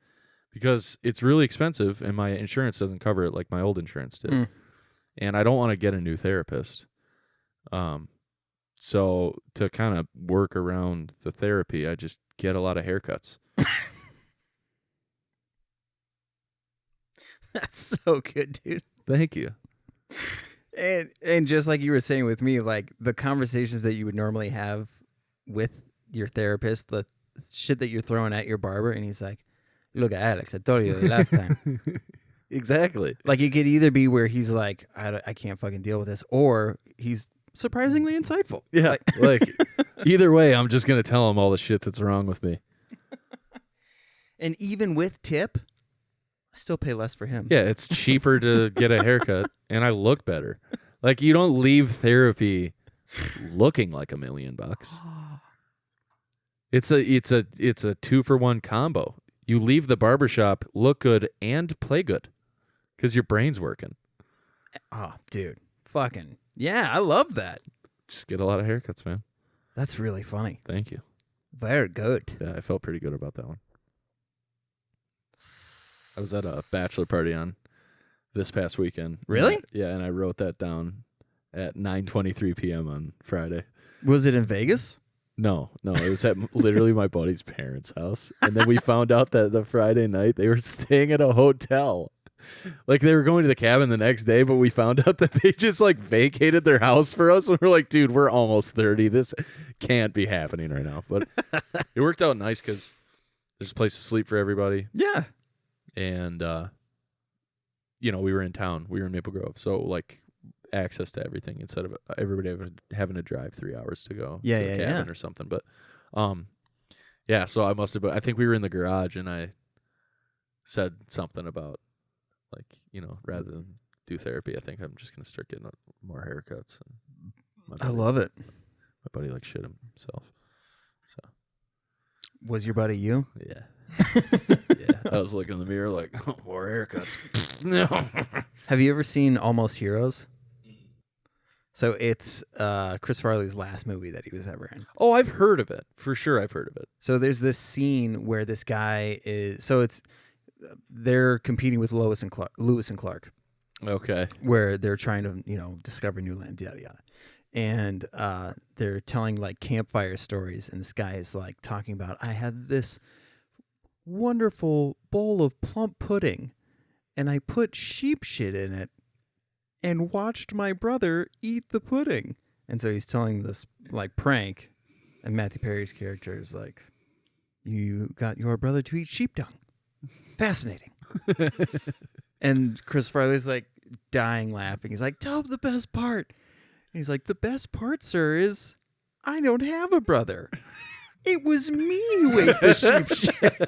because it's really expensive and my insurance doesn't cover it like my old insurance did. And I don't want to get a new therapist. So to kind of work around the therapy, I just get a lot of haircuts. That's so good, dude. Thank you. And just like you were saying with me, like the conversations that you would normally have with your therapist, the shit that you're throwing at your barber, and he's like, "Look, Alex, I told you the last time." Exactly. Like it could either be where he's like, I can't fucking deal with this, or he's surprisingly insightful. Yeah, like either way, I'm just gonna tell him all the shit that's wrong with me. And even with tip, I still pay less for him. Yeah, it's cheaper to get a haircut, and I look better. Like you don't leave therapy looking like $1 million. It's a 2-for-1 combo. You leave the barbershop, look good, and play good, because your brain's working. Oh, dude, fucking yeah, I love that. Just get a lot of haircuts, man. That's really funny. Thank you. Very good. Yeah, I felt pretty good about that one. I was at a bachelor party on this past weekend. Really? Yeah, and I wrote that down at 9:23 p.m. on Friday. Was it in Vegas? No, it was at literally my buddy's parents' house. And then we found out that the Friday night they were staying at a hotel. Like they were going to the cabin the next day, but we found out that they just like vacated their house for us. And we're like, dude, we're almost 30. This can't be happening right now. But it worked out nice because there's a place to sleep for everybody. Yeah. And, we were in town. We were in Maple Grove. So like access to everything instead of everybody having to drive 3 hours to go to the cabin or something. But so I must have I think we were in the garage and I said something about like, rather than do therapy, I think I'm just gonna start getting more haircuts. And I love it. My buddy like shit himself. So was your buddy you? Yeah. Yeah. I was looking in the mirror like, more haircuts. No. Have you ever seen Almost Heroes? So it's Chris Farley's last movie that he was ever in. Oh, I've heard of it. For sure I've heard of it. So there's this scene where this guy is... So they're competing with Lewis and Clark. Okay. Where they're trying to, discover new land, yada, yada. And they're telling, like, campfire stories. And this guy is, like, talking about, I had this wonderful bowl of plump pudding. And I put sheep shit in it. And watched my brother eat the pudding. And so he's telling this, like, prank. And Matthew Perry's character is like, you got your brother to eat sheep dung. Fascinating. And Chris Farley's, like, dying laughing. He's like, tell him the best part. And he's like, the best part, sir, is I don't have a brother. It was me who ate the sheep shit.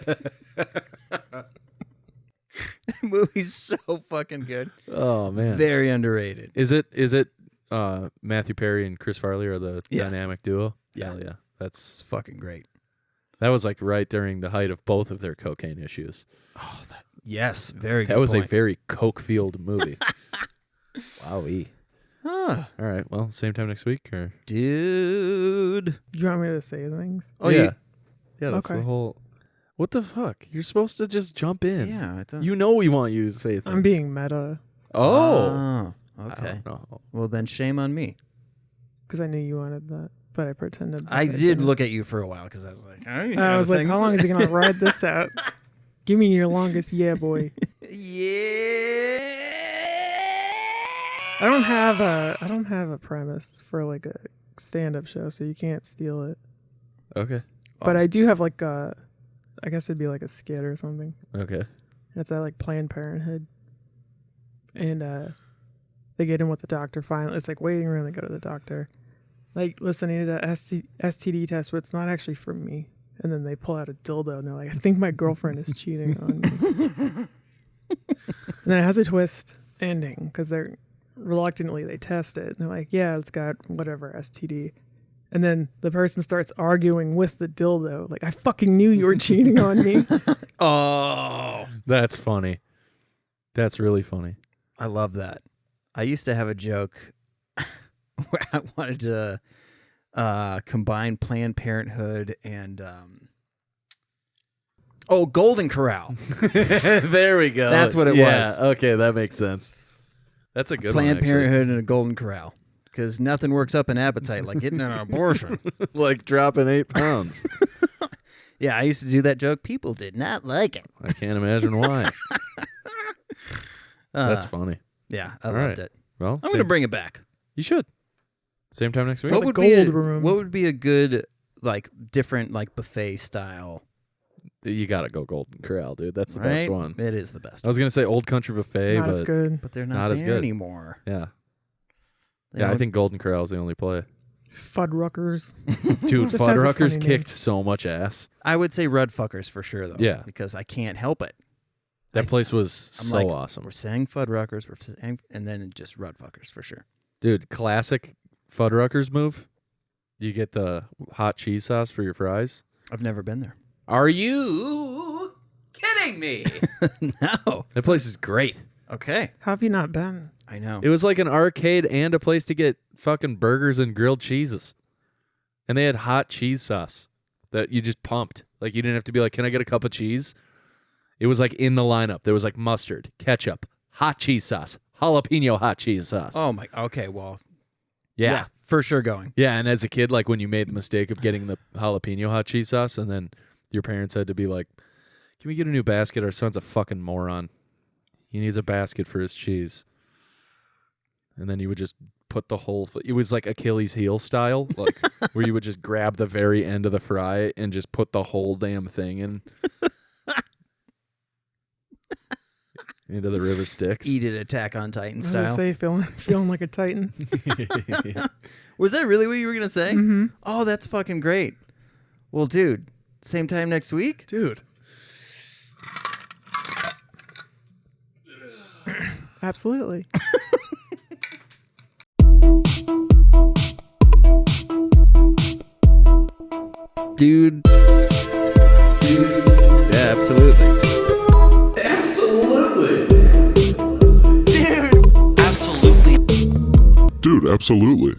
The movie's so fucking good. Oh man, very underrated. Is it Matthew Perry and Chris Farley are the dynamic duo? Yeah. Hell yeah, it's fucking great. That was like right during the height of both of their cocaine issues. Oh, yes, very. That good was point. a very coke-fueled movie. Wowee. Huh. All right. Well, same time next week, or dude. Do you want me to say things? Oh yeah, yeah. That's Okay. the whole. What the fuck? You're supposed to just jump in. Yeah, I thought... You know we want you to say things. I'm being meta. Oh. Okay. No. Well, then shame on me. Because I knew you wanted that, but I pretended. I did look at you for a while because I was like, I was like, how long is he gonna ride this out? Give me your longest, yeah, boy. Yeah. I don't have a premise for like a stand-up show, so you can't steal it. Okay. But I do have like a, I guess it'd be like a skit or something. Okay. It's at like Planned Parenthood, and they get in with the doctor. Finally, it's like waiting room. They go to the doctor, like, listen, I need a STD test, but it's not actually from me. And then they pull out a dildo, and they're like, I think my girlfriend is cheating on me. And then it has a twist ending because they're reluctantly they test it. And they're like, yeah, it's got whatever STD. And then the person starts arguing with the dildo. Like, I fucking knew you were cheating on me. Oh, That's funny. That's really funny. I love that. I used to have a joke where I wanted to combine Planned Parenthood and Golden Corral. There we go. That's what it was. Okay, that makes sense. That's a good Planned one, Parenthood and a Golden Corral. Because nothing works up an appetite like getting an abortion. Like dropping 8 pounds. Yeah, I used to do that joke. People did not like it. I can't imagine why. That's funny. Yeah, I All loved right. it. Well, I'm going to bring it back. You should. Same time next week. What would be a good, like, different, like, buffet style? You gotta go Golden Corral, dude. That's the Right? best one. It is the best I was gonna say Old Country Buffet, Not but as good. But they're not as there good anymore. Yeah, They yeah. I don't- think Golden Corral is the only play. Fuddruckers. Dude, Just has a Fuddruckers funny kicked name. so much ass. I would say Ruddfuckers for sure, though. Yeah. Because I can't help it. That place was I'm so like, awesome, We're saying Fuddruckers, and then just Ruddfuckers for sure. dude. Classic Fuddruckers move. You get the hot cheese sauce for your fries. I've never been there. Are you kidding me? No. That place is great. Okay. How have you not been? I know. It was like an arcade and a place to get fucking burgers and grilled cheeses. And they had hot cheese sauce that you just pumped. Like you didn't have to be like, can I get a cup of cheese? It was like in the lineup. There was like mustard, ketchup, hot cheese sauce, jalapeno hot cheese sauce. Oh, my. Okay, well. yeah. For sure going. Yeah, and as a kid, like when you made the mistake of getting the jalapeno hot cheese sauce and then your parents had to be like, can we get a new basket? Our son's a fucking moron. He needs a basket for his cheese. And then you would just put the whole... It was like Achilles heel style, like where you would just grab the very end of the fry and just put the whole damn thing in. Into the river Styx. Eat it Attack on Titan I was gonna style. say feeling like a titan. Was that really what you were going to say? Mm-hmm. Oh, that's fucking great. Well, dude, same time next week? Dude. Absolutely. Dude. Yeah, absolutely. Dude, absolutely.